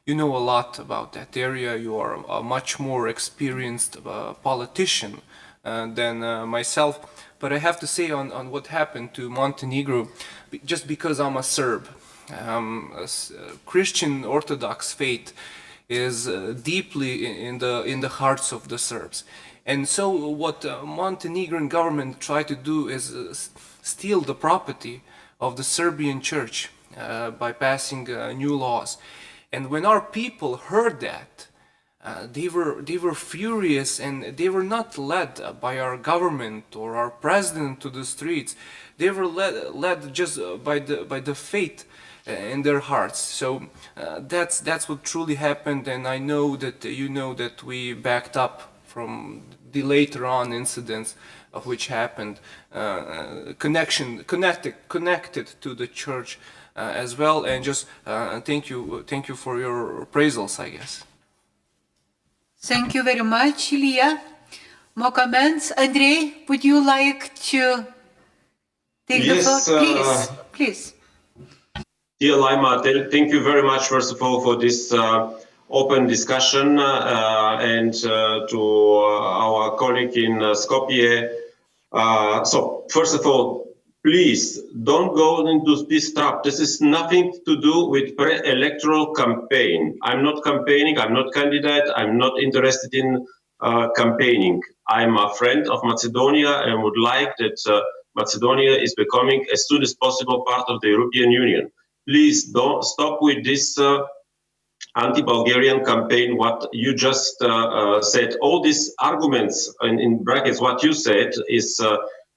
you know a lot about that area. You are a much more experienced politician than myself. But I have to say on what happened to Montenegro, just because I'm a Serb, Christian Orthodox faith is deeply in the hearts of the Serbs. And so what Montenegrin government tried to do is steal the property of the Serbian church by passing new laws. And when our people heard that, they were furious, and they were not led by our government or our president to the streets. They were led just by the faith in their hearts. So that's what truly happened, and I know that you know that we backed up from the later on incidents of which happened, connected to the church as well. And just thank you for your appraisals, I guess.
Thank you very much, Ilya. More comments? Andrei, would you like to take the floor? Please.
Dear Laima, thank you very much, first of all, for this open discussion and to our colleague in Skopje. So, first of all, please don't go into this trap. This is nothing to do with pre-electoral campaign. I'm not campaigning, I'm not candidate, I'm not interested in campaigning. I'm a friend of Macedonia and would like that Macedonia is becoming as soon as possible part of the European Union. Please don't stop with this anti-Bulgarian campaign, what you just said. All these arguments, in brackets, what you said is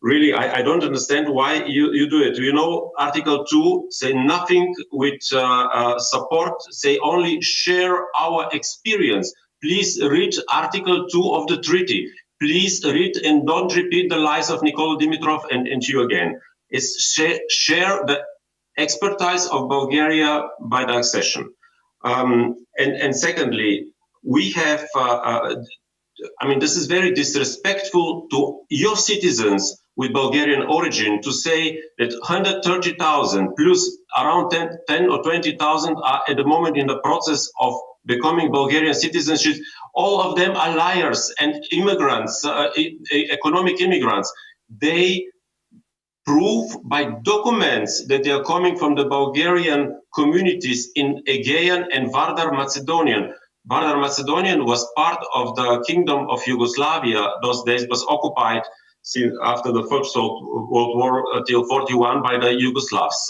really, I don't understand why you do it. You know, Article 2 say nothing with support, say only share our experience. Please read Article 2 of the treaty. Please read and don't repeat the lies of Nikola Dimitrov and you again. It's share the expertise of Bulgaria by the accession. And secondly, we have, I mean, this is very disrespectful to your citizens with Bulgarian origin to say that 130,000 plus around 10 or 20,000 are at the moment in the process of becoming Bulgarian citizenship. All of them are liars and immigrants, economic immigrants. They prove by documents that they are coming from the Bulgarian communities in Aegean and Vardar Macedonian. Vardar Macedonian was part of the Kingdom of Yugoslavia. Those days was occupied since after the First World War till 41 by the Yugoslavs.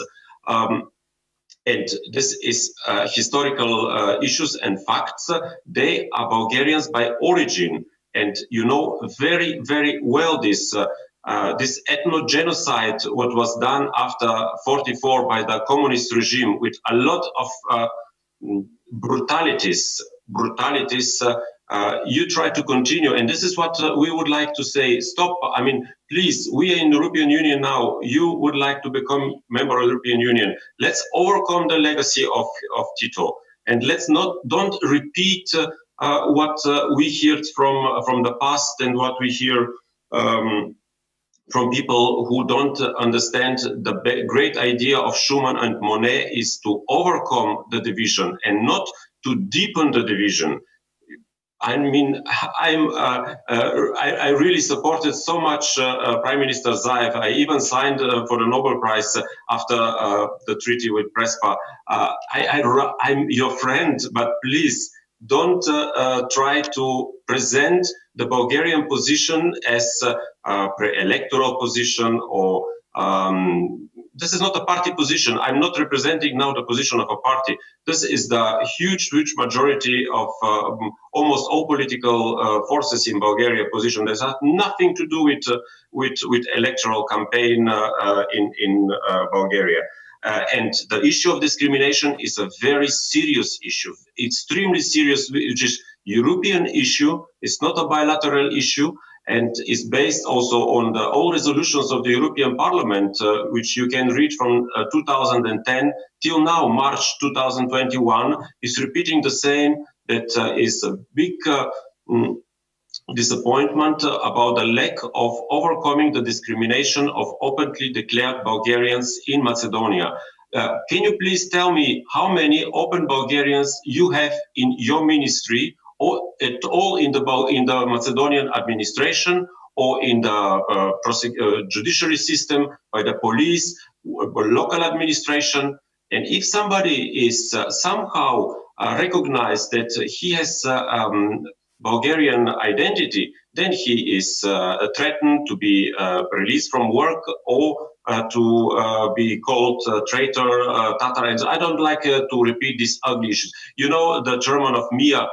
And this is historical issues and facts. They are Bulgarians by origin. And you know very, very well this ethno-genocide, what was done after 44 by the communist regime with a lot of brutalities, you try to continue. And this is what we would like to say, stop. I mean, please, we are in the European Union now. You would like to become member of the European Union. Let's overcome the legacy of Tito. And let's don't repeat what we heard from the past and what we hear from people who don't understand the great idea of Schuman and Monnet is to overcome the division and not to deepen the division. I mean, I really supported so much Prime Minister Zaev. I even signed for the Nobel Prize after the treaty with Prespa. I'm your friend, but please don't try to present the Bulgarian position as a pre-electoral position or this is not a party position. I'm not representing now the position of a party. This is the huge majority of almost all political forces in Bulgaria position. This has nothing to do with electoral campaign in Bulgaria. And the issue of discrimination is a very serious issue, extremely serious, which is European issue. It's not a bilateral issue. And is based also on all resolutions of the European Parliament, which you can read from 2010 till now, March 2021, is repeating the same, that is a big disappointment about the lack of overcoming the discrimination of openly declared Bulgarians in Macedonia. Can you please tell me how many open Bulgarians you have in your ministry, or at all in the Macedonian administration or in the judiciary system, by the police, or local administration? And if somebody is somehow recognized that he has Bulgarian identity, then he is threatened to be released from work or to be called traitor, Tatar. And I don't like to repeat these ugly issues. You know, the German of Mia,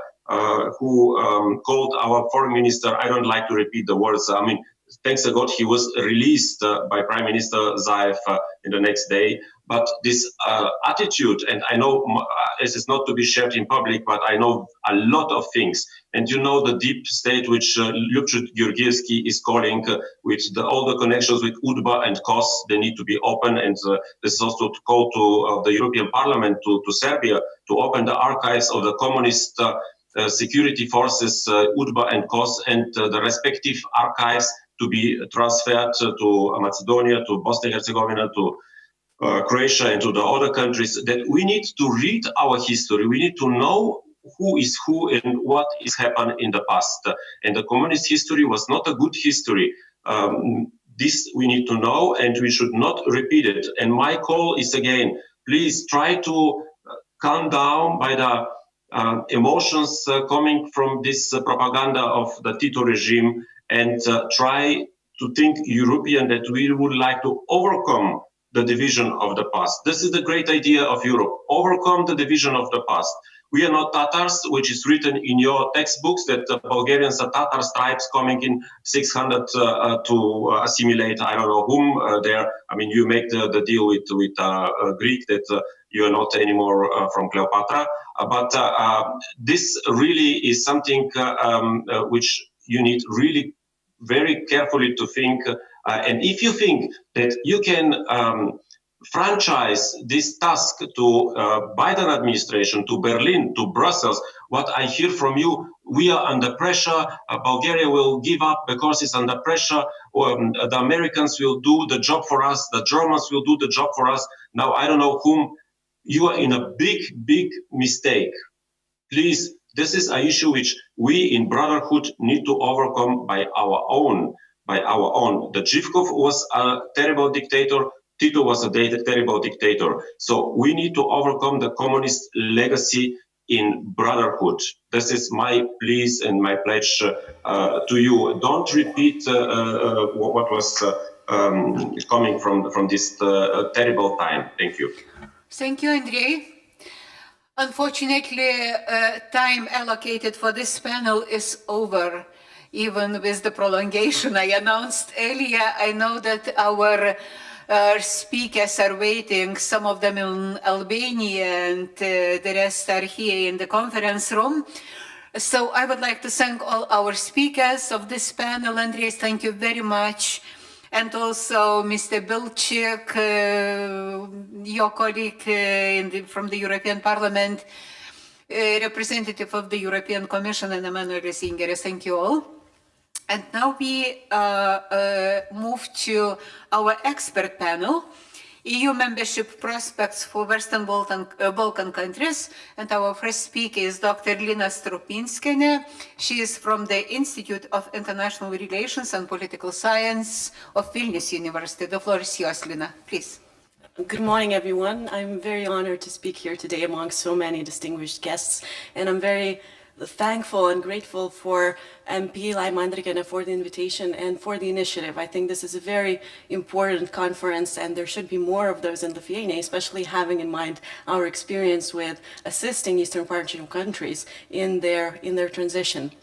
who called our foreign minister, I don't like to repeat the words. I mean, thanks to God, he was released by Prime Minister Zaev in the next day. But this attitude, and I know this is not to be shared in public, but I know a lot of things. And you know the deep state which Ljubiša Georgievski is calling with all the connections with UDBA and KOS, they need to be open. And this is also to call to the European Parliament, to Serbia, to open the archives of the communist security forces, UDBA and KOS, and the respective archives to be transferred to Macedonia, to Bosnia and Herzegovina, to Croatia and to the other countries, that we need to read our history. We need to know who is who and what is happened in the past. And the communist history was not a good history. This we need to know, and we should not repeat it. And my call is again, please try to calm down by the emotions coming from this propaganda of the Tito regime, and try to think European, that we would like to overcome the division of the past. This is the great idea of Europe, overcome the division of the past. We are not Tatars, which is written in your textbooks, that the Bulgarians are Tatar tribes coming in 600 to assimilate, I don't know whom there. I mean, you make the deal with Greek that you are not anymore from Cleopatra. But this really is something which you need really very carefully to think. And if you think that you can franchise this task to Biden administration, to Berlin, to Brussels, what I hear from you, we are under pressure, Bulgaria will give up because it's under pressure, the Americans will do the job for us, the Germans will do the job for us. Now, I don't know whom. You are in a big, big mistake. Please, this is an issue which we in Brotherhood need to overcome by our own. The Zhivkov was a terrible dictator. Tito was a terrible dictator. So we need to overcome the communist legacy in Brotherhood. This is my pleas and my pledge to you. Don't repeat what was coming from this terrible time. Thank you.
Thank you, Andrei. Unfortunately, time allocated for this panel is over, even with the prolongation I announced earlier. I know that our speakers are waiting, some of them in Albania, and the rest are here in the conference room. So I would like to thank all our speakers of this panel. Andrei, thank you very much. And also Mr. Bilčik, your colleague from the European Parliament, representative of the European Commission, and Emmanuel Singer. Thank you all. And now we move to our expert panel, EU membership prospects for Western Balkan countries. And our first speaker is Dr. Lina Strupinskienė. She is from the Institute of International Relations and Political Science of Vilnius University. The floor is yours, Lina, please.
Good morning, everyone. I'm very honored to speak here today among so many distinguished guests, and I'm very thankful and grateful for MP Laima Andrikienė for the invitation and for the initiative. I think this is a very important conference, and there should be more of those in Lithuania, especially having in mind our experience with assisting Eastern Partnership countries in their transition.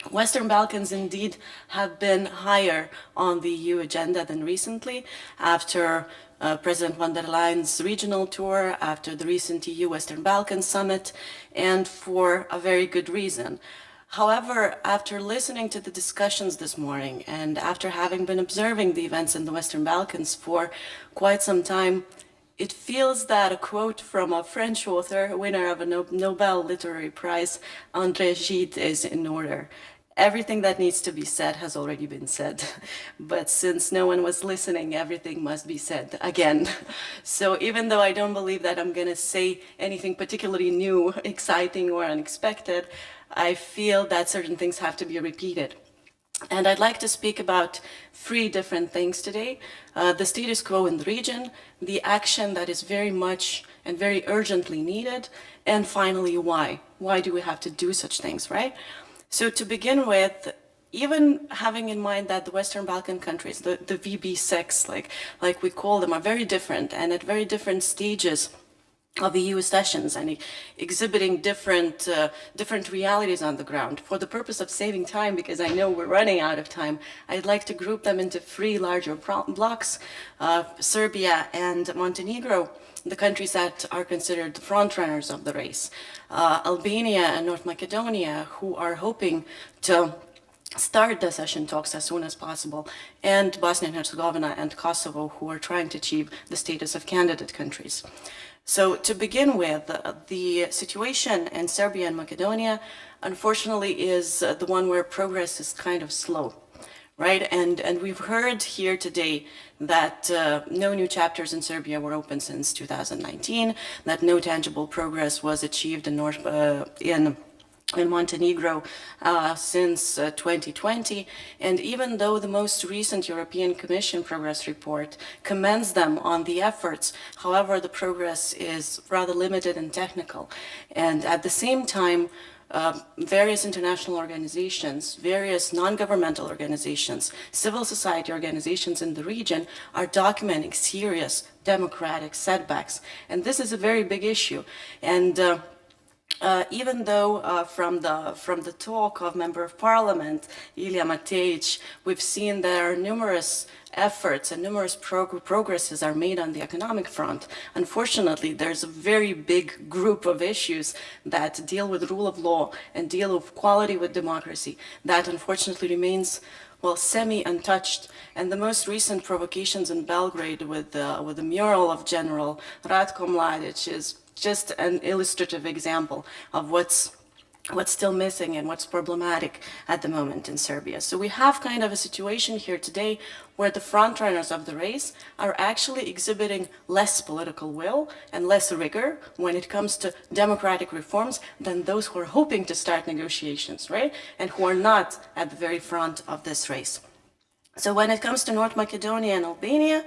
Western Balkans indeed have been higher on the EU agenda than recently, after President von der Leyen's regional tour, after the recent EU Western Balkans summit, and for a very good reason. However, after listening to the discussions this morning, and after having been observing the events in the Western Balkans for quite some time, it feels that a quote from a French author, winner of a Nobel Literary Prize, André Gide, is in order. Everything that needs to be said has already been said, but since no one was listening, everything must be said again. So even though I don't believe that I'm going to say anything particularly new, exciting, or unexpected, I feel that certain things have to be repeated. And I'd like to speak about three different things today. The status quo in the region, the action that is very much and very urgently needed, and finally, why. Why do we have to do such things, right? So to begin with, even having in mind that the Western Balkan countries, the VB6, like we call them, are very different and at very different stages EU sessions and exhibiting different realities on the ground. For the purpose of saving time, because I know we're running out of time, I'd like to group them into three larger blocks: Serbia and Montenegro, the countries that are considered the front runners of the race; Albania and North Macedonia, who are hoping to start the accession talks as soon as possible; and Bosnia and Herzegovina and Kosovo, who are trying to achieve the status of candidate countries. So to begin with, the situation in Serbia and Macedonia, unfortunately, is the one where progress is kind of slow, right? And we've heard here today that no new chapters in Serbia were open since 2019, that no tangible progress was achieved in Montenegro since 2020, and even though the most recent European Commission progress report commends them on the efforts, however, the progress is rather limited and technical. And at the same time, various international organizations, various non-governmental organizations, civil society organizations in the region are documenting serious democratic setbacks. And this is a very big issue. And even though from the talk of Member of Parliament, Ilija Matejić, we've seen there are numerous efforts and numerous progresses are made on the economic front, unfortunately, there's a very big group of issues that deal with rule of law and deal with equality with democracy that unfortunately remains, well, semi-untouched. And the most recent provocations in Belgrade with the mural of General Ratko Mladić is just an illustrative example of what's still missing and what's problematic at the moment in Serbia. So we have kind of a situation here today where the frontrunners of the race are actually exhibiting less political will and less rigor when it comes to democratic reforms than those who are hoping to start negotiations, right? And who are not at the very front of this race. So when it comes to North Macedonia and Albania,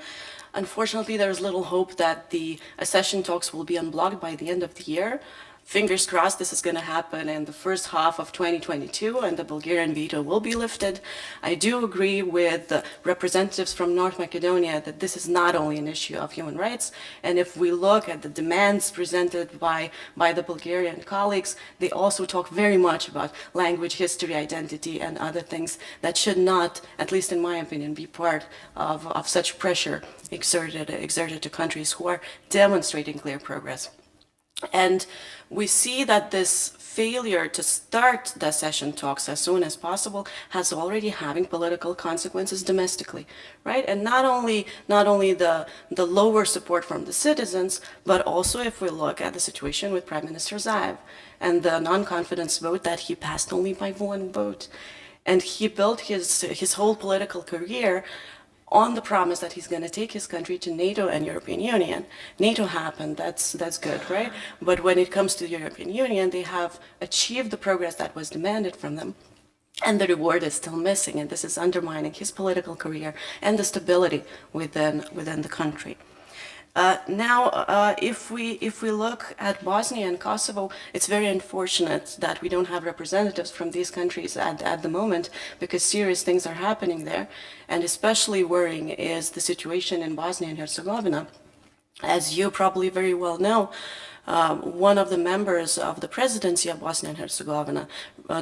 unfortunately, there is little hope that the accession talks will be unblocked by the end of the year. Fingers crossed this is going to happen in the first half of 2022 and the Bulgarian veto will be lifted. I do agree with the representatives from North Macedonia that this is not only an issue of human rights. And if we look at the demands presented by the Bulgarian colleagues, they also talk very much about language, history, identity, and other things that should not, at least in my opinion, be part of such pressure exerted to countries who are demonstrating clear progress. And we see that this failure to start the accession talks as soon as possible has already having political consequences domestically, right? And not only the lower support from the citizens, but also if we look at the situation with Prime Minister Zaev and the non-confidence vote that he passed only by one vote. And he built his whole political career on the promise that he's going to take his country to NATO and European Union. NATO happened, that's good, right? But when it comes to the European Union, they have achieved the progress that was demanded from them, and the reward is still missing, and this is undermining his political career and the stability within the country. Now, if we look at Bosnia and Kosovo, it's very unfortunate that we don't have representatives from these countries at the moment, because serious things are happening there. And especially worrying is the situation in Bosnia and Herzegovina. As you probably very well know, one of the members of the presidency of Bosnia and Herzegovina,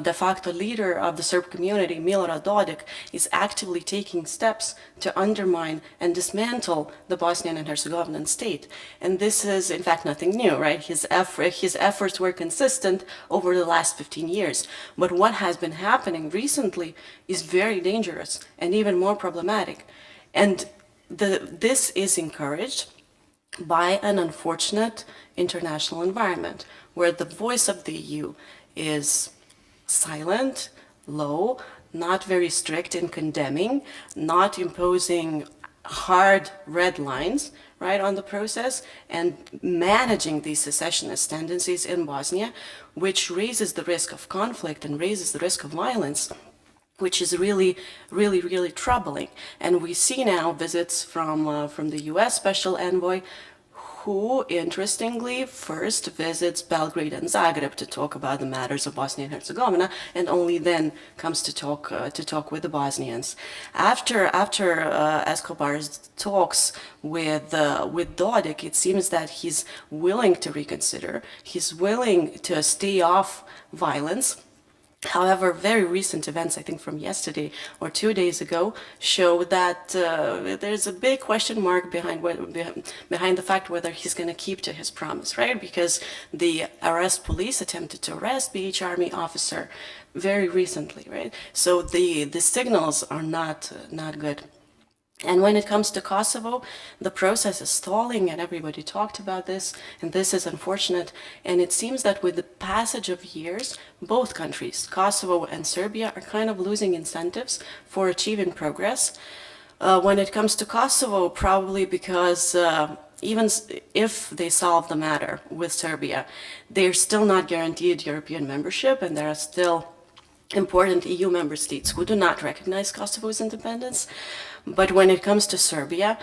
de facto leader of the Serb community, Milorad Dodik, is actively taking steps to undermine and dismantle the Bosnian and Herzegovinian state. And this is, in fact, nothing new, right? His efforts were consistent over the last 15 years. But what has been happening recently is very dangerous and even more problematic. And this is encouraged by an unfortunate international environment where the voice of the EU is silent, low, not very strict in condemning, not imposing hard red lines, right, on the process, and managing these secessionist tendencies in Bosnia, which raises the risk of conflict and raises the risk of violence, which is really, really, really troubling. And we see now visits from the US Special Envoy, who, interestingly, first visits Belgrade and Zagreb to talk about the matters of Bosnia and Herzegovina, and only then comes to talk with the Bosnians. After Escobar's talks with Dodik, it seems that he's willing to reconsider. He's willing to stay off violence. However, very recent events, I think from yesterday or 2 days ago, show that there's a big question mark behind the fact whether he's going to keep to his promise, right? Because the police attempted to arrest BH Army officer very recently, right? So the signals are not good. And when it comes to Kosovo, the process is stalling, and everybody talked about this, and this is unfortunate. And it seems that with the passage of years, both countries, Kosovo and Serbia, are kind of losing incentives for achieving progress. When it comes to Kosovo, probably because even if they solve the matter with Serbia, they're still not guaranteed European membership, and there are still important EU member states who do not recognize Kosovo's independence. But when it comes to Serbia,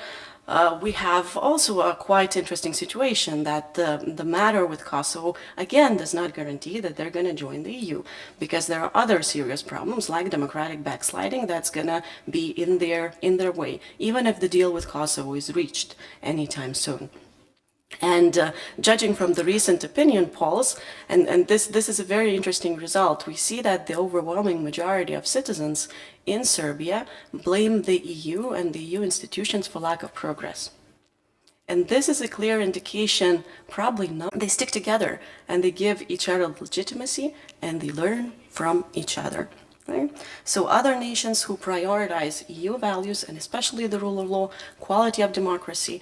we have also a quite interesting situation that the matter with Kosovo, again, does not guarantee that they're going to join the EU, because there are other serious problems like democratic backsliding that's going to be in their way, even if the deal with Kosovo is reached anytime soon. And judging from the recent opinion polls, and this is a very interesting result, we see that the overwhelming majority of citizens in Serbia blame the EU and the EU institutions for lack of progress. And this is a clear indication, probably not, they stick together and they give each other legitimacy and they learn from each other. Right? So other nations who prioritize EU values, and especially the rule of law, quality of democracy,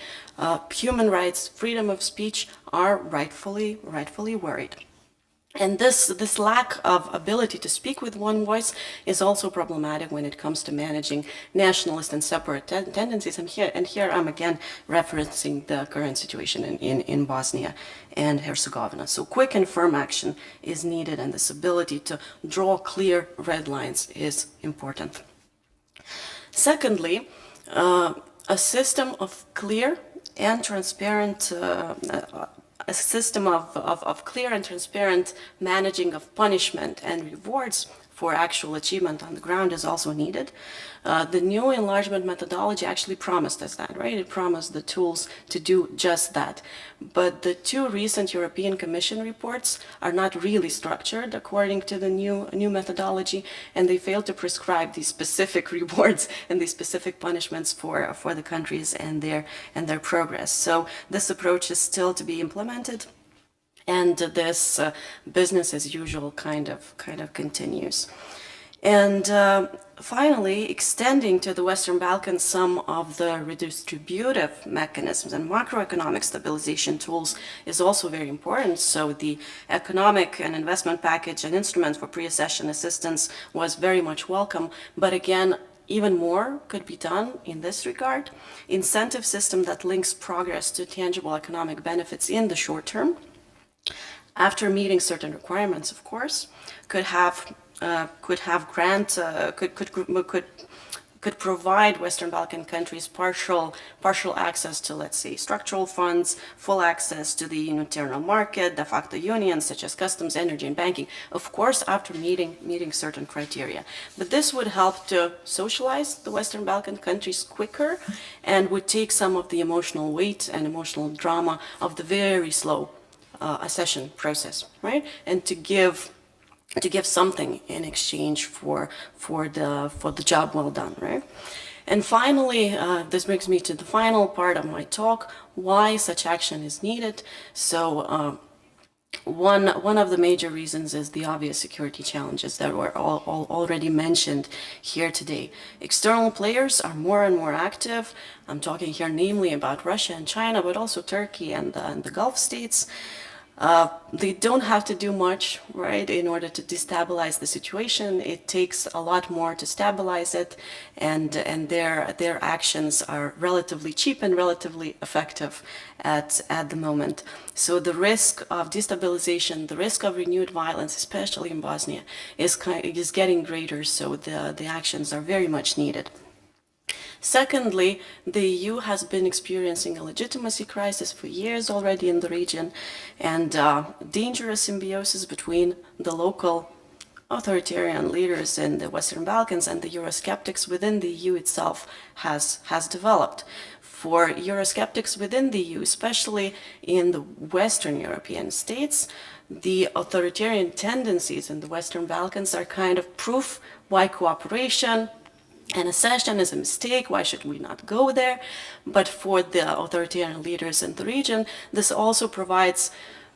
human rights, freedom of speech, are rightfully worried. And this lack of ability to speak with one voice is also problematic when it comes to managing nationalist and separate tendencies. And here I'm again referencing the current situation in Bosnia and Herzegovina. So quick and firm action is needed, and this ability to draw clear red lines is important. Secondly, a system of clear and transparent a system of clear and transparent managing of punishment and rewards for actual achievement on the ground is also needed. The new enlargement methodology actually promised us that, right? It promised the tools to do just that. But the two recent European Commission reports are not really structured according to the new methodology, and they fail to prescribe these specific rewards and these specific punishments for the countries and their progress. So this approach is still to be implemented, and this business as usual kind of continues. And finally, extending to the Western Balkans some of the redistributive mechanisms and macroeconomic stabilization tools is also very important. So the economic and investment package and instrument for pre-accession assistance was very much welcome, but again, even more could be done in this regard. Incentive system that links progress to tangible economic benefits in the short term, after meeting certain requirements, of course, could provide Western Balkan countries partial access to, let's say, structural funds, full access to the internal market, de facto unions such as customs, energy, and banking, of course, after meeting certain criteria. But this would help to socialize the Western Balkan countries quicker and would take some of the emotional weight and emotional drama of the very slow accession process, right? And to give something in exchange for the job well done, right? And finally, this brings me to the final part of my talk: why such action is needed. So one of the major reasons is the obvious security challenges that were all already mentioned here today. External players are more and more active. I'm talking here namely about Russia and China, but also Turkey and the Gulf states. They don't have to do much, right, in order to destabilize the situation. It takes a lot more to stabilize it, and their actions are relatively cheap and relatively effective at the moment. So the risk of destabilization, the risk of renewed violence, especially in Bosnia, is getting greater. So the actions are very much needed. Secondly, the EU has been experiencing a legitimacy crisis for years already in the region, and dangerous symbiosis between the local authoritarian leaders in the Western Balkans and the Eurosceptics within the EU itself has developed. For Eurosceptics within the EU, especially in the Western European states, the authoritarian tendencies in the Western Balkans are kind of proof why cooperation and accession is a mistake, why should we not go there? But for the authoritarian leaders in the region, this also provides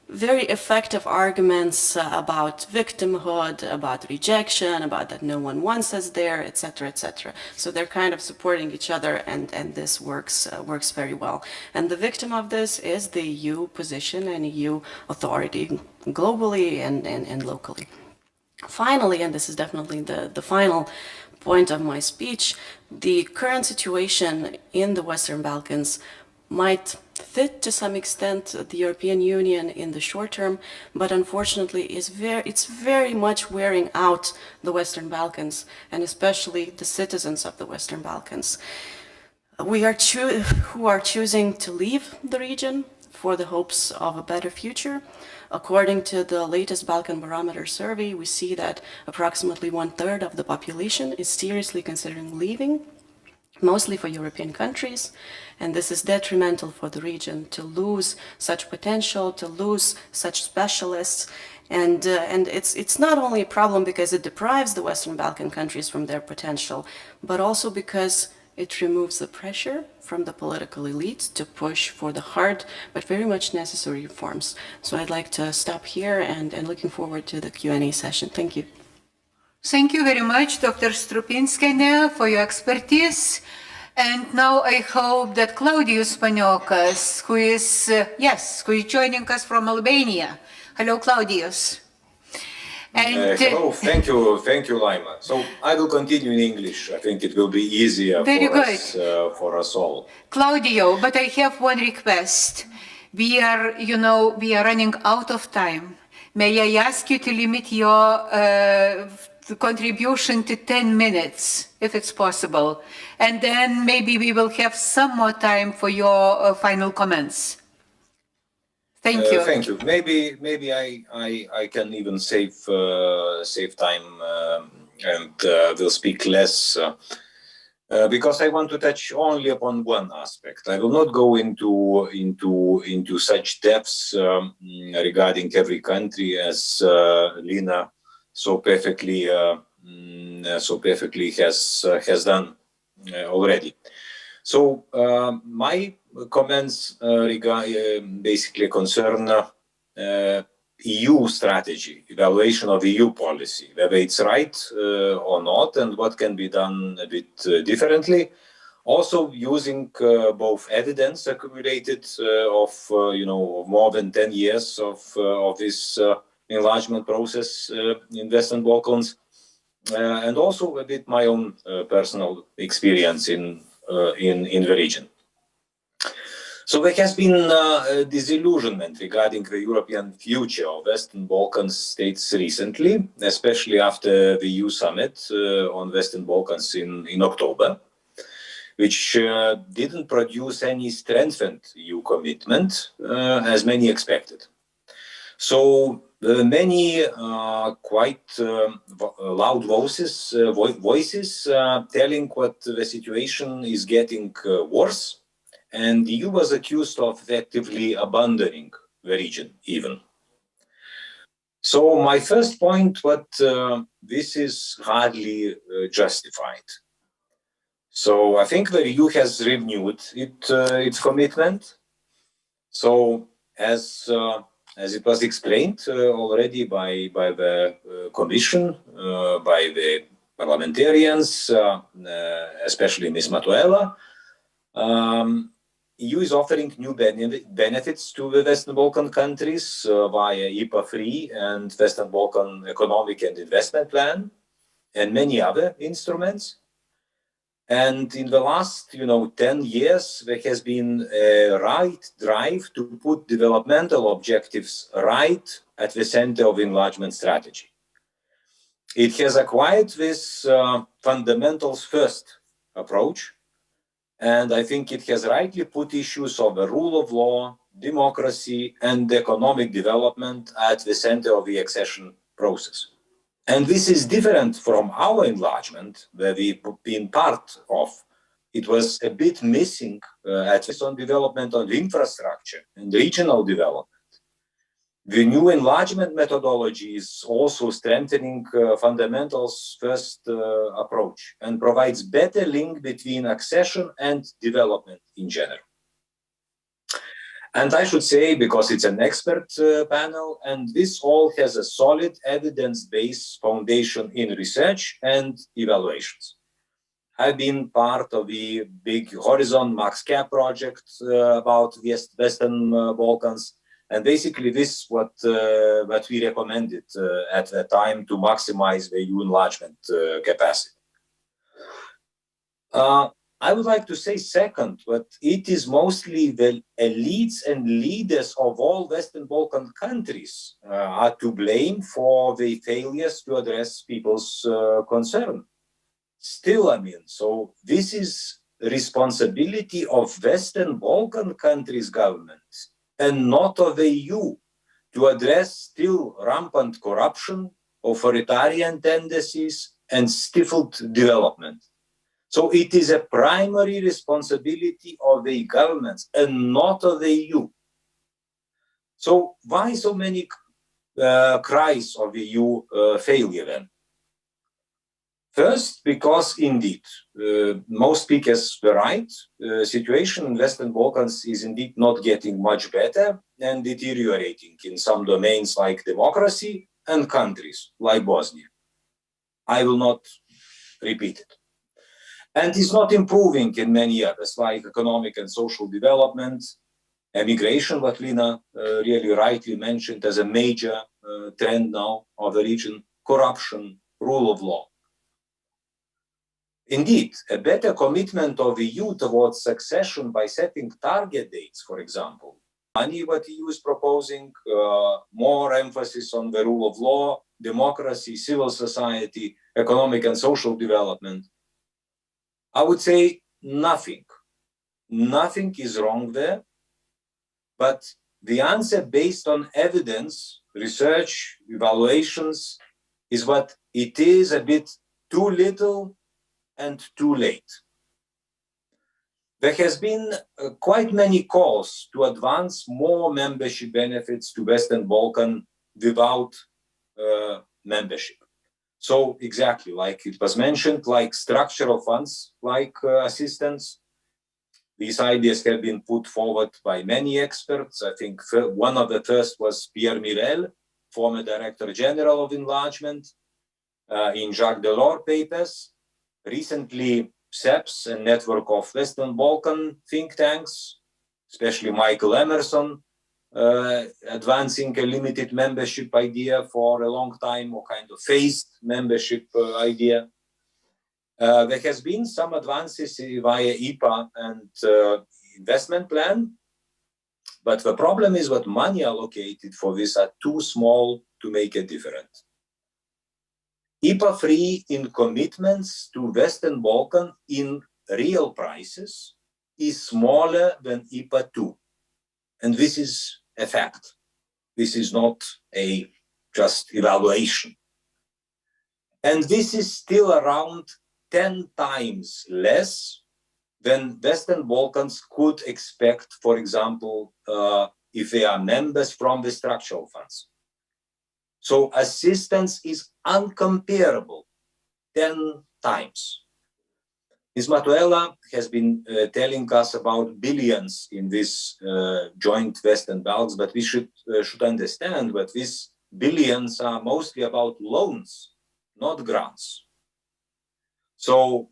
very effective arguments about victimhood, about rejection, about that no one wants us there, etc., etc. So they're kind of supporting each other, and this works very well. And the victim of this is the EU position and EU authority globally and locally. Finally, and this is definitely the final point of my speech, the current situation in the Western Balkans might fit to some extent the European Union in the short term, but unfortunately it's very much wearing out the Western Balkans, and especially the citizens of the Western Balkans. Who are choosing to leave the region for the hopes of a better future. According to the latest Balkan Barometer survey, we see that approximately 1/3 of the population is seriously considering leaving, mostly for European countries, and this is detrimental for the region to lose such potential, to lose such specialists, and it's not only a problem because it deprives the Western Balkan countries from their potential, but also because it removes the pressure from the political elite to push for the hard but very much necessary reforms. So I'd like to stop here and looking forward to the Q&A session. Thank you.
Thank you very much, Dr. Strupinskienė, for your expertise. And now I hope that Claudius Paniokas, who is joining us from Albania. Hello, Claudius. And,
hello, thank you, Laima. So I will continue in English. I think it will be easier for us all.
Claudio, but I have one request. We are running out of time. May I ask you to limit your contribution to 10 minutes, if it's possible. And then maybe we will have some more time for your final comments. Thank you.
Thank you. Maybe I can even save time and will speak less because I want to touch only upon one aspect. I will not go into such depths regarding every country as Lina so perfectly has done already. So my comments basically concern EU strategy, evaluation of EU policy, whether it's right or not, and what can be done a bit differently. Also using both evidence accumulated of more than 10 years of this enlargement process in Western Balkans, and also a bit my own personal experience in the region. So there has been disillusionment regarding the European future of Western Balkan states recently, especially after the EU summit on Western Balkans in October, which didn't produce any strengthened EU commitment, as many expected. So many quite loud voices telling what the situation is getting worse, and the EU was accused of effectively abandoning the region even. So my first point, this is hardly justified. So I think the EU has renewed its commitment. So as it was explained already by the Commission, by the parliamentarians, especially Ms. Matuela, EU is offering new benefits to the Western Balkan countries via IPA 3 and Western Balkan Economic and Investment Plan and many other instruments. And in the last 10 years, there has been a right drive to put developmental objectives right at the center of enlargement strategy. It has acquired this fundamentals first approach, And I think it has rightly put issues of the rule of law, democracy, and economic development at the center of the accession process. And this is different from our enlargement, where we've been part of. It was a bit missing at least on development of infrastructure and regional development. The new enlargement methodology is also strengthening fundamentals first approach and provides better link between accession and development in general. And I should say, because it's an expert panel, and this all has a solid evidence-based foundation in research and evaluations. I've been part of the big Horizon MaxCap project about Western Balkans. And basically this what we recommended at the time to maximize the EU enlargement capacity. I would like to say second, but it is mostly the elites and leaders of all Western Balkan countries are to blame for the failures to address people's concern. Still, I mean, so this is responsibility of Western Balkan countries' governments and not of the EU to address still rampant corruption, authoritarian tendencies, and stifled development. So it is a primary responsibility of the governments and not of the EU. So why so many cries of EU failure then? First, because indeed, most speakers were right. The situation in Western Balkans is indeed not getting much better and deteriorating in some domains like democracy and countries like Bosnia. I will not repeat it. And it's not improving in many others like economic and social development, immigration, what Lina really rightly mentioned as a major trend now of the region, corruption, rule of law. Indeed, a better commitment of the EU towards succession by setting target dates, for example, money what the EU is proposing, more emphasis on the rule of law, democracy, civil society, economic and social development. I would say nothing. Nothing is wrong there, but the answer based on evidence, research, evaluations is what it is a bit too little and too late. There has been quite many calls to advance more membership benefits to Western Balkan without membership. So exactly, like it was mentioned, like structural funds, like assistance. These ideas have been put forward by many experts. I think one of the first was Pierre Mirel, former Director General of Enlargement, in Jacques Delors papers. Recently, SEPS, a network of Western Balkan think tanks, especially Michael Emerson, advancing a limited membership idea for a long time, or kind of phased membership idea. There has been some advances via IPA and investment plan, but the problem is that money allocated for this are too small to make a difference. IPA 3 in commitments to Western Balkan in real prices is smaller than IPA 2. And this is a fact. This is not a just evaluation. And this is still around 10 times less than Western Balkans could expect, for example, if they are members from the structural funds. So assistance is uncomparable 10 times. Ms. Matuela has been telling us about billions in this joint Western Balkans, but we should understand that these billions are mostly about loans, not grants. So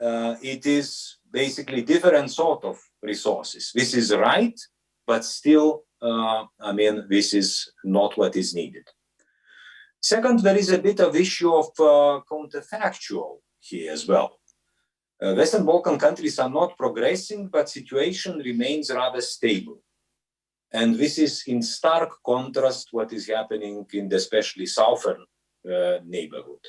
it is basically different sort of resources. This is right, but still, I mean, this is not what is needed. Second, there is a bit of issue of counterfactual here as well. Western Balkan countries are not progressing, but situation remains rather stable. And this is in stark contrast what is happening in the especially southern neighborhood.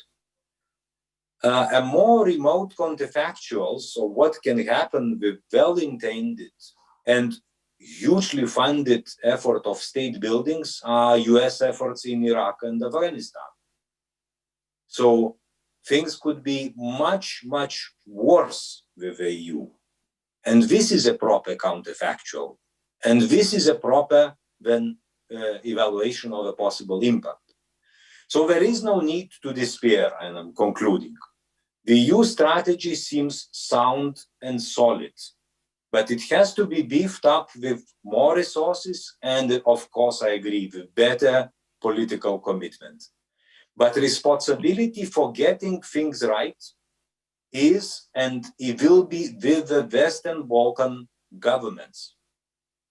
A more remote counterfactual, so what can happen with well-intended and hugely funded effort of state buildings are US efforts in Iraq and Afghanistan. So things could be much, much worse with the EU. And this is a proper counterfactual. And this is a proper evaluation of a possible impact. So there is no need to despair, and I'm concluding. The EU strategy seems sound and solid, but it has to be beefed up with more resources and, of course, I agree, with better political commitment. But responsibility for getting things right is and it will be with the Western Balkan governments.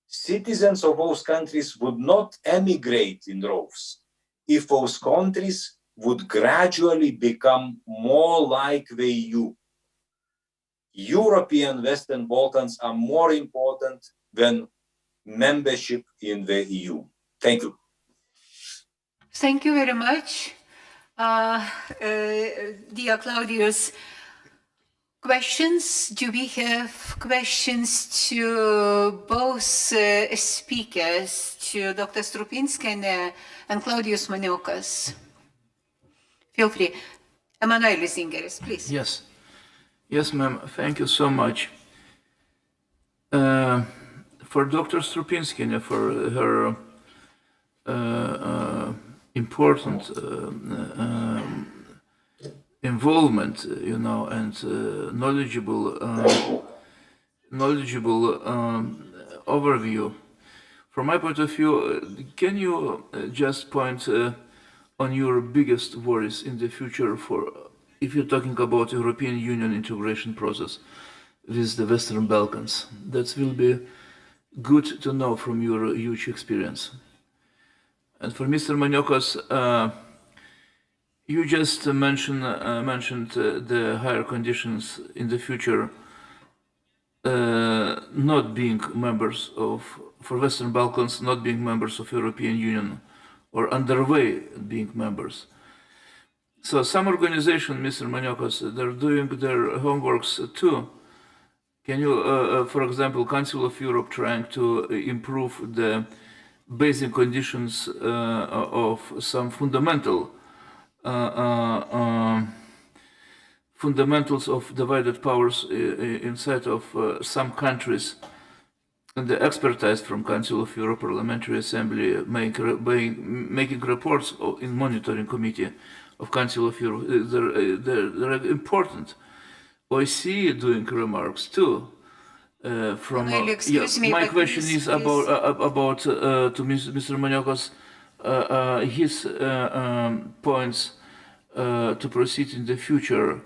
Citizens of those countries would not emigrate in droves if those countries would gradually become more like the EU. European Western Balkans are more important than membership in the EU. Thank you.
Thank you very much. Dear Claudius, questions? Do we have questions to both speakers, to Dr. Strupinskyne and Claudius Maniokas? Feel free. Emanuelis Zingeris, please.
Yes. Yes, ma'am. Thank you so much. For Dr. Strupinskyne, for her important involvement, and knowledgeable overview. From my point of view, can you just point on your biggest worries in the future if you're talking about European Union integration process with the Western Balkans? That will be good to know from your huge experience. And for Mr. Maniokas, you just mentioned the higher conditions in the future not being members for Western Balkans, not being members of European Union, or underway being members. So some organizations, Mr. Maniokas, they're doing their homeworks too. Can you, for example, Council of Europe trying to improve the basic conditions of some fundamentals of divided powers inside of some countries, and the expertise from Council of Europe Parliamentary Assembly making reports in monitoring committee of Council of Europe. They're important. OSCE doing remarks too. My question is about to Mr. Maniokas, his points to proceed in the future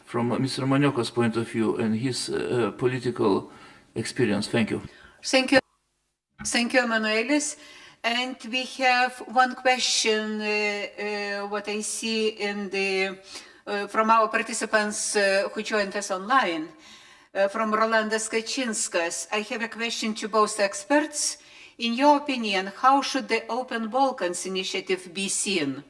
from Mr. Maniokas' point of view and his political experience. Thank you.
Thank you. Thank you, Emanuelis. And we have one question, what I see in the from our participants who joined us online, from Rolandas Kačinskas. I have a question to both experts. In your opinion, how should the Open Balkans initiative be seen?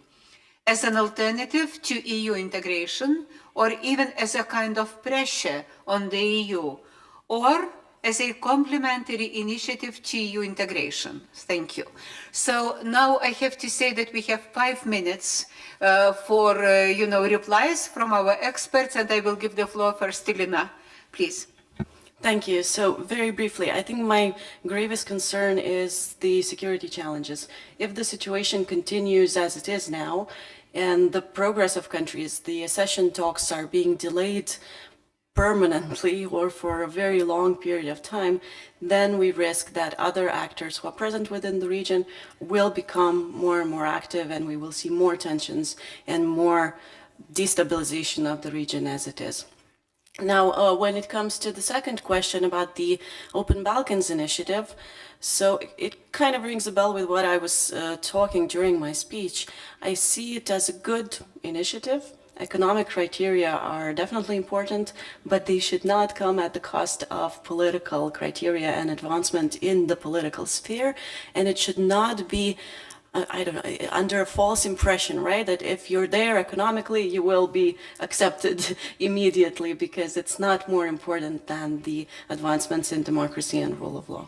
As an alternative to EU integration, or even as a kind of pressure on the EU, or as a complementary initiative to EU integration? Thank you. So now I have to say that we have 5 minutes for replies from our experts, and I will give the floor first to Lina, please.
Thank you. So very briefly, I think my gravest concern is the security challenges. If the situation continues as it is now, and the progress of countries, the accession talks are being delayed permanently or for a very long period of time, then we risk that other actors who are present within the region will become more and more active, and we will see more tensions and more destabilization of the region as it is. Now, when it comes to the second question about the Open Balkans initiative, so it kind of rings a bell with what I was talking during my speech. I see it as a good initiative. Economic criteria are definitely important, but they should not come at the cost of political criteria and advancement in the political sphere, and it should not be I don't know, under a false impression, right? That if you're there economically, you will be accepted immediately because it's not more important than the advancements in democracy and rule of law.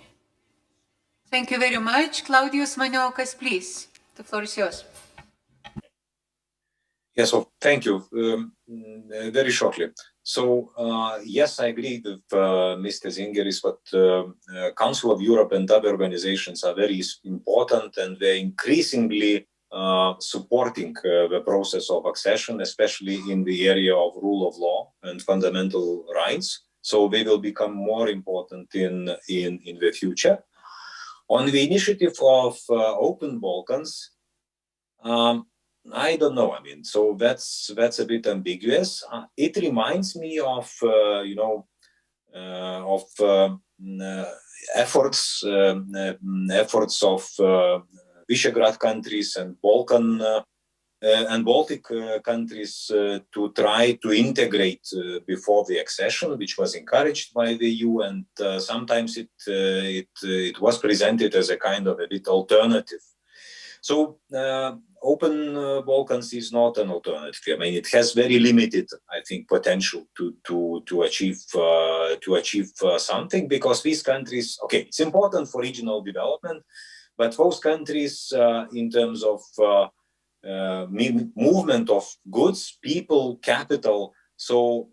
Thank you very much. Claudius Maniokas, please. The floor is yours.
Yes, so thank you. Very shortly. So, yes, I agree with Mr. Zingeris, but Council of Europe and other organizations are very important, and they're increasingly supporting the process of accession, especially in the area of rule of law and fundamental rights. So they will become more important in the future. On the initiative of Open Balkans, I don't know. I mean, so that's a bit ambiguous. It reminds me of efforts of Visegrad countries and Baltic countries to try to integrate before the accession, which was encouraged by the EU, and sometimes it was presented as a kind of a bit alternative. So Open Balkans is not an alternative. I mean, it has very limited, I think, potential to achieve something, because these countries, okay, it's important for regional development, but those countries, in terms of movement of goods, people, capital, so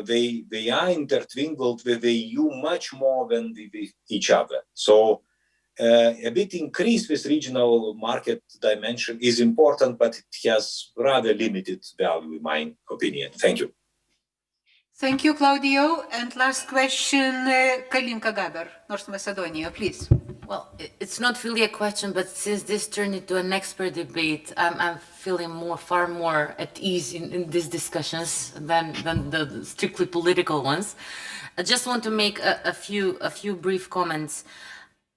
they are intertwined with the EU much more than with each other. So a bit increase this regional market dimension is important, but it has rather limited value, in my opinion. Thank you.
Thank you, Claudio. And last question, Kalinka Gaber, North Macedonia, please.
Well, it's not really a question, but since this turned into an expert debate, I'm feeling far more at ease in these discussions than the strictly political ones. I just want to make a few brief comments.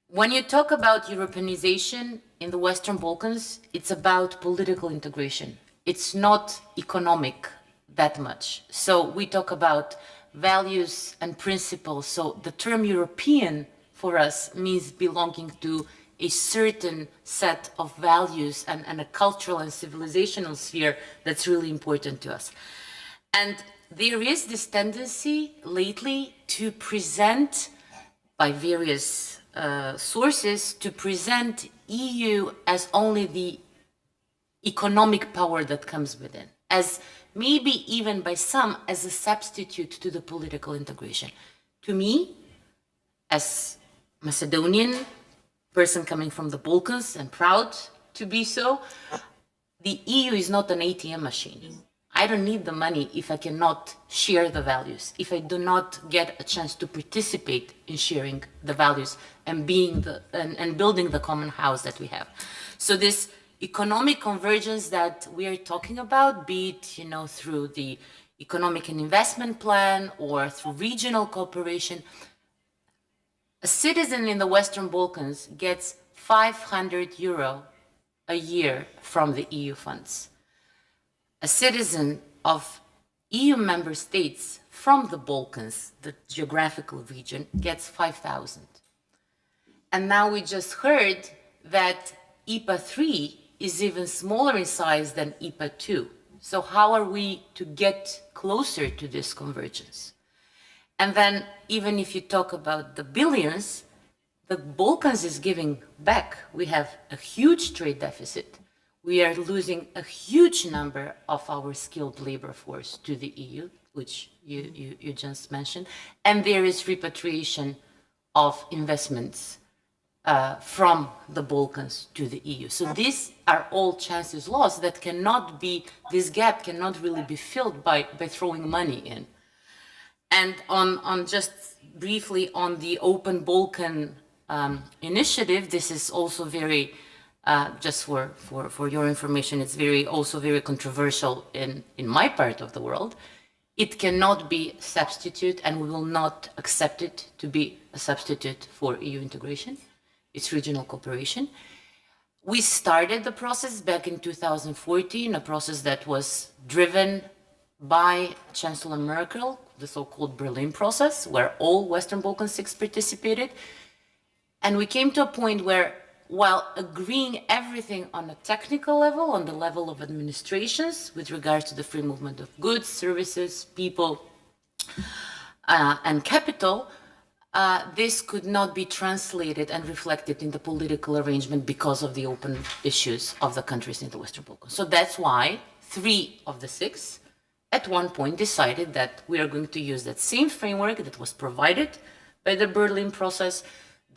When you talk about Europeanization in the Western Balkans, it's about political integration. It's not economic that much. So we talk about values and principles. So the term European for us means belonging to a certain set of values and a cultural and civilizational sphere that's really important to us. And there is this tendency lately to present, by various sources, to present EU as only the economic power that comes within, as maybe even by some as a substitute to the political integration. To me, as Macedonian person coming from the Balkans and proud to be so, the EU is not an ATM machine. I don't need the money if I cannot share the values, if I do not get a chance to participate in sharing the values and building the common house that we have. So this economic convergence that we are talking about, be it through the economic and investment plan or through regional cooperation, a citizen in the Western Balkans gets €500 a year from the EU funds. A citizen of EU member states from the Balkans, the geographical region, gets 5,000. And now we just heard that IPA 3 is even smaller in size than IPA 2. So how are we to get closer to this convergence? And then even if you talk about the billions, the Balkans is giving back. We have a huge trade deficit. We are losing a huge number of our skilled labor force to the EU, which you just mentioned. And there is repatriation of investments from the Balkans to the EU. So these are all chances lost that cannot be, this gap cannot really be filled by throwing money in. And on just briefly on the Open Balkan initiative, this is also very, just for your information, it's also very controversial in my part of the world. It cannot be a substitute, and we will not accept it to be a substitute for EU integration. It's regional cooperation. We started the process back in 2014, a process that was driven by Chancellor Merkel, the so-called Berlin process, where all Western Balkan 6 participated. And we came to a point where while agreeing everything on a technical level, on the level of administrations, with regards to the free movement of goods, services, people, and capital, this could not be translated and reflected in the political arrangement because of the open issues of the countries in the Western Balkans. So that's why 3 of the 6 at one point decided that we are going to use that same framework that was provided by the Berlin process,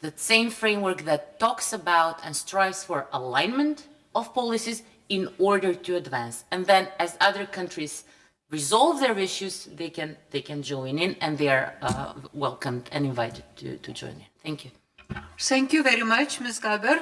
the same framework that talks about and strives for alignment of policies in order to advance. And then as other countries resolve their issues, they can join in, and they are welcomed and invited to join in. Thank you.
Thank you very much, Ms. Gaber.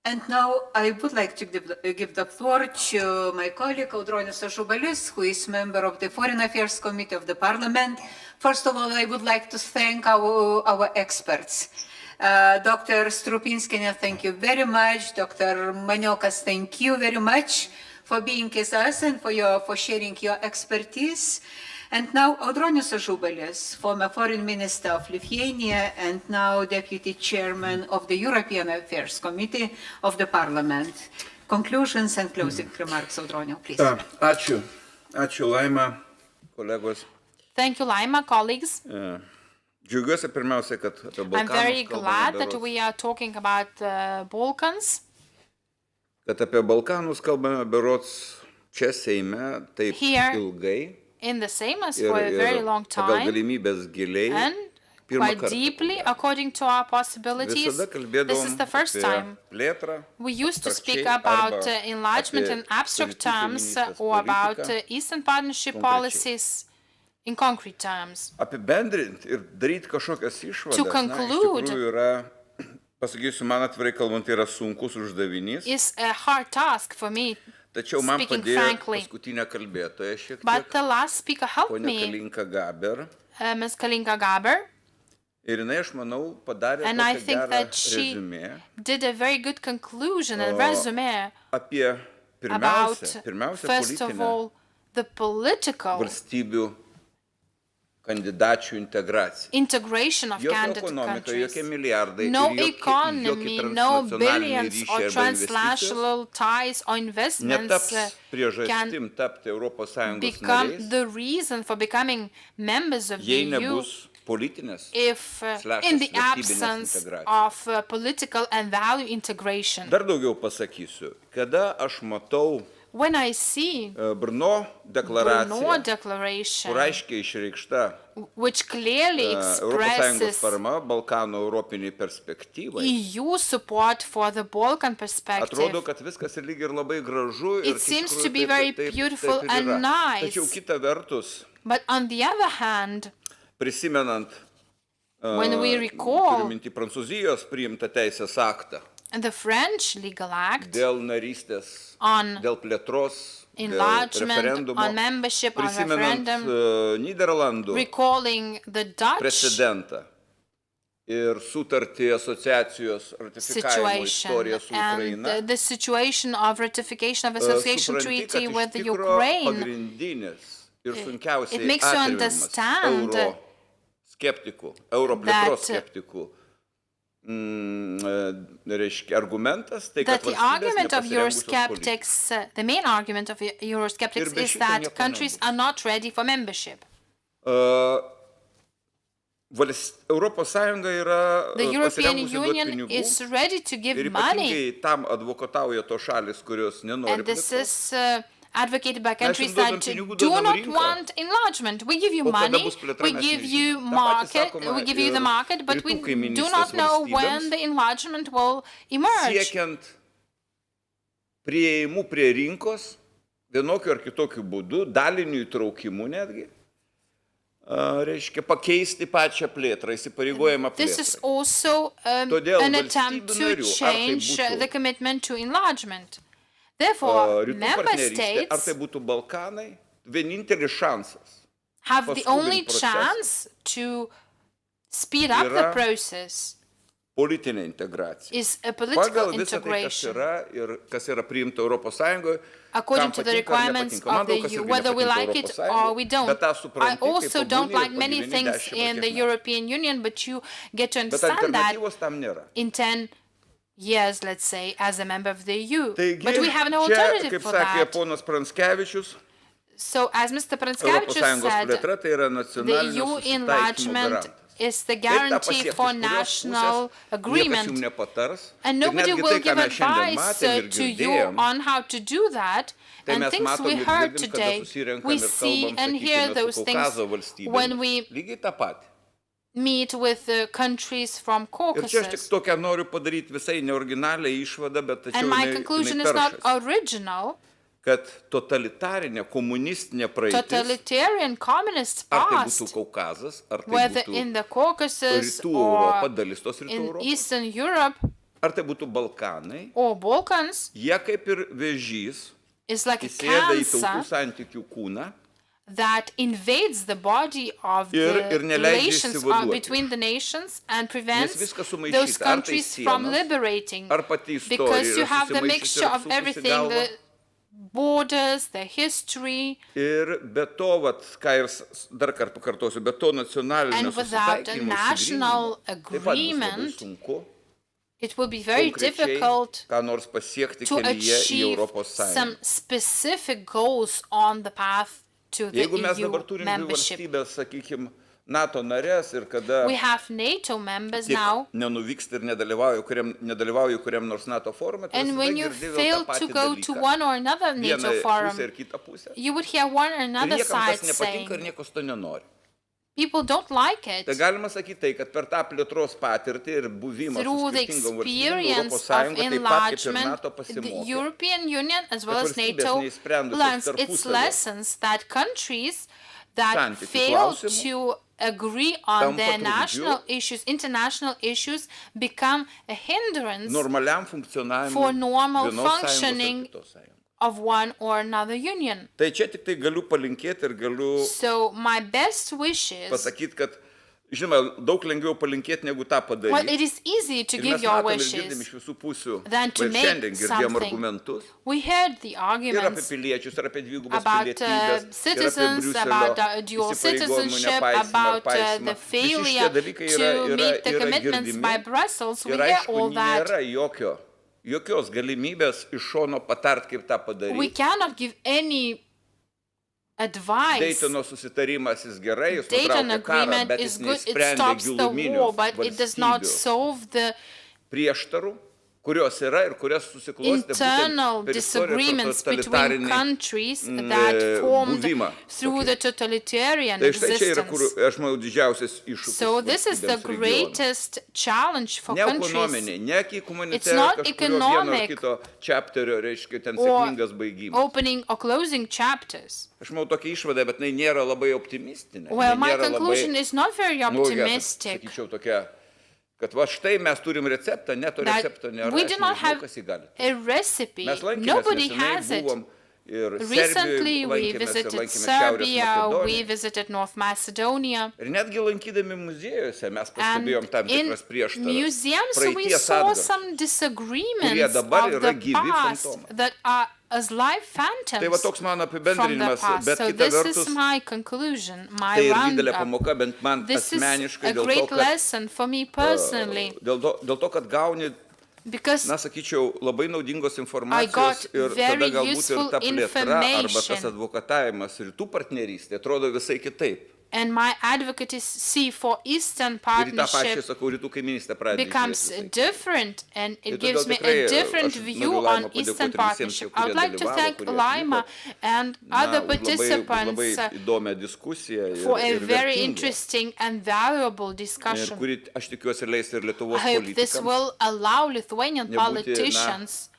And now I would like to give the floor to my colleague, Audronius Ažubalis, who is member of the Foreign Affairs Committee of the Parliament. First of all, I would like to thank our experts. Dr. Strupinskienė, thank you very much. Dr. Maniokas, thank you very much for being with us and for sharing your expertise. And now Audronius Ažubalis, former Foreign Minister of Lithuania and now Deputy Chairman of the European Affairs Committee of the Parliament. Conclusions and closing remarks, Audroniau, please.
Ačiū. Ačiū, Laima, kolegos.
Thank you, Laima, colleagues.
Džiaugiuosi pirmiausia, kad apie Balkanus.
I'm very glad that we are talking about Balkans.
Kad apie Balkanus kalbame berods čia Seime taip ilgai.
In the Seimas for a very long time and quite deeply according to our possibilities. This is the first time. We used to speak about enlargement in abstract terms or about Eastern Partnership policies in concrete terms.
Apibendrinti ir daryti kažkokias išvadas,
to conclude,
iš tikrųjų yra, pasakysiu, man atvirai kalbant, yra sunkus uždavinys.
Is a hard task for me.
Tačiau man padėjo paskutinė kalbėtoja šiek tiek.
But the last speaker helped me, Ms. Kalinka Gaber.
Ir jinai, aš manau, padarė
and I think that she did a very good conclusion and resume about, first of all, the political
kandidačių integracija.
Integration of candidate countries. No economy, no billions or transnational ties or investments can become the reason for becoming members of the EU if in the absence of political and value integration.
Dar daugiau pasakysiu, kada aš matau
when I see
Brno
declaration, which clearly expresses EU support for the Balkan perspective, it seems to be very beautiful and nice. But on the other hand, when we recall the French legal act on enlargement, on membership, on referendum, recalling the Dutch situation and the situation of ratification of association treaty with Ukraine, it makes you understand that the argument of Eurosceptics, the main argument of Eurosceptics is that countries are not ready for membership. The European Union is ready to give money, and this is advocated by countries that do not want enlargement. We give you money, we give you market, we give you the market, but we do not know when the enlargement will emerge.
Priėjimų prie rinkos, vienokiu ar kitokiu būdu, daliniu įtraukimu netgi, reiškia pakeisti pačią plėtrą, įsipareigojimą plėtrai.
This is also an attempt to change the commitment to enlargement. Therefore, member states have the only chance to speed up the process
politinė integracija.
is a political
Pagal visą tai, kas
integration
yra ir kas yra priimta Europos Sąjungoje,
according
kam
to the
patinka ar
requirements
nepatinka. Man
of the
daug kas
EU,
irgi
whether we
nepatinka
like it
Europos Sąjungoje,
or we don't.
bet tą
I
supranti, kai
also don't
pabūni ir
like many
pagyveni
things
10
in the
metų.
European Union, but you get to
Bet
understand that
alternatyvos tam nėra.
in 10 years, let's say, as a member of the EU.
Taigi,
But we have no
čia,
alternative
kaip
for
sakė
that.
ponas Pranskevičius,
So, as Mr.
Europos
Pranskevičius
Sąjungos
said,
plėtra tai yra
the
nacionalinio
EU
susitaikymo
enlargement
garantas.
is the
Kaip tą
guarantee
pasiekti,
for
iš kurios
national
pusės niekas
agreement.
jums nepatars.
And
Ir
nobody
netgi
will
tai, ką
give
mes šiandien
advice
matėm ir
to you
girdėjom,
on how to do that.
tai
And
mes
things
matom
we
ir
heard
girdim, kada
today,
susirenkam
we
ir
see
kalbam,
and hear
sakykime,
those
su
things
Kaukazo
when
valstybėmis.
we
Lygiai tą patį.
meet with the countries from
Ir čia aš tik
Caucasus.
tokią noriu padaryti visai neoriginalią išvadą, bet tačiau
And my
jinai
conclusion is not
peršasi,
original.
kad totalitarinė komunistinė praeitis,
Totalitarian communist
ar tai
past,
būtų Kaukazas, ar tai
whether
būtų
in the Caucasus
Rytų
or
Europa, dalis tos Rytų
in
Europos,
Eastern Europe
ar tai būtų Balkanai,
or Balkans,
jie kaip ir vėžys
is like a
įsėda į tautų
cancer
santykių kūną
that invades the body of
ir
the
neleidžia
relations
išsivaduoti.
between the nations and
Nes
prevents
viskas sumaišyta,
those
ar tai
countries from
sienos,
liberating.
ar pati istorija
Because you
yra
have the
susimaišiusi
mixture
ir
of
apsukusi
everything,
galvą.
the borders, the history,
Ir be to, vat, ką ir dar kartą pakartosiu, be to nacionalinio
and without a
susitaikymo
national
išsigrynimo, taip pat bus labai
agreement,
sunku
it will be very
konkrečiai
difficult
ką nors pasiekti
to
kelyje į
achieve
Europos
some
Sąjungą.
specific goals on the path to the
Jeigu mes
EU
dabar turim dvi
membership.
valstybės, sakykime, NATO narės ir kada
We have NATO members
tik
now,
nenuvyksta ir nedalyvauja kuriam nors NATO forume, tai
and
visada
when you
girdi vėl tą
fail to
patį
go to
dalyką.
one or another
Vieną
NATO
pusę
forum,
ir kitą pusę.
you would hear one or
Ir
another
niekam
side
tas nepatinka ir
saying,
niekas to nenori.
people don't like it.
Tai galima sakyti tai, kad per tą plėtros patirtį ir buvimą su
Through the
skirtingom valstybėm
experience
Europos
of
Sąjunga taip pat kaip ir
enlargement,
NATO
the
pasimokė.
European Union as well
Kad
as
valstybės
NATO
neišsprendusios
learns its
tarpusavio
lessons that countries that
santykių
fail
klausimų
to agree on
tampa
their
trukdžiu
national issues, international issues, become a hindrance
normaliam funkcionavimui
for normal
vienos sąjungos ar
functioning
kitos sąjungos.
of one or another union.
Tai čia tik tai galiu palinkėti ir galiu
So my best wishes,
pasakyti, kad, žinoma, daug lengviau palinkėti negu tą padaryti.
well, it is easy to
Ir
give
mes
your
matom ir girdim
wishes
iš visų pusių,
than to
va ir
make
šiandien girdėjom
something.
argumentus.
We heard the
Ir apie
arguments
piliečius, ir apie dvigubas
about
pilietybės, ir apie
citizens,
Briuselio
about dual
įsipareigojimų
citizenship,
nepaisymą,
about the
paisymą. Visi šitie
failure
dalykai
to meet the commitments
girdimi.
by Brussels. We
Ir
hear
aišku,
all that.
nėra jokios galimybės iš šono patart, kaip tą
We
padaryti.
cannot give any advice.
Daytono susitarimas jis gerai, jis
Dayton
nutraukė karą,
agreement
bet
is
jis
good. It
neįsprendė
stops the
giluminių
war, but it does not
valstybių
solve the
prieštarų, kurios yra ir kurias susiklostė
internal
būtent per istoriją, per
disagreements between
totalitarinį
countries that formed
buvimą.
through the totalitarian
Tai štai čia yra, kur,
existence.
aš manau, didžiausias iššūkis.
So this is the
valstybėms regione.
greatest challenge for
Ne
countries.
ekonominė, ne
It's
humanitarinė,
not
kažkurio vieno ar
economic
kito chapterio, reiškia, ten
or
sėkmingas baigimas.
opening or closing chapters.
Aš manau, tokia išvada, bet jinai nėra labai optimistinė.
Well,
Jinai
my
nėra
conclusion
labai,
is not very optimistic.
Sakyčiau, tokia, kad va štai mes turim receptą, ne to
That
recepto nėra.
we
aš
do not
nežinau,
have
kas jį gali.
a recipe.
Mes lankėmės
Nobody
nesenai,
has it.
buvom ir
Recently, we
Serbijoje,
visited
lankėmės
Serbia,
Šiaurės
we
Makedoniją.
visited North Macedonia.
Ir netgi lankydami muziejuose mes
And
pastebėjom tam
in
tikras prieštaras.
museums, we
Praeities
saw
atgarsius,
some disagreements
kurie dabar
of
yra
the
gyvi
past
fantomai.
that are as live
Tai va
phantoms
toks mano
from the
apibendrinimas,
past.
bet
So
kita
this
vertus,
is my conclusion, my
tai ir didelė
roundup.
pamoka, bent man
This is
asmeniškai
a
dėl to,
great
kad,
lesson for me personally
dėl to, kad gauni,
because
na, sakyčiau, labai naudingos
I
informacijos
got
ir
very
tada galbūt ir
useful
ta plėtra arba tas
information.
advokatavimas rytų partnerystė atrodo visai kitaip.
and my advocacy for Eastern
Ir į tą pačią,
Partnership
sakau, rytų kaiminystę pradeda.
becomes different and
Ir
it
todėl
gives me
tikrai
a different
aš
view
noriu
on
Laimą
Eastern
padėkoti visiems,
Partnership. I would
kurie
like to
dalyvavo,
thank
kurie
Laima
atvyko.
and
Na,
other
labai
participants
įdomią diskusiją
for a
ir
very
vertingą.
interesting and valuable
Ir
discussion.
kuri, aš tikiuosi, leis ir
I
Lietuvos
hope this
politikams
will allow Lithuanian
nebūti, na,
politicians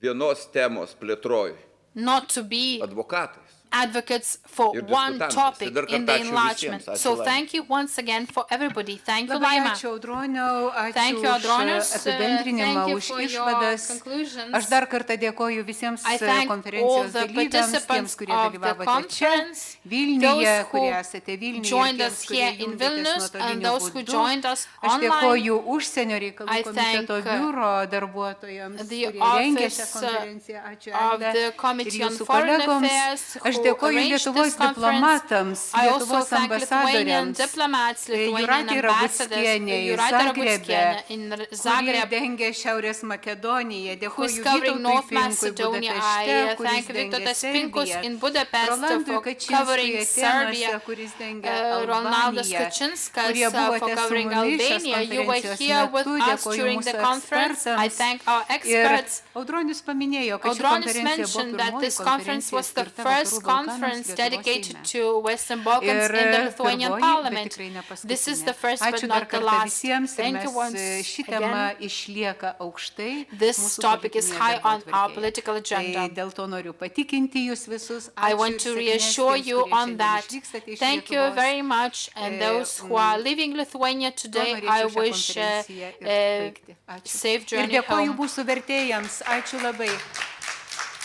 vienos temos plėtroj
not to be
advokatais.
advocates for
Ir
one
diskutantams.
topic
Tai dar
in the
kartą ačiū
enlargement.
visiems. Ačiū,
So
Laima.
thank you once again for everybody. Thank you,
Labai
Laima.
ačiū Audroniau,
Thank
ačiū
you,
už
Audronius.
apibendrinimą,
Thank you
už
for your
išvadas.
conclusions.
Aš dar kartą dėkoju visiems
I thank all
konferencijos
the
dalyviams,
participants
tiems, kurie
of the
dalyvavote čia,
conference,
Vilniuje,
those
kurie
who
esate Vilniuje,
joined
ir
us
tiems,
here
kurie
in
jungėtės
Vilnius, and
nuotoliniu
those who
būdu.
joined us
Aš
online.
dėkoju užsienio reikalų
I
komiteto
thank,
biuro darbuotojams,
the
kurie rengė šią
office
konferenciją. Ačiū,
of
Egle,
the
ir
Committee on
jūsų
Foreign
kolegoms.
Affairs
Aš
who
dėkoju
arranged
Lietuvos
this conference.
diplomatams,
I also
Lietuvos
thank Lithuanian
ambasadoriams,
diplomats, Lithuanian
Jūratei
ambassadors,
Raguckienei,
Jūratė
Zagrebe,
Raguckienė in
kuri
Zagreb,
dengia Šiaurės Makedoniją.
who's
Dėkoju
covering
Vytautui
North
Pinkui
Macedonia.
Budapešte,
I
kuris
thank
dengia
Vytautas Pinkus
Serbiją.
in Budapest
Rolandui
for
Kačinskui
covering
Atenuose,
Serbia.
kuris dengia
Ronaldas
Albaniją,
Kačinskas
kurie
for
buvote su
covering
mumis šios
Albania. You were
konferencijos
here with
metu.
us
Dėkoju
during the
mūsų
conference. I
ekspertams.
thank our
Ir
experts.
Audronius paminėjo, kad ši
Audronis
konferencija
mentioned
buvo
that
pirmoji
this conference
konferencija
was the
skirta
first
Vakarų Balkanams
conference
Lietuvos
dedicated
Seime.
to Western Balkans
Ir
in the Lithuanian
pirmoji, bet
Parliament.
tikrai ne paskutinė.
This is the first but
Ačiū dar
not the
kartą
last.
visiems ir
Thank you once
mes ši tema
again.
išlieka aukštai.
This
mūsų
topic is
politinėje
high on our
darbotvarkėje.
political agenda.
Tai dėl to noriu patikinti jūs visus.
I
Ačiū
want
ir
to
sėkmės
reassure
tiems,
you
kurie
on
šiandien
that.
išvykstate iš
Thank you
Lietuvos.
very much. And those who are leaving Lithuania today, I
norėčiau šią
wish
konferenciją ir baigti. Ačiū.
safe
Ir
journey
dėkoju
home.
mūsų vertėjams. Ačiū labai.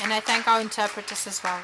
And I thank our interpreters as well.